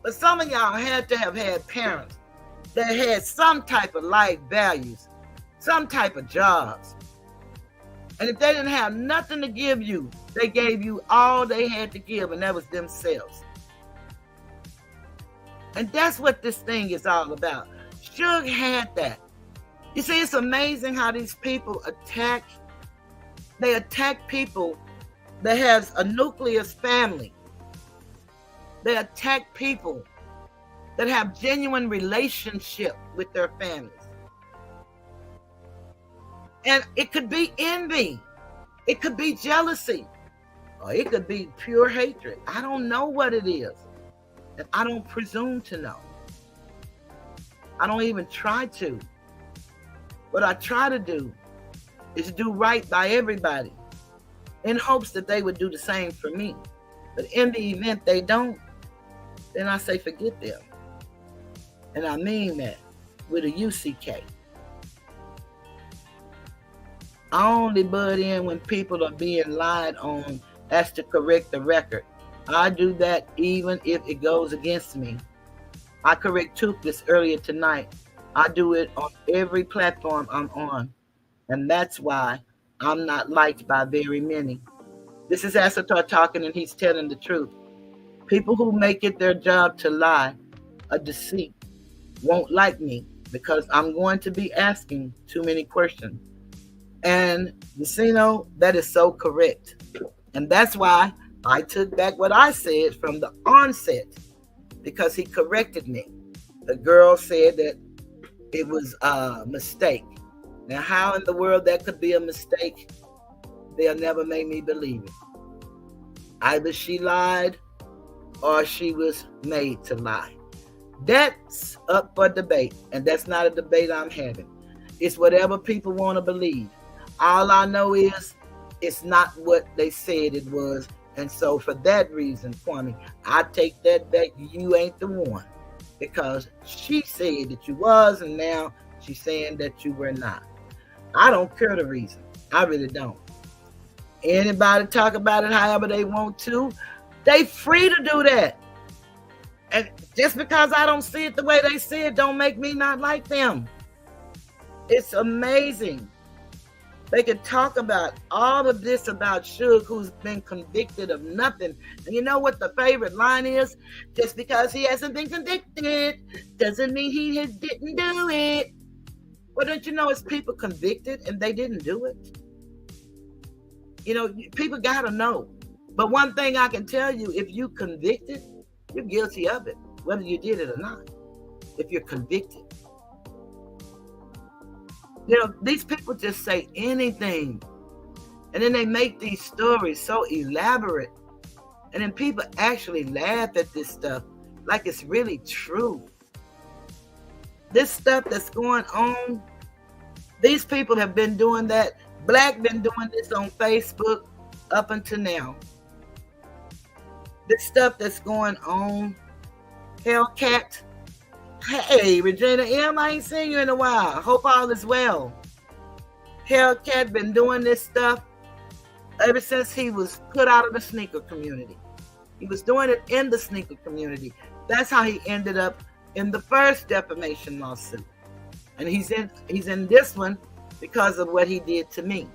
But some of y'all had to have had parents that had some type of life values, some type of jobs. And if they didn't have nothing to give you, they gave you all they had to give, and that was themselves. And that's what this thing is all about. Suge had that. You see, it's amazing how these people attack people that has a nucleus family. They attack people that have genuine relationship with their families. And it could be envy. It could be jealousy. Or it could be pure hatred. I don't know what it is. And I don't presume to know. I don't even try to. What I try to do is do right by everybody in hopes that they would do the same for me. But in the event they don't, then I say forget them. And I mean that with a UCK. I only butt in when people are being lied on as to correct the record. I do that even if it goes against me. I correct Toothless earlier tonight. I do it on every platform I'm on. And that's why I'm not liked by very many. This is Asatar talking, and he's telling the truth. People who make it their job to lie, a deceit, won't like me because I'm going to be asking too many questions. And Vicino, that is so correct. And that's why I took back what I said from the onset, because he corrected me. The girl said that it was a mistake. Now, how in the world that could be a mistake? They'll never make me believe it. Either she lied or she was made to lie. That's up for debate, and that's not a debate I'm having. It's whatever people want to believe. All I know is it's not what they said it was, and so for that reason, Kwame, I take that back. You ain't the one, because she said that you was, and now she's saying that you were not. I don't care the reason. I really don't. Anybody talk about it however they want to. They free to do that. And just because I don't see it the way they see it, don't make me not like them. It's amazing. They can talk about all of this about Suge, who's been convicted of nothing. And you know what the favorite line is? Just because he hasn't been convicted doesn't mean he didn't do it. Well, don't you know it's people convicted and they didn't do it? You know, people got to know. But one thing I can tell you, if you convicted, you're guilty of it, whether you did it or not, if you're convicted. You know, these people just say anything. And then they make these stories so elaborate. And then people actually laugh at this stuff like it's really true. This stuff that's going on, these people have been doing that. Black been doing this on Facebook up until now. This stuff that's going on, Hellcat. Hey, Regina M, I ain't seen you in a while. Hope all is well. Hellcat been doing this stuff ever since he was put out of the sneaker community. He was doing it in the sneaker community. That's how he ended up in the first defamation lawsuit. And he's in this one because of what he did to me.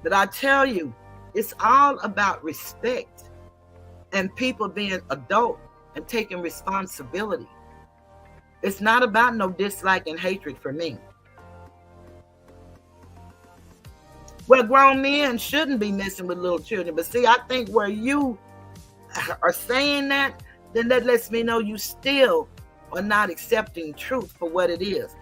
But I tell you, it's all about respect and people being adult and taking responsibility. It's not about no dislike and hatred for me. Well, grown men shouldn't be messing with little children. But see, I think where you are saying that, then that lets me know you still are not accepting truth for what it is.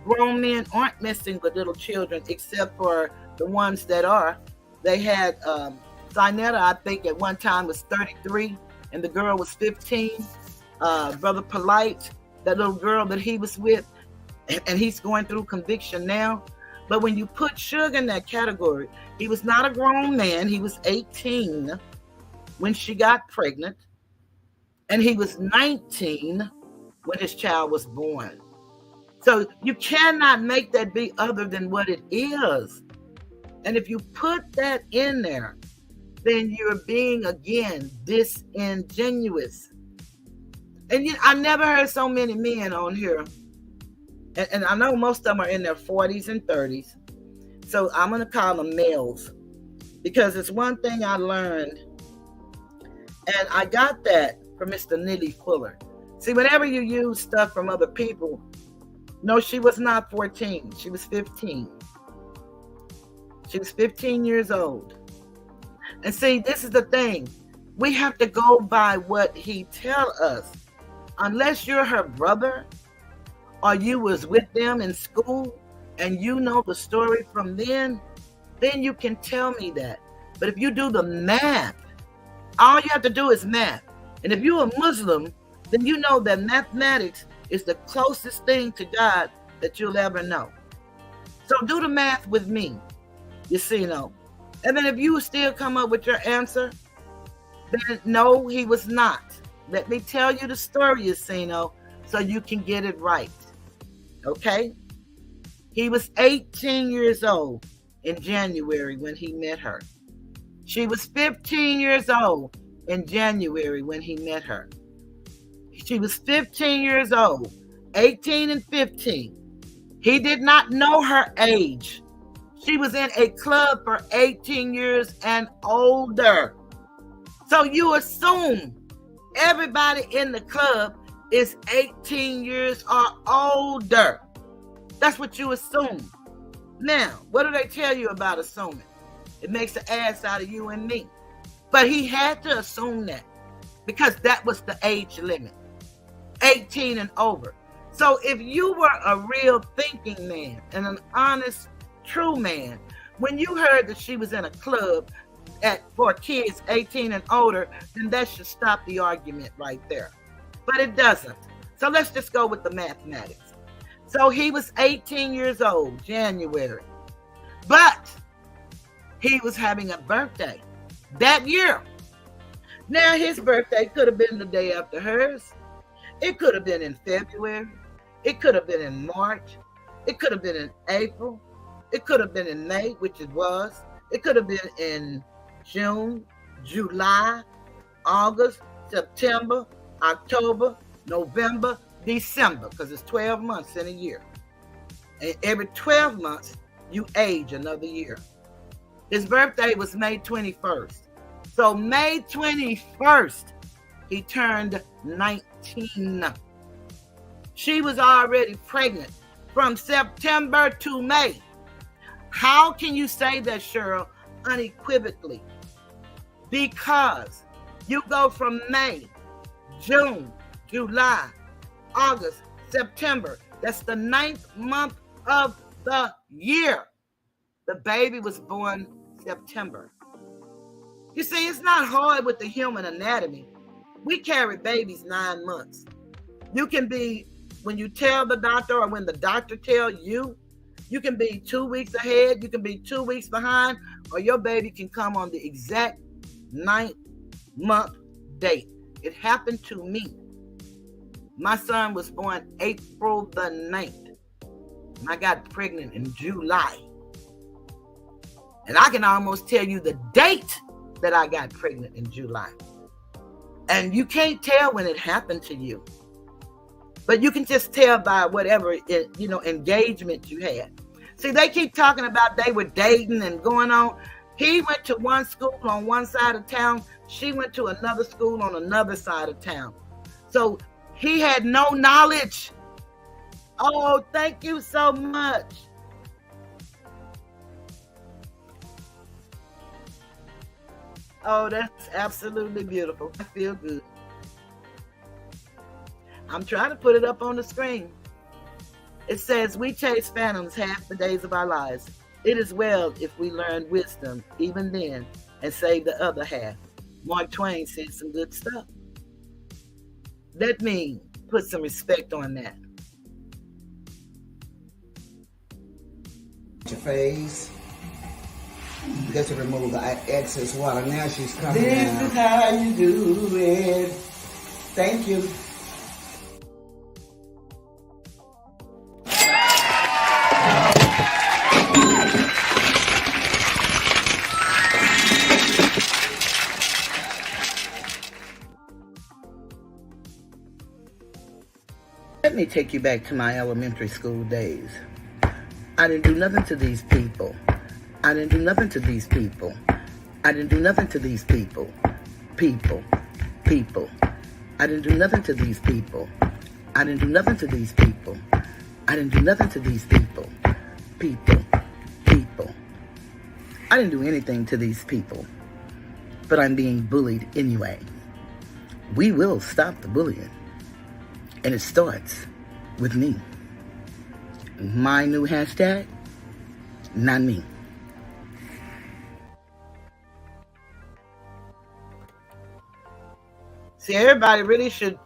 Grown men aren't messing with little children except for the ones that are. They had Sinetta, I think at one time was 33 and the girl was 15. Brother Polite, that little girl that he was with, and he's going through conviction now. But when you put Suge in that category, he was not a grown man. He was 18 when she got pregnant, and he was 19 when his child was born. So you cannot make that be other than what it is. And if you put that in there, then you're being, again, disingenuous. And I never heard so many men on here. And I know most of them are in their 40s and 30s. So I'm going to call them males. Because it's one thing I learned. And I got that from Mr. Neely Fuller. See, whenever you use stuff from other people, no, she was not 14. She was 15. She was 15 years old. And see, this is the thing. We have to go by what he tell us. Unless you're her brother or you was with them in school and you know the story from then you can tell me that. But if you do the math, all you have to do is math. And if you're a Muslim, then you know that mathematics is the closest thing to God that you'll ever know. So do the math with me, you see, And then if you still come up with your answer, then no, he was not. Let me tell you the story, you see, so you can get it right. Okay? He was 18 years old in January when he met her. She was 15 years old in January when he met her. She was 15 years old, 18 and 15. He did not know her age. She was in a club for 18 years and older. So you assume everybody in the club is 18 years or older. That's what you assume. Now, what do they tell you about assuming? It makes an ass out of you and me. But he had to assume that because that was the age limit, 18 and over. So if you were a real thinking man and an honest, true man, when you heard that she was in a club for kids 18 and older, then that should stop the argument right there. But it doesn't. So let's just go with the mathematics. So he was 18 years old, January. But he was having a birthday that year. Now his birthday could have been the day after hers. It could have been in February. It could have been in March. It could have been in April. It could have been in May, which it was. It could have been in June, July, August, September, October, November, December, because it's 12 months in a year. And every 12 months, you age another year. His birthday was May 21st. So May 21st, he turned 19. She was already pregnant from September to May. How can you say that, Cheryl, unequivocally? Because you go from May, June, July, August, September. That's the 9th month of the year. The baby was born September. You see, it's not hard with the human anatomy. We carry babies 9 months. You can be, when you tell the doctor or when the doctor tells you, you can be 2 weeks ahead, you can be 2 weeks behind, or your baby can come on the exact 9th month date. It happened to me. My son was born April the 9th, and I got pregnant in July. And I can almost tell you the date that I got pregnant in July. And you can't tell when it happened to you. But you can just tell by whatever, engagement you had. See, they keep talking about they were dating and going on. He went to one school on one side of town. She went to another school on another side of town. So he had no knowledge. Oh, thank you so much. Oh, that's absolutely beautiful. I feel good. I'm trying to put it up on the screen. It says, we chase phantoms half the days of our lives. It is well if we learn wisdom even then and save the other half. Mark Twain said some good stuff. Let me put some respect on that. Your face. You got to remove the excess water. Now she's coming This down. is how you do it. Thank you. Let me take you back to my elementary school days. I didn't do nothing to these people. I didn't do nothing to these people. I didn't do nothing to these people. People. I didn't do nothing to these people. I didn't do nothing to these people. I didn't do nothing to these people. People. I didn't do anything to these people. But I'm being bullied anyway. We will stop the bullying. And it starts with me. My new hashtag, not me. See, everybody really should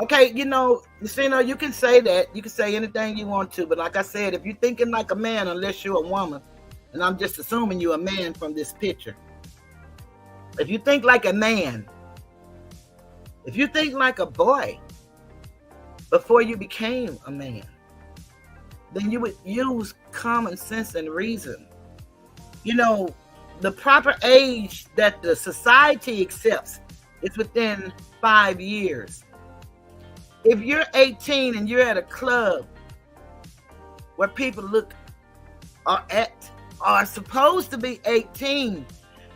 okay, you can say that. You can say anything you want to, but like I said, if you're thinking like a man, unless you're a woman, and I'm just assuming you're a man from this picture. If you think like a man, if you think like a boy before you became a man, then you would use common sense and reason. The proper age that the society accepts is within 5 years. If you're 18 and you're at a club where people are supposed to be 18,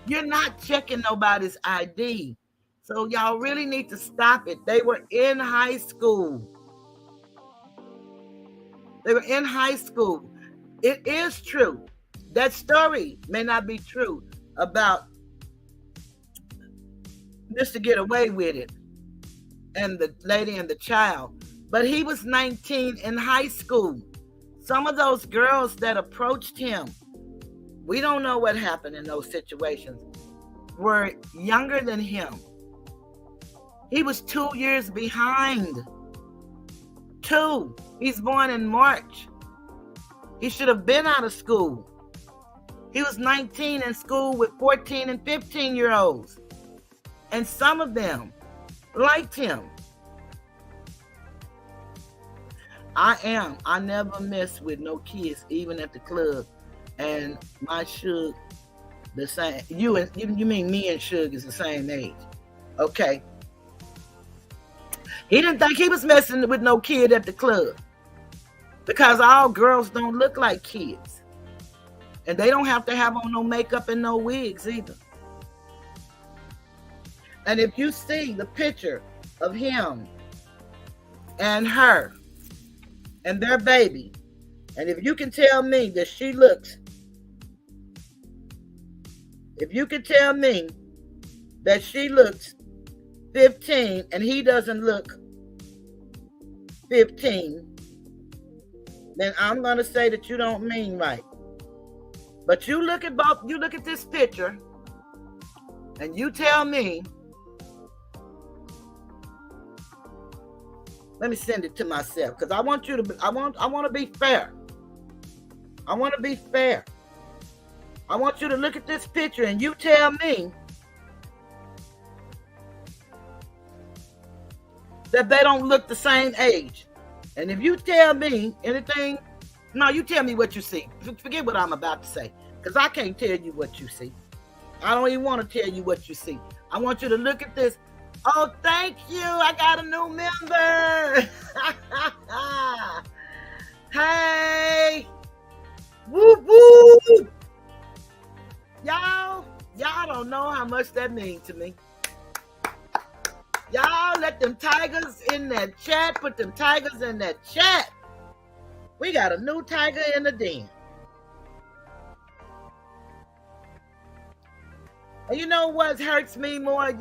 you're not checking nobody's ID. So y'all really need to stop it. They were in high school. It is true. That story may not be true about just to get away with it and the lady and the child, but he was 19 in high school. Some of those girls that approached him, we don't know what happened in those situations, were younger than him. He was 2 years behind. 2. He's born in March. He should have been out of school. He was 19 in school with 14 and 15-year-olds. And some of them liked him. I never mess with no kids, even at the club. And my Suge, the same. You mean me and Suge is the same age. Okay. He didn't think he was messing with no kid at the club. Because all girls don't look like kids. And they don't have to have on no makeup and no wigs either. And if you see the picture of him and her and their baby, and if you can tell me that she looks, if you can tell me that she looks 15 and he doesn't look 15, then I'm going to say that you don't mean right. But you look at this picture and you tell me, let me send it to myself because I want to be fair. I want to be fair. I want you to look at this picture and you tell me that they don't look the same age. And if you tell me anything, no, you tell me what you see. Forget what I'm about to say, because I can't tell you what you see. I don't even want to tell you what you see. I want you to look at this. Oh, thank you. I got a new member. Hey. Whoop, whoop. Y'all don't know how much that means to me. Y'all let them tigers in that chat. Put them tigers in that chat. We got a new tiger in the den. And you know what hurts me more,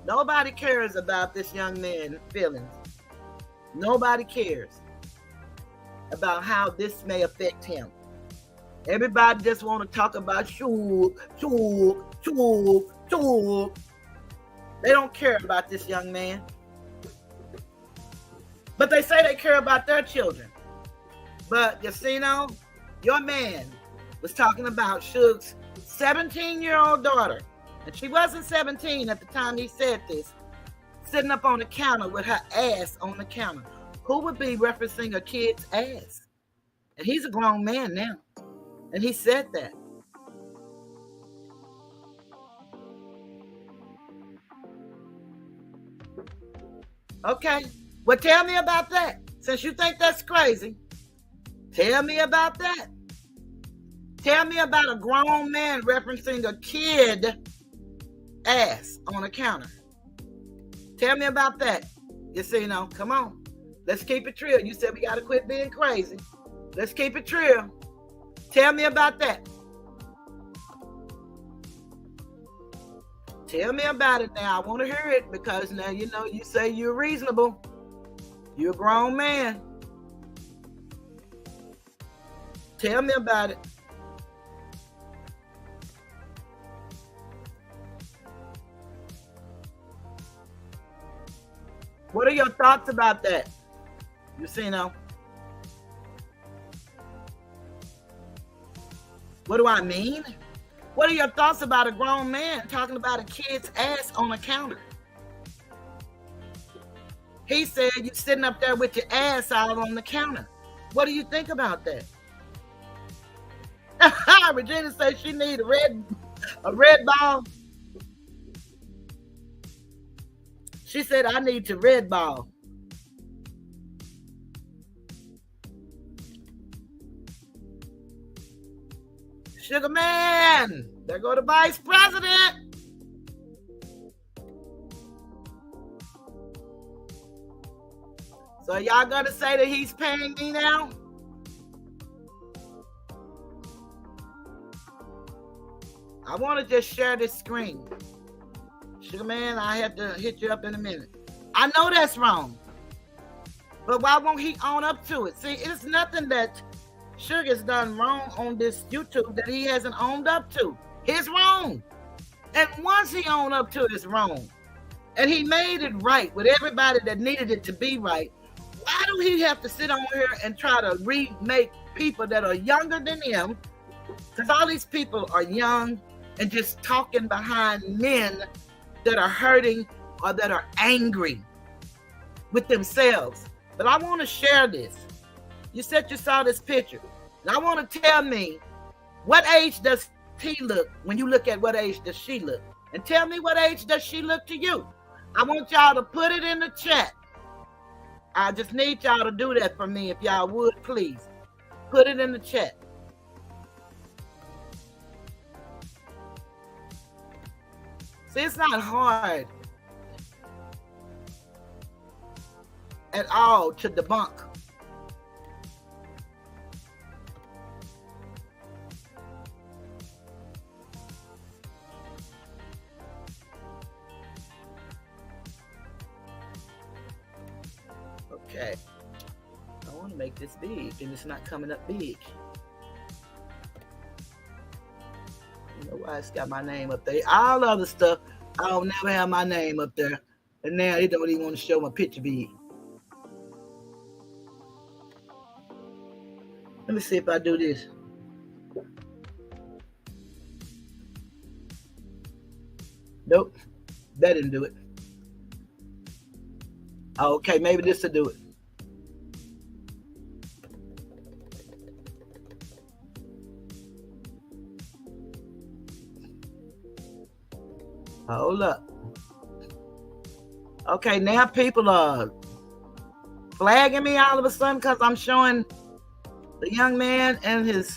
Nobody cares about this young man's feelings. Nobody cares about how this may affect him. Everybody just want to talk about Shug. They don't care about this young man. But they say they care about their children. But your man was talking about Shug's 17-year-old daughter. And she wasn't 17 at the time he said this, sitting up on the counter with her ass on the counter. Who would be referencing a kid's ass? And he's a grown man now. And he said that. Okay. Well, tell me about that. Since you think that's crazy, tell me about that. Tell me about a grown man referencing a kid ass on a counter. Tell me about that. You see, come on. Let's keep it real. You said we got to quit being crazy. Let's keep it real. Tell me about that. Tell me about it now. I want to hear it because now, you say you're reasonable. You're a grown man. Tell me about it. What are your thoughts about that? You see, what do I mean? What are your thoughts about a grown man talking about a kid's ass on a counter? He said you're sitting up there with your ass out on the counter. What do you think about that? Regina says she need a red ball. She said I need to red ball. Sugar Man, there go the vice president. So y'all gonna say that he's paying me now? I want to just share this screen. Sugar Man, I have to hit you up in a minute. I know that's wrong. But why won't he own up to it? See, it's nothing that Sugar's done wrong on this YouTube that he hasn't owned up to. It's wrong. And once he owned up to it, it's wrong. And he made it right with everybody that needed it to be right. Why do he have to sit on here and try to remake people that are younger than him? Because all these people are young and just talking behind men that are hurting or that are angry with themselves. But I want to share this. You said you saw this picture. And I want to tell me, what age does he look when you look at what age does she look? And tell me what age does she look to you? I want y'all to put it in the chat. I just need y'all to do that for me if y'all would, please. Put it in the chat. See, it's not hard at all to debunk. Okay. I want to make this big, and it's not coming up big. You know why it's got my name up there? All other stuff, I don't never have my name up there. And now it don't even want to show my picture big. Let me see if I do this. Nope, that didn't do it. Okay, maybe this will do it. Hold up. Okay, now people are flagging me all of a sudden because I'm showing the young man and his.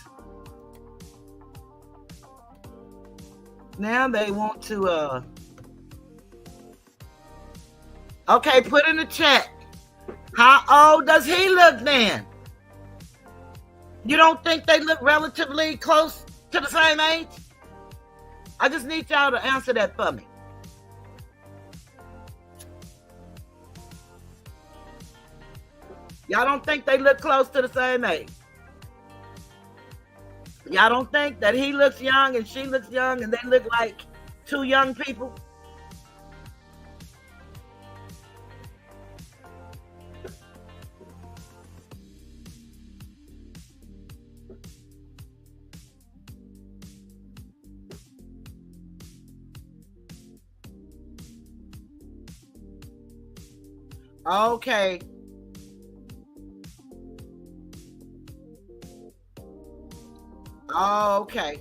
Now they want to. Okay, put in the chat. How old does he look then? You don't think they look relatively close to the same age? I just need y'all to answer that for me. Y'all don't think they look close to the same age? Y'all don't think that he looks young and she looks young and they look like two young people? Okay. Okay.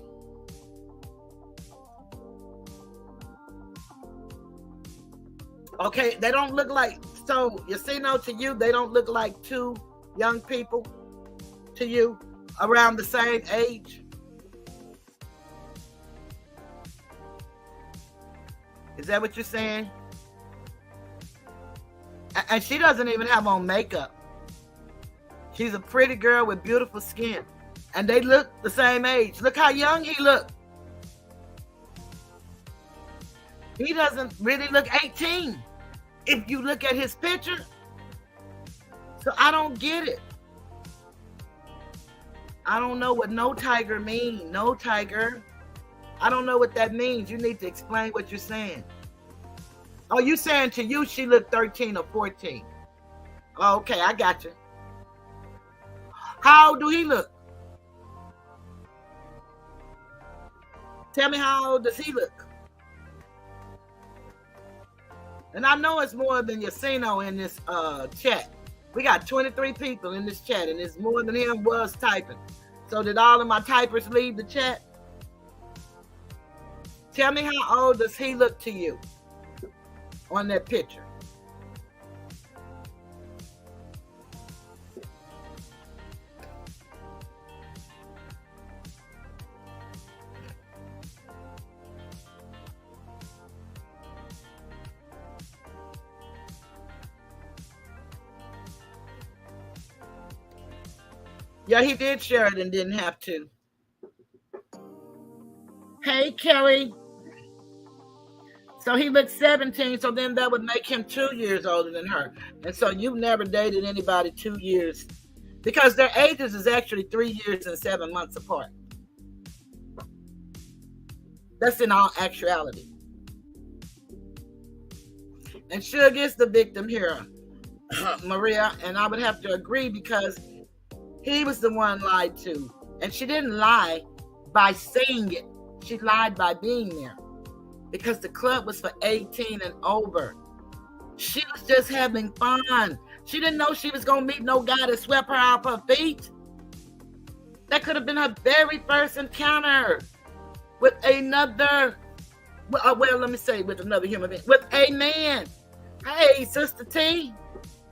Okay, they don't look like So you see, no, to you, they don't look like two young people to you around the same age. Is that what you're saying? And she doesn't even have on makeup. She's a pretty girl with beautiful skin. And they look the same age. Look how young he looked. He doesn't really look 18 if you look at his picture. So I don't get it. I don't know what no tiger means. No tiger. I don't know what that means. You need to explain what you're saying. Oh, you saying to you she looked 13 or 14. Oh, okay, I got you. How old do he look? Tell me, how old does he look? And I know it's more than Yacino in this chat. We got 23 people in this chat, and it's more than him was typing. So did all of my typers leave the chat? Tell me, how old does he look to you on that picture? Yeah, he did share it and didn't have to. Hey, Kelly. So he looks 17, so then that would make him 2 years older than her. And so you've never dated anybody 2 years, because their ages is actually 3 years and 7 months apart. That's in all actuality. And Suge is the victim here, Maria, and I would have to agree, because he was the one lied to. And she didn't lie by saying it. She lied by being there. Because the club was for 18 and over. She was just having fun. She didn't know she was going to meet no guy that swept her off her feet. That could have been her very first encounter with another, well, let me say with another human being, with a man. Hey, Sister T,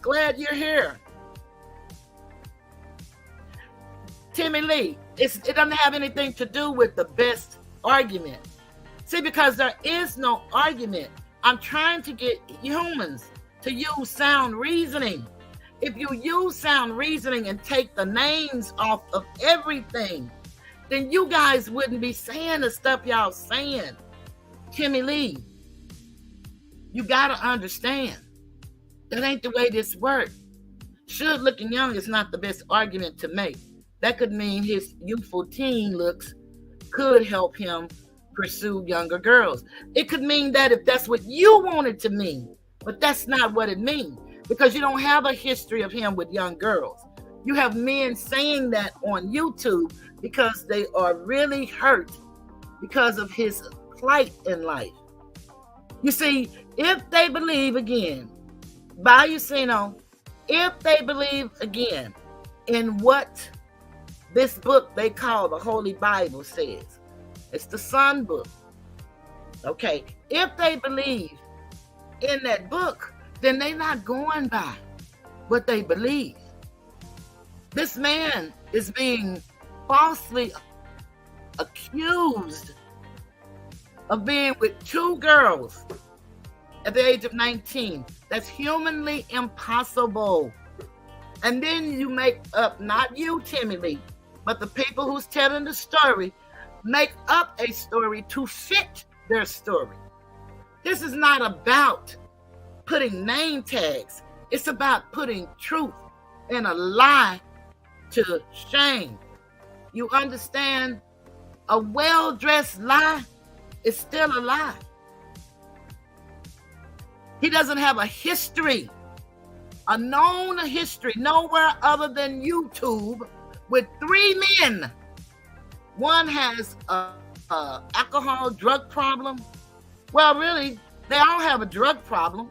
glad you're here. Timmy Lee, it doesn't have anything to do with the best argument. See, because there is no argument. I'm trying to get humans to use sound reasoning. If you use sound reasoning and take the names off of everything, then you guys wouldn't be saying the stuff y'all saying. Timmy Lee, you got to understand, that ain't the way this works. Should looking young is not the best argument to make. That could mean his youthful teen looks could help him pursue younger girls. It could mean that if that's what you want it to mean, but that's not what it means, because you don't have a history of him with young girls. You have men saying that on YouTube because they are really hurt because of his plight in life. You see, if they believe again, Bayusino, if they believe again in what this book they call the Holy Bible says, it's the Son book. Okay, if they believe in that book, then they're not going by what they believe. This man is being falsely accused of being with 2 girls at the age of 19. That's humanly impossible. And then you make up, not you, Timmy Lee, but the people who's telling the story, make up a story to fit their story. This is not about putting name tags. It's about putting truth and a lie to shame. You understand? A well-dressed lie is still a lie. He doesn't have a history, a known history, nowhere other than YouTube, with 3 men. One has a alcohol drug problem. Well, really, they all have a drug problem.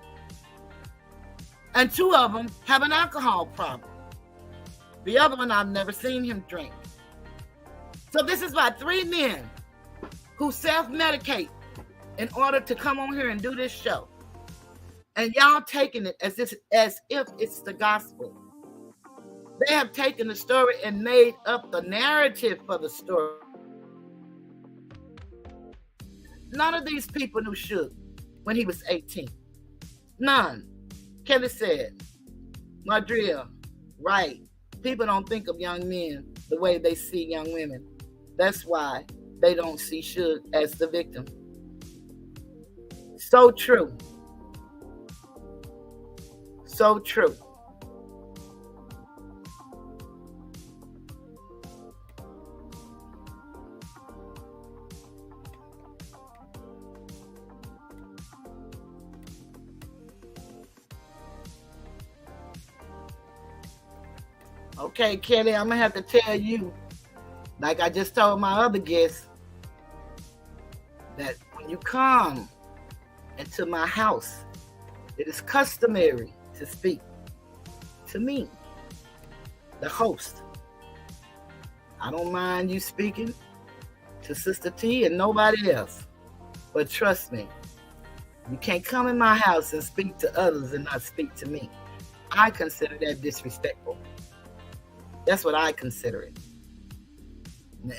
And 2 of them have an alcohol problem. The other one, I've never seen him drink. So this is about 3 men who self-medicate in order to come on here and do this show. And y'all taking it as if it's the gospel. They have taken the story and made up the narrative for the story. None of these people knew Suge when he was 18. None. Kelly said, Madria, right. People don't think of young men the way they see young women. That's why they don't see Suge as the victim. So true. So true. Okay, Kelly, I'm going to have to tell you, like I just told my other guests, that when you come into my house, it is customary to speak to me, the host. I don't mind you speaking to Sister T and nobody else, but trust me, you can't come in my house and speak to others and not speak to me. I consider that disrespectful. That's what I consider it.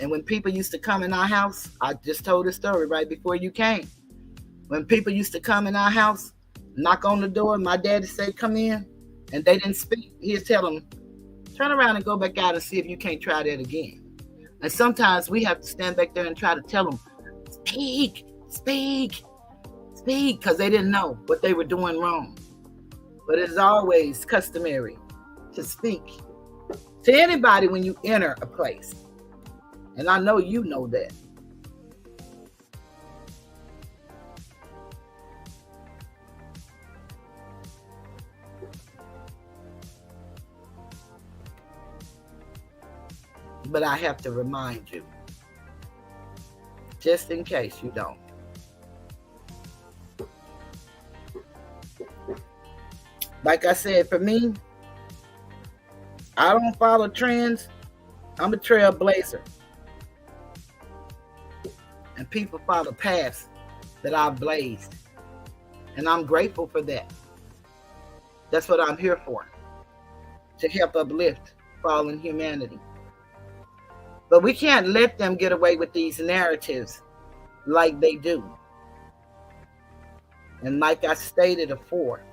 And when people used to come in our house, I just told the story right before you came. When people used to come in our house, knock on the door, my daddy said, come in, and they didn't speak, he'd tell them, turn around and go back out and see if you can't try that again. And sometimes we have to stand back there and try to tell them, speak, speak, speak, because they didn't know what they were doing wrong. But it's always customary to speak to anybody when you enter a place. And I know you know that. But I have to remind you, just in case you don't. Like I said, for me, I don't follow trends. I'm a trailblazer. And people follow paths that I've blazed. And I'm grateful for that. That's what I'm here for. To help uplift fallen humanity. But we can't let them get away with these narratives like they do. And like I stated before,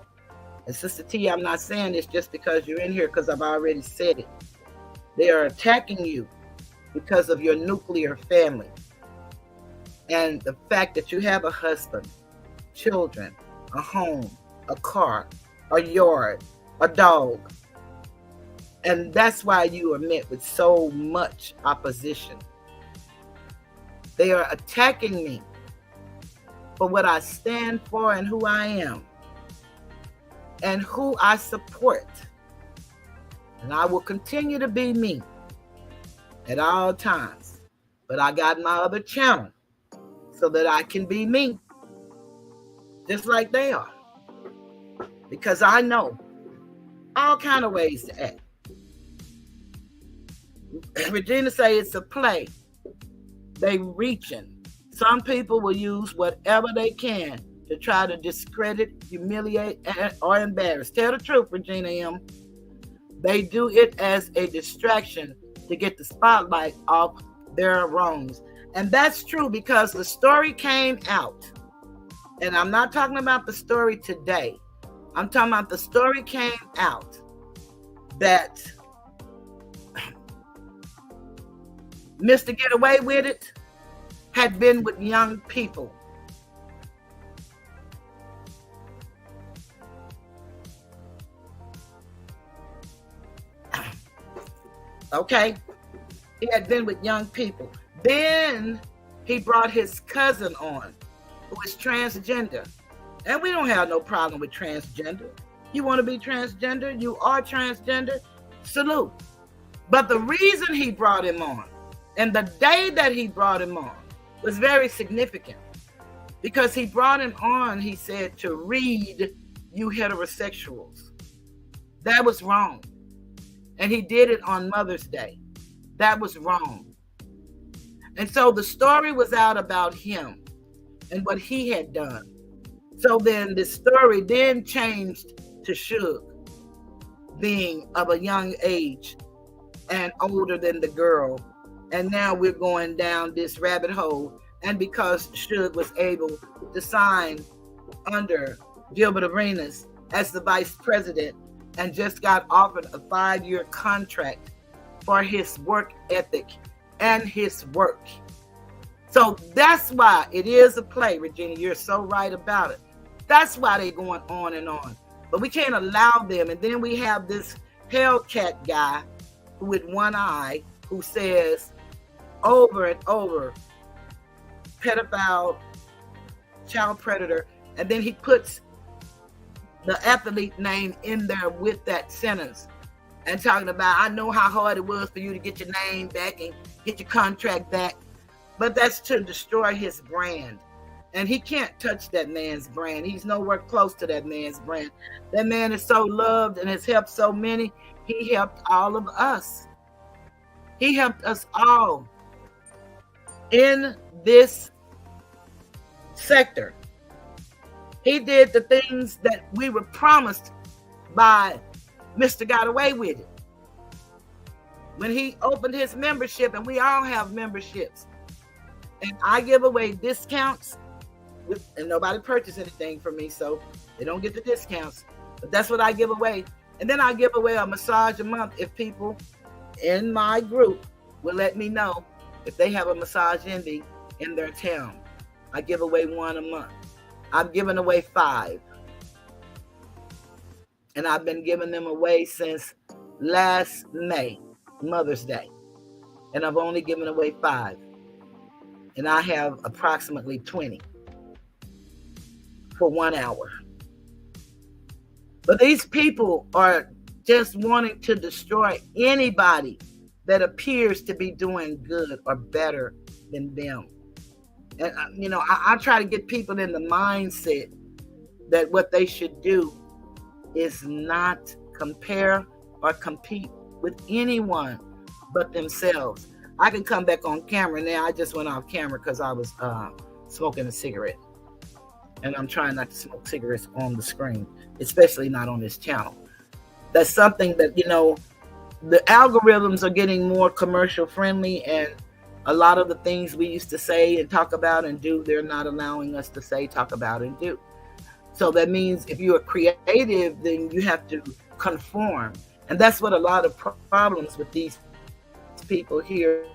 and Sister T, I'm not saying this just because you're in here, because I've already said it. They are attacking you because of your nuclear family. And the fact that you have a husband, children, a home, a car, a yard, a dog. And that's why you are met with so much opposition. They are attacking me for what I stand for and who I am and who I support. And I will continue to be me at all times. But I got my other channel so that I can be me just like they are. Because I know all kind of ways to act. Regina say it's a play. They reaching. Some people will use whatever they can to try to discredit, humiliate, or embarrass. Tell the truth, Regina M. They do it as a distraction to get the spotlight off their wrongs. And that's true because the story came out. And I'm not talking about the story today. I'm talking about the story came out that Mr. Get Away With It had been with young people. Okay? He had been with young people. Then he brought his cousin on, who is transgender. And we don't have no problem with transgender. You want to be transgender? You are transgender? Salute. But the reason he brought him on, and the day that he brought him on, was very significant. Because he brought him on, he said, to read you heterosexuals. That was wrong. And he did it on Mother's Day. That was wrong. And so the story was out about him and what he had done. So then the story then changed to Suge being of a young age and older than the girl. And now we're going down this rabbit hole. And because Suge was able to sign under Gilbert Arenas as the vice president and just got offered a 5-year contract for his work ethic and his work. So that's why it is a play, Regina. You're so right about it. That's why they're going on and on. But we can't allow them. And then we have this Hellcat guy with one eye who says over and over, pedophile, child predator, and then he puts the athlete name in there with that sentence and talking about, I know how hard it was for you to get your name back and get your contract back, but that's to destroy his brand. And he can't touch that man's brand. He's nowhere close to that man's brand. That man is so loved and has helped so many. He helped all of us. He helped us all in this sector. He did the things that we were promised by Mr. Got Away With It. When he opened his membership, and we all have memberships, and I give away discounts, and nobody purchased anything from me, so they don't get the discounts, but that's what I give away. And then I give away a massage a month if people in my group will let me know if they have a massage envy in their town. I give away one a month. I've given away 5. And I've been giving them away since last May, Mother's Day. And I've only given away 5. And I have approximately 20 for 1 hour. But these people are just wanting to destroy anybody that appears to be doing good or better than them. And, I try to get people in the mindset that what they should do is not compare or compete with anyone but themselves. I can come back on camera now. I just went off camera because I was smoking a cigarette. And I'm trying not to smoke cigarettes on the screen, especially not on this channel. That's something that, the algorithms are getting more commercial friendly, and a lot of the things we used to say and talk about and do, they're not allowing us to say, talk about, and do. So that means if you are creative, then you have to conform. And that's what a lot of problems with these people here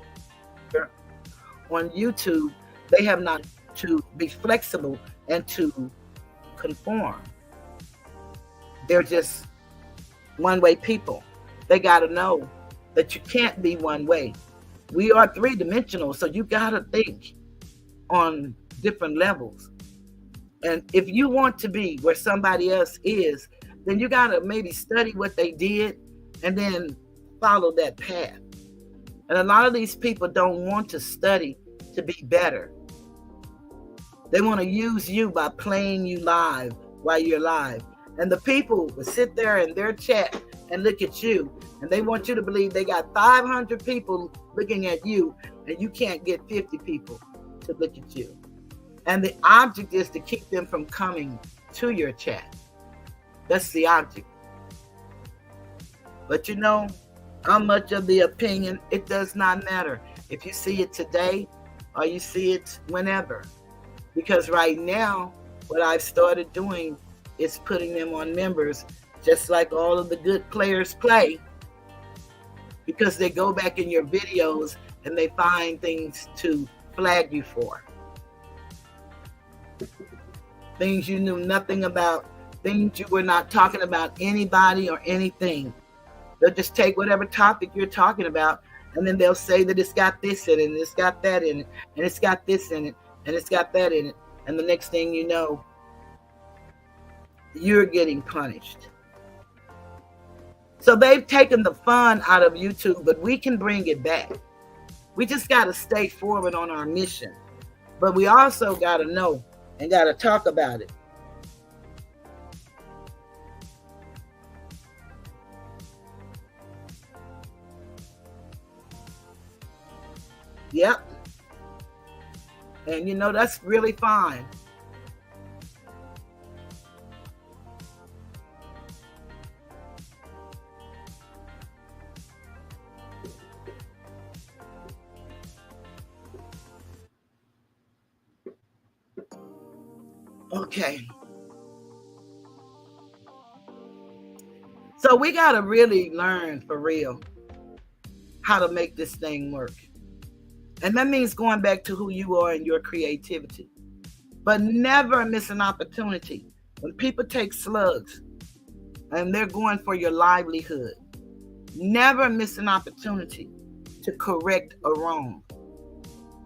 on YouTube, they have not to be flexible and to conform. They're just one-way people. They got to know that you can't be one way. We are 3-dimensional, so you got to think on different levels. And if you want to be where somebody else is, then you got to maybe study what they did and then follow that path. And a lot of these people don't want to study to be better. They want to use you by playing you live while you're live. And the people will sit there in their chat and look at you, and they want you to believe they got 500 people looking at you, and you can't get 50 people to look at you. And the object is to keep them from coming to your chat. That's the object. But I'm much of the opinion, it does not matter if you see it today or you see it whenever. Because right now, what I've started doing is putting them on members, just like all of the good players play, because they go back in your videos and they find things to flag you for. Things you knew nothing about, things you were not talking about anybody or anything. They'll just take whatever topic you're talking about, and then they'll say that it's got this in it, and it's got that in it, and it's got this in it, and it's got that in it. And the next thing you know, you're getting punished. So they've taken the fun out of YouTube, but we can bring it back. We just got to stay forward on our mission. But we also got to know and got to talk about it. Yep. And that's really fine. Okay. So we got to really learn for real how to make this thing work. And that means going back to who you are and your creativity. But never miss an opportunity. When people take slugs and they're going for your livelihood, never miss an opportunity to correct a wrong.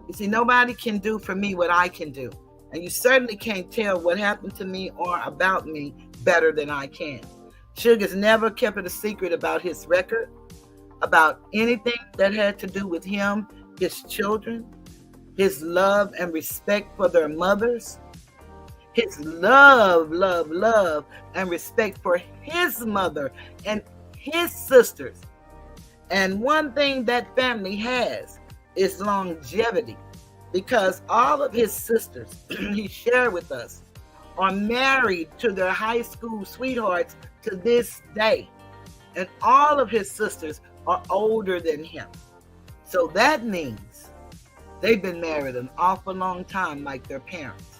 You see, nobody can do for me what I can do. And you certainly can't tell what happened to me or about me better than I can. Sugar's never kept it a secret about his record, about anything that had to do with him, his children, his love and respect for their mothers, his love and respect for his mother and his sisters. And one thing that family has is longevity, because all of his sisters he shared with us are married to their high school sweethearts to this day. And all of his sisters are older than him. So that means they've been married an awful long time, like their parents.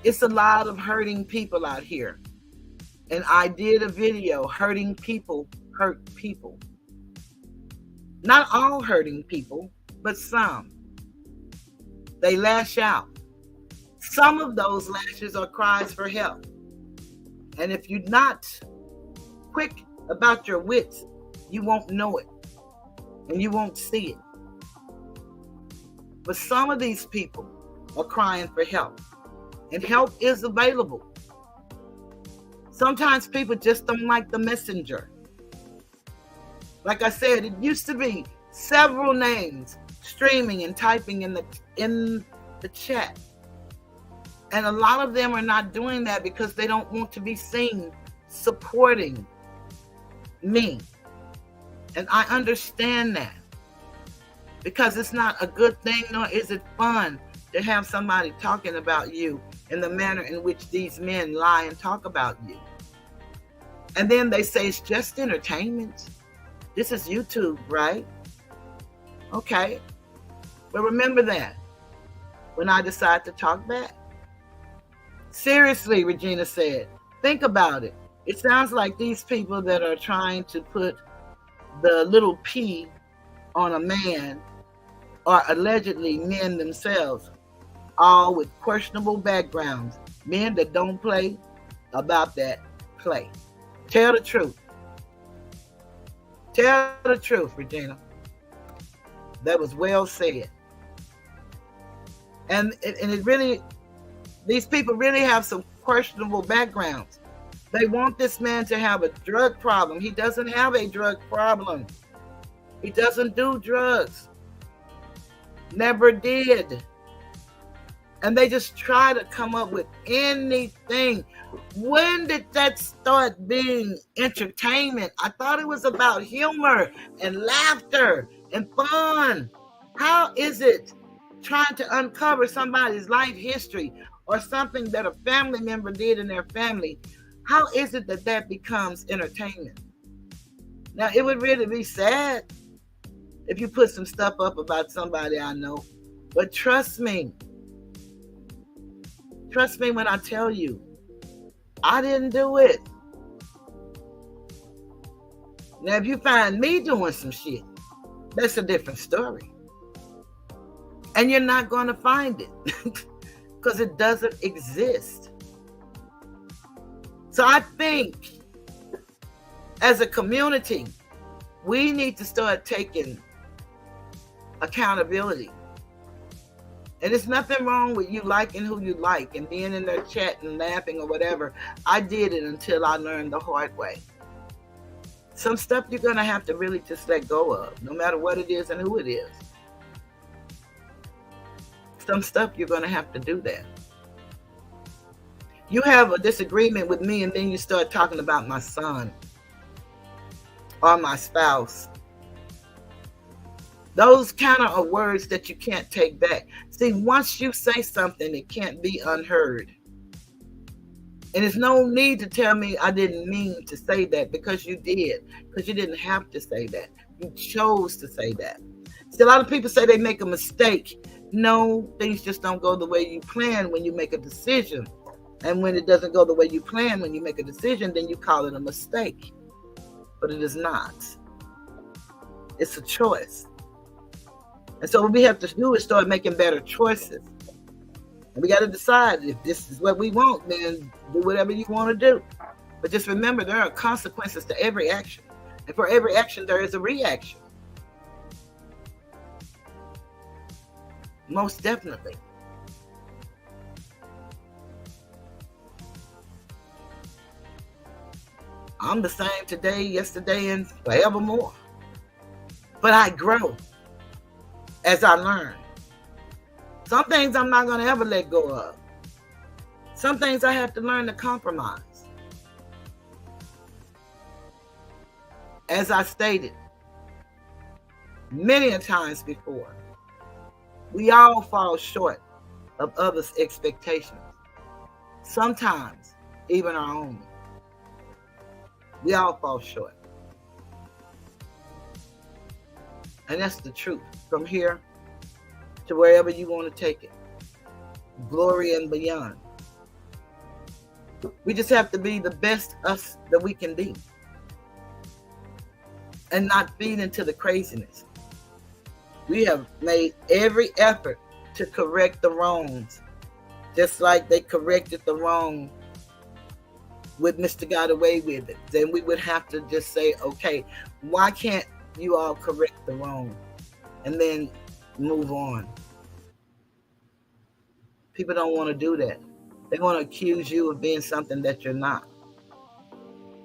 It's a lot of hurting people out here. And I did a video, hurting people hurt people. Not all hurting people, but some. They lash out. Some of those lashes are cries for help. And if you're not quick about your wits, you won't know it. And you won't see it. But some of these people are crying for help. And help is available. Sometimes people just don't like the messenger. Like I said, it used to be several names streaming and typing in the chat. And a lot of them are not doing that because they don't want to be seen supporting me. And I understand that. Because it's not a good thing, nor is it fun to have somebody talking about you in the manner in which these men lie and talk about you. And then they say it's just entertainment. This is YouTube, right? Okay. But remember that when I decide to talk back. Seriously, Regina said, think about it. It sounds like these people that are trying to put the little P on a man are allegedly men themselves, all with questionable backgrounds. Men that don't play about that play. Tell the truth. Tell the truth, Regina. That was well said. And it really, these people really have some questionable backgrounds. They want this man to have a drug problem. He doesn't have a drug problem. He doesn't do drugs. Never did. And they just try to come up with anything. When did that start being entertainment? I thought it was about humor and laughter and fun. How is it trying to uncover somebody's life history or something that a family member did in their family? How is it that that becomes entertainment? Now, it would really be sad if you put some stuff up about somebody I know. But trust me when I tell you, I didn't do it. Now, if you find me doing some shit, that's a different story. And you're not going to find it because it doesn't exist. So I think as a community, we need to start taking accountability. And there's nothing wrong with you liking who you like and being in their chat and laughing or whatever. I did it until I learned the hard way. Some stuff you're going to have to really just let go of, no matter what it is and who it is. Some stuff you're going to have to do that. You have a disagreement with me and then you start talking about my son or my spouse. Those kind of are words that you can't take back. See, once you say something, it can't be unheard. And there's no need to tell me I didn't mean to say that, because you did. Because you didn't have to say that. You chose to say that. See, a lot of people say they make a mistake No, things just don't go the way you plan when you make a decision. And when it doesn't go the way you plan when you make a decision, then you call it a mistake. But it is not. It's a choice. And so what we have to do is start making better choices. And we got to decide if this is what we want, then do whatever you want to do. But just remember, there are consequences to every action. And for every action, there is a reaction. Most definitely. I'm the same today, yesterday, and forevermore. But I grow as I learn. Some things I'm not going to ever let go of. Some things I have to learn to compromise. As I stated many a times before, we all fall short of others' expectations. Sometimes even our own. We all fall short. And that's the truth. From here to wherever you want to take it. Glory and beyond. We just have to be the best us that we can be. And not feed into the craziness. We have made every effort to correct the wrongs. Just like they corrected the wrong with Mr. Got Away With It. Then we would have to just say, okay, why can't you all correct the wrong? And then move on. People don't want to do that. They want to accuse you of being something that you're not.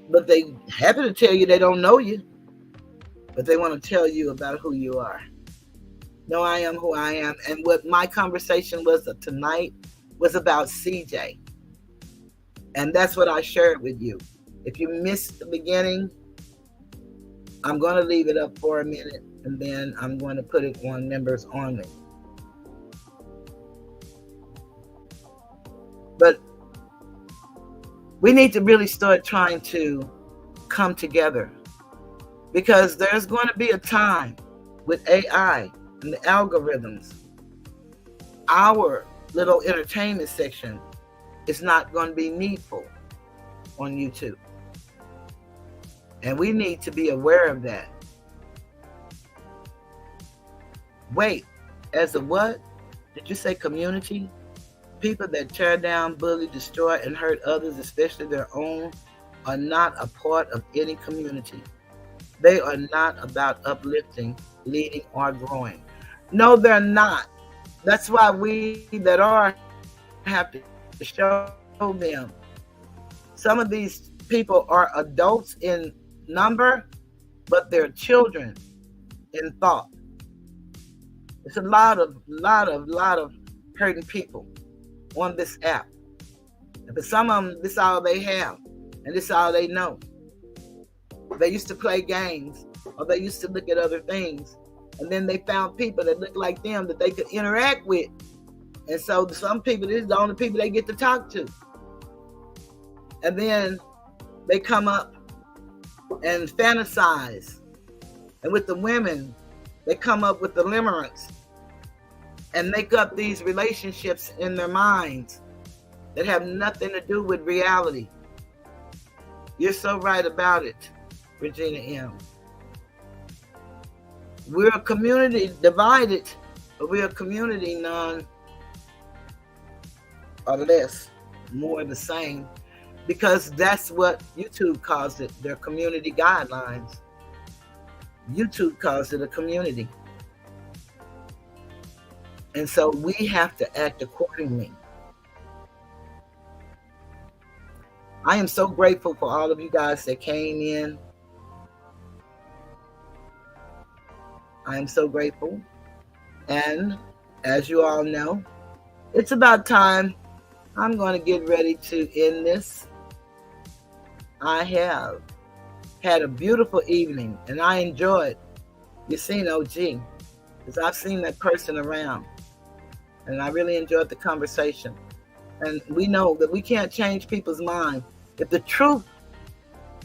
But they happy to tell you they don't know you. But they want to tell you about who you are. No, I am who I am. And what my conversation was tonight was about CJ. And that's what I shared with you. If you missed the beginning, I'm going to leave it up for a minute. And then I'm going to put it on members only. But we need to really start trying to come together. Because there's going to be a time with AI and the algorithms. Our little entertainment section is not going to be needful on YouTube. And we need to be aware of that. Wait, as a what? Did you say community? People that tear down, bully, destroy, and hurt others, especially their own, are not a part of any community. They are not about uplifting, leading, or growing. No, they're not. That's why we that are have to show them. Some of these people are adults in number, but they're children in thought. It's a lot of hurting people on this app. But some of them, this is all they have, and this is all they know. They used to play games, or they used to look at other things, and then they found people that looked like them that they could interact with. And so some people, this is the only people they get to talk to. And then they come up and fantasize. And with the women, they come up with the limerence and make up these relationships in their minds that have nothing to do with reality. You're so right about it, Regina M. We're a community divided, but we're a community none or less, more the same, because that's what YouTube calls it, their community guidelines. YouTube calls it a community. And so we have to act accordingly. I am so grateful for all of you guys that came in. I am so grateful. And as you all know, it's about time I'm going to get ready to end this. I have had a beautiful evening, and I enjoyed you seen OG, because I've seen that person around, and I really enjoyed the conversation. And we know that we can't change people's mind. If the truth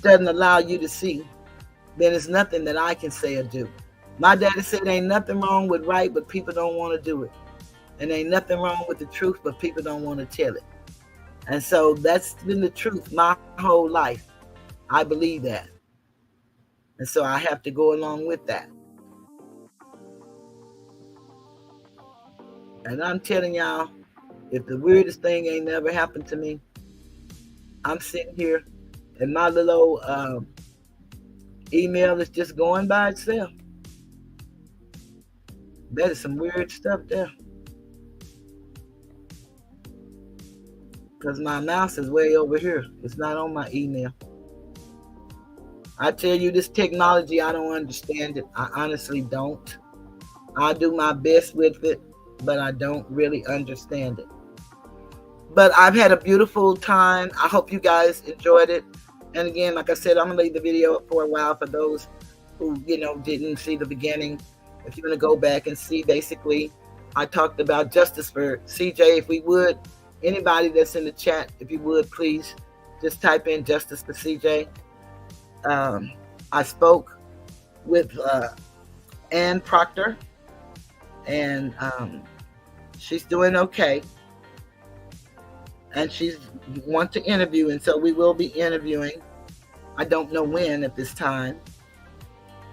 doesn't allow you to see, then there's nothing that I can say or do. My daddy said ain't nothing wrong with right, but people don't want to do it. And ain't nothing wrong with the truth, but people don't want to tell it. And so that's been the truth my whole life. I believe that. And so I have to go along with that. And I'm telling y'all, if the weirdest thing ain't never happened to me, I'm sitting here and my little email is just going by itself. That is some weird stuff there. Because my mouse is way over here. It's not on my email. I tell you, this technology, I don't understand it. I honestly don't. I do my best with it, but I don't really understand it. But I've had a beautiful time. I hope you guys enjoyed it. And again, like I said, I'm going to leave the video up for a while for those who, didn't see the beginning. If you want to go back and see, basically, I talked about justice for CJ. If we would, anybody that's in the chat, if you would, please just type in justice for CJ. I spoke with Ann Proctor, and she's doing okay. And she's wants to interview, and so we will be interviewing. I don't know when at this time,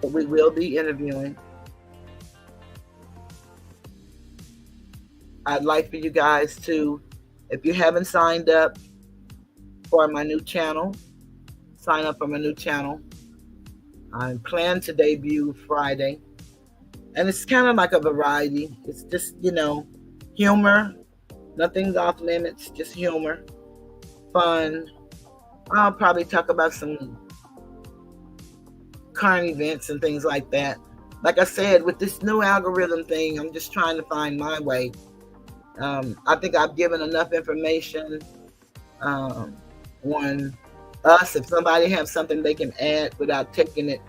but we will be interviewing. I'd like for you guys to, if you haven't signed up for my new channel, sign up for my new channel. I plan to debut Friday. And it's kind of like a variety. It's just, humor. Nothing's off limits, just humor. Fun. I'll probably talk about some current events and things like that. Like I said, with this new algorithm thing, I'm just trying to find my way. I think I've given enough information on us. If somebody has something they can add without taking it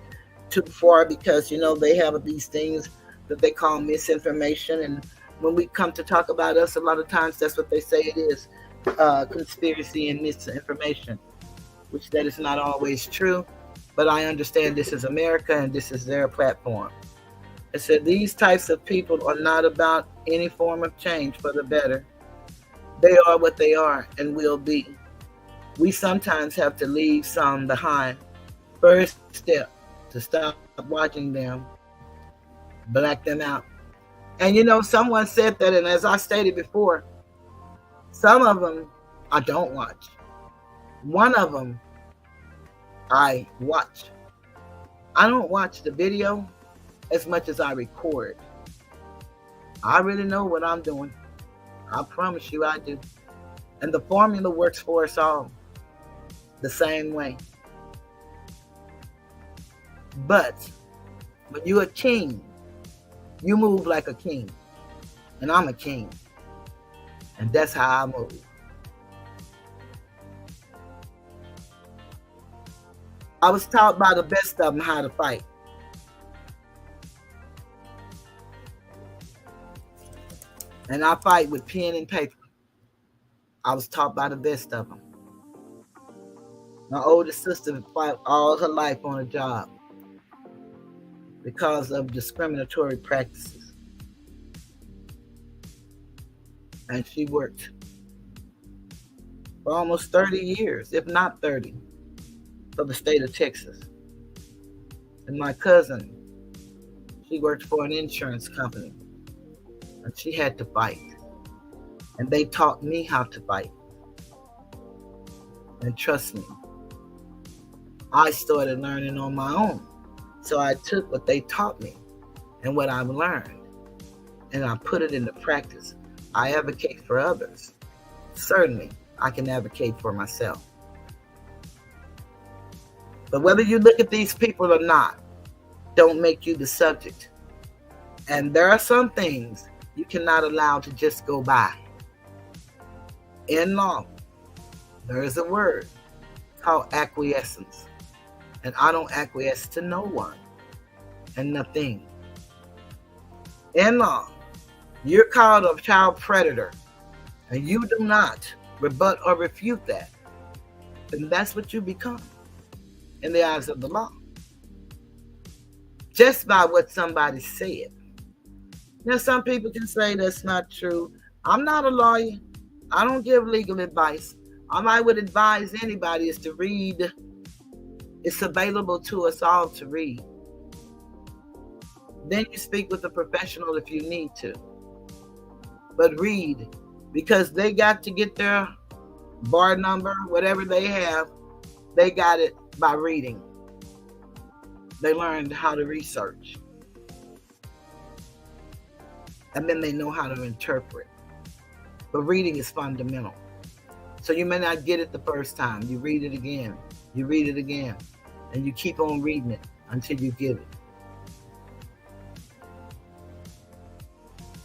too far, because they have these things that they call misinformation, and when we come to talk about us, a lot of times that's what they say it is, conspiracy and misinformation, which that is not always true. But I understand this is America and this is their platform. I said these types of people are not about any form of change for the better. They are what they are and will be. We sometimes have to leave some behind. First step to stop watching them, black them out. And someone said that, and as I stated before, some of them I don't watch. One of them I watch. I don't watch the video as much as I record. I really know what I'm doing. I promise you I do. And the formula works for us all the same way. But when you're a king, you move like a king. And I'm a king. And that's how I move. I was taught by the best of them how to fight. And I fight with pen and paper. I was taught by the best of them. My oldest sister fought all her life on a job because of discriminatory practices. And she worked for almost 30 years, if not 30, for the state of Texas. And my cousin, she worked for an insurance company. And she had to fight. And they taught me how to fight. And trust me, I started learning on my own. So I took what they taught me and what I've learned, and I put it into practice. I advocate for others. Certainly, I can advocate for myself. But whether you look at these people or not, don't make you the subject. And there are some things you cannot allow to just go by. In law, there is a word called acquiescence. And I don't acquiesce to no one and nothing. In law, you're called a child predator, and you do not rebut or refute that. And that's what you become in the eyes of the law. Just by what somebody said. Now, some people can say that's not true. I'm not a lawyer. I don't give legal advice. All I would advise anybody is to read. It's available to us all to read. Then you speak with a professional if you need to. But read, because they got to get their bar number, whatever they have, they got it by reading. They learned how to research. And then they know how to interpret. But reading is fundamental. So you may not get it the first time. You read it again. You read it again. And you keep on reading it until you get it.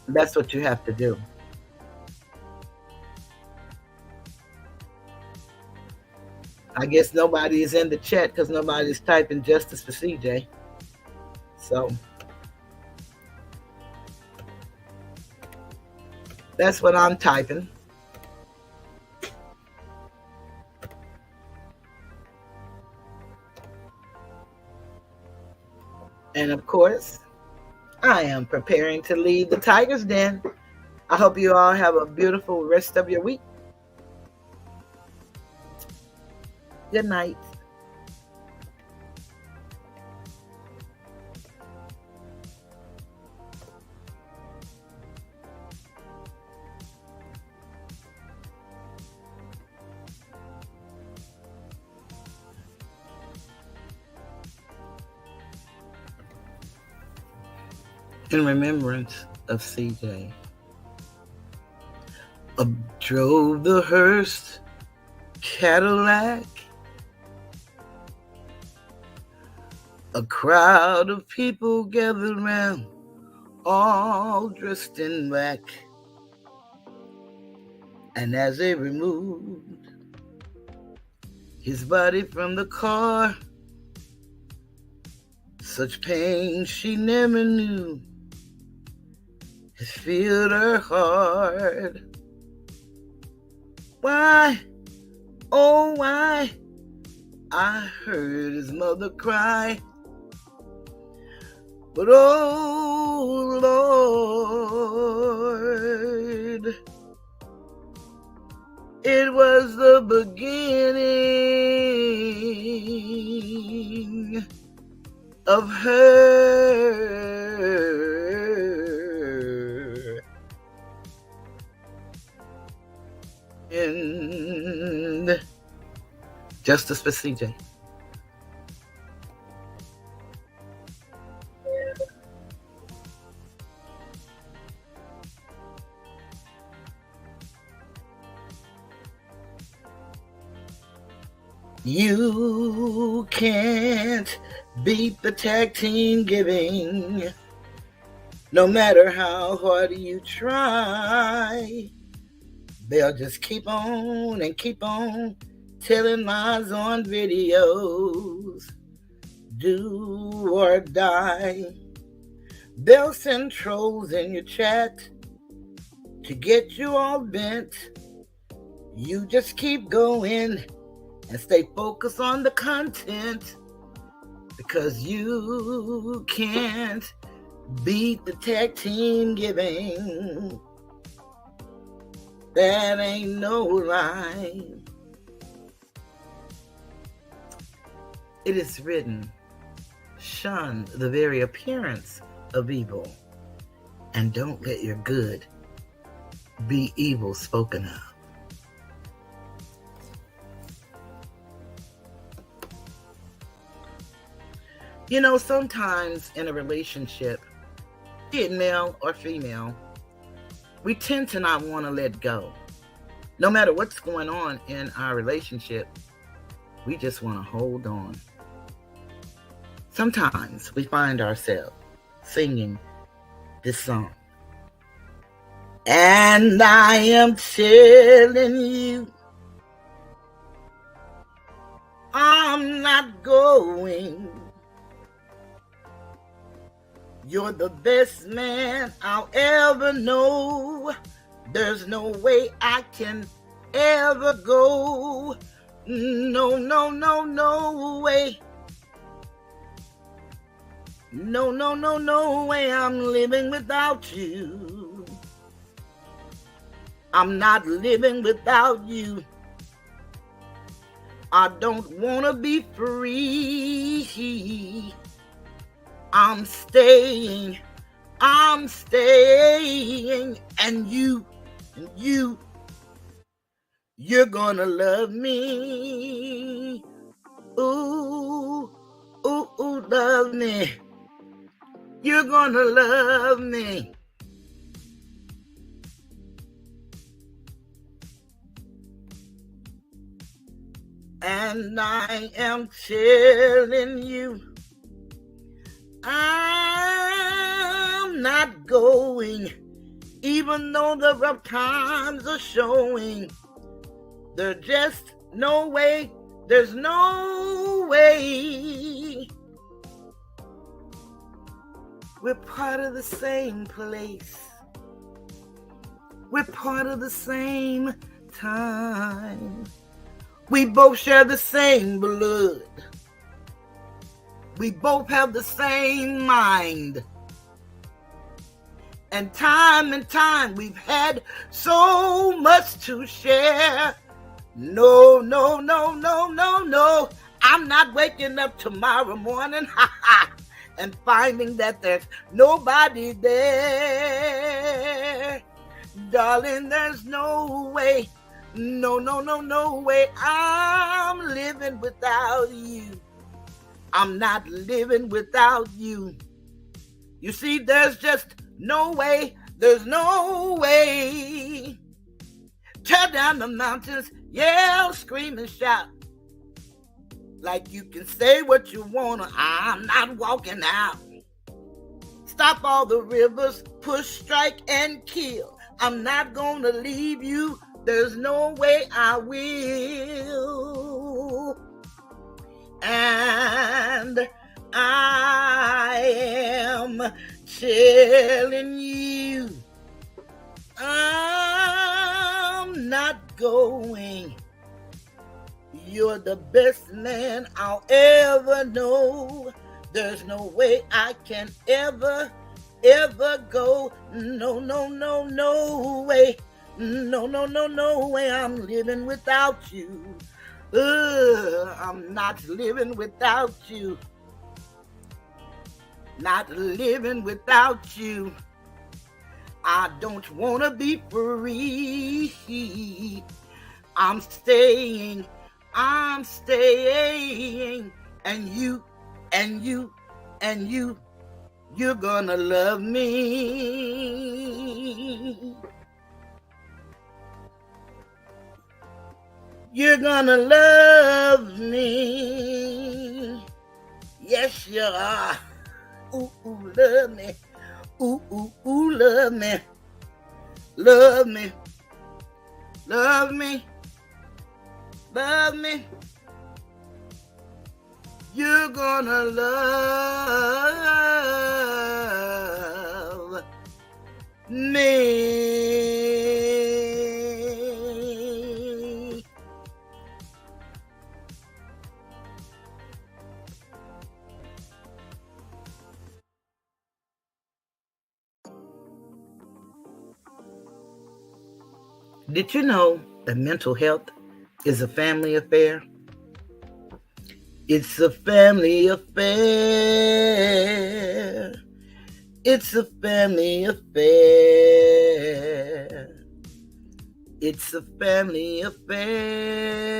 That's what you have to do. I guess nobody is in the chat because nobody's typing justice for CJ. So that's what I'm typing. And of course, I am preparing to leave the Tiger's Den. I hope you all have a beautiful rest of your week. Good night. In remembrance of CJ, drove the hearse Cadillac. A crowd of people gathered round, all dressed in black. And as they removed his body from the car, such pain she never knew has filled her heart. Why, oh why, I heard his mother cry. But oh Lord, it was the beginning of her end. Justice for CJ. You can't beat the tag team giving, no matter how hard you try. They'll just keep on and keep on telling lies on videos. Do or die. They'll send trolls in your chat to get you all bent. You just keep going and stay focused on the content, because you can't beat the tag team giving. That ain't no lie. It is written, shun the very appearance of evil, and don't let your good be evil spoken of. You know, sometimes in a relationship, be it male or female, we tend to not want to let go. No matter what's going on in our relationship, we just want to hold on. Sometimes we find ourselves singing this song. And I am telling you, I'm not going. You're the best man I'll ever know. There's no way I can ever go. No, no, no, no way. No, no, no, no way I'm living without you. I'm not living without you. I don't want to be free. I'm staying, and you're gonna love me. Ooh, ooh, ooh, love me. You're gonna love me. And I am telling you, I'm not going, even though the rough times are showing. There's just no way, there's no way. We're part of the same place. We're part of the same time. We both share the same blood. We both have the same mind. And time we've had so much to share. No, no, no, no, no, no. I'm not waking up tomorrow morning, and finding that there's nobody there. Darling, there's no way. No, no, no, no way. I'm living without you. I'm not living without you. You see, there's just no way. There's no way. Tear down the mountains, yell, scream, and shout. Like you can say what you wanna, I'm not walking out. Stop all the rivers, push, strike, and kill. I'm not gonna leave you. There's no way I will. And I am telling you, I'm not going. You're the best man I'll ever know. There's no way I can ever go. No, no, no, no way. No, no, no, no way I'm living without you. I'm not living without you. Not living without you. I don't want to be free. I'm staying, and you're gonna love me. You're gonna love me. Yes, you are. Ooh, ooh, love me. Ooh, ooh, ooh, love me. Love me. Love me. Love me. You're gonna love me. Did you know that mental health is a family affair? It's a family affair. It's a family affair. It's a family affair.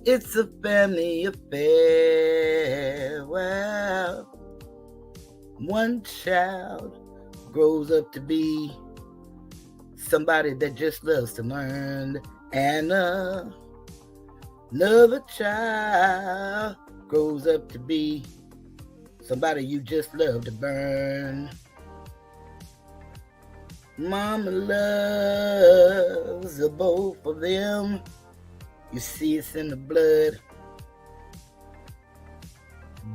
It's a family affair. Well, one child grows up to be somebody that just loves to learn, and another child grows up to be somebody you just love to burn. Mama loves the both of them. You see, it's in the blood.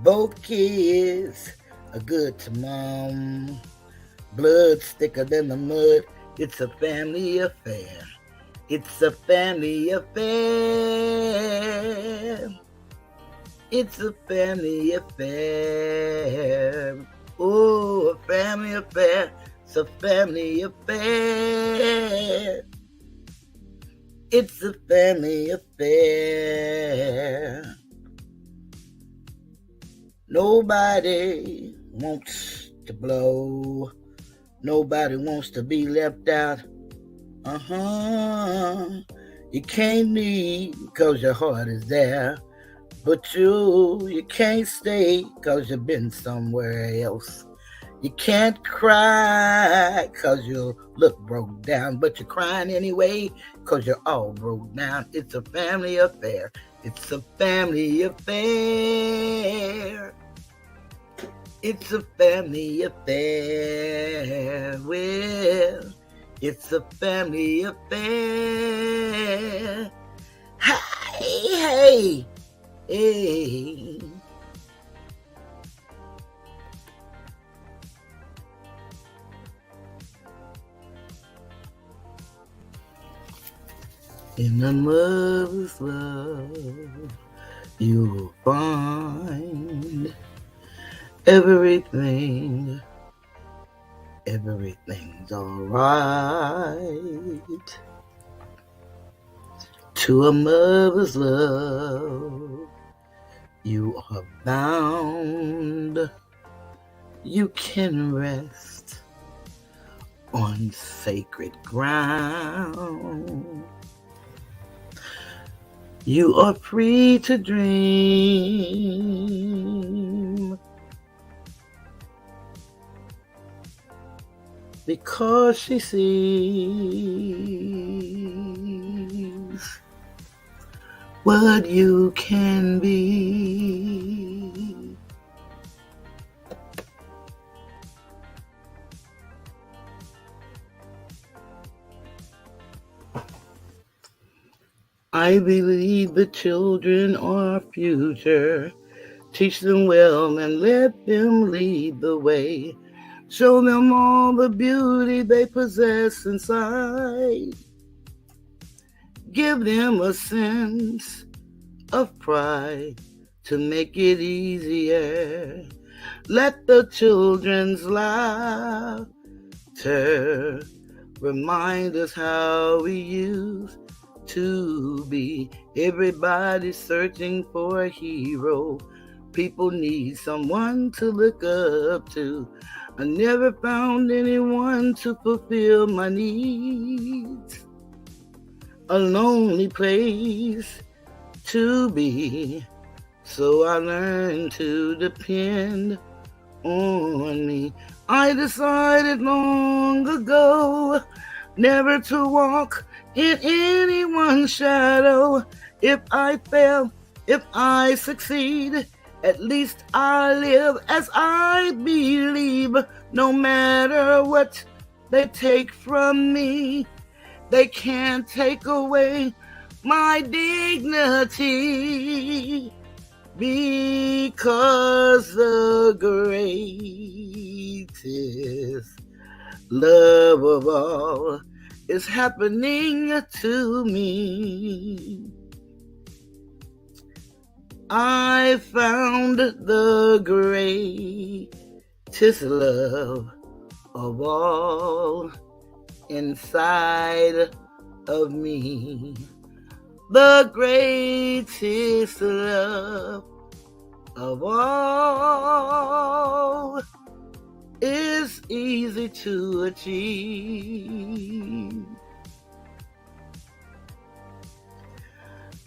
Both kids are good to mom. Blood thicker than the mud. It's a family affair. It's a family affair. It's a family affair. Oh, a family affair. It's a family affair. It's a family affair. Nobody wants to blow. Nobody wants to be left out. You can't leave because your heart is there. But you can't stay because you've been somewhere else. You can't cry because you look broke down, but you're crying anyway because you're all broke down. It's a family affair. It's a family affair. It's a family affair. Well, it's a family affair. Hey. Hey. In a mother's love, you will find everything. Everything's alright. To a mother's love, you are bound. You can rest on sacred ground. You are free to dream because she sees what you can be. I believe the children are future. Teach them well and let them lead the way. Show them all the beauty they possess inside. Give them a sense of pride to make it easier. Let the children's laughter remind us how we used to be. Everybody's searching for a hero. People need someone to look up to. I never found anyone to fulfill my needs. A lonely place to be. So I learned to depend on me. I decided long ago never to walk in anyone's shadow. If I fail, if I succeed, at least I live as I believe. No matter what they take from me, they can't take away my dignity, because the greatest love of all is happening to me. I found the greatest love of all inside of me. The greatest love of all is easy to achieve.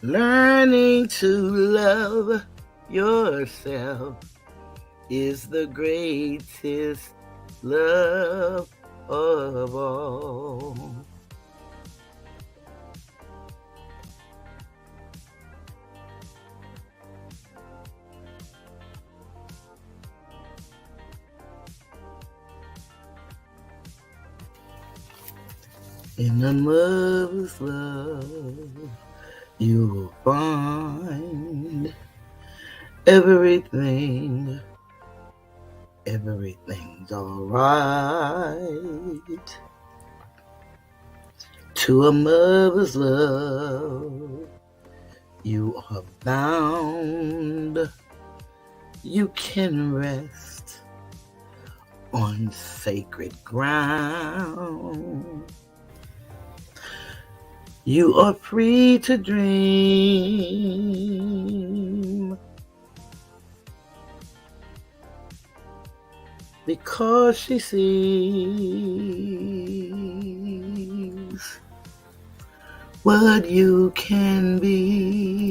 Learning to love yourself is the greatest love of all. In a mother's love, you will find everything. Everything's alright. To a mother's love, You are bound. You can rest on sacred ground. You are free to dream because she sees what you can be.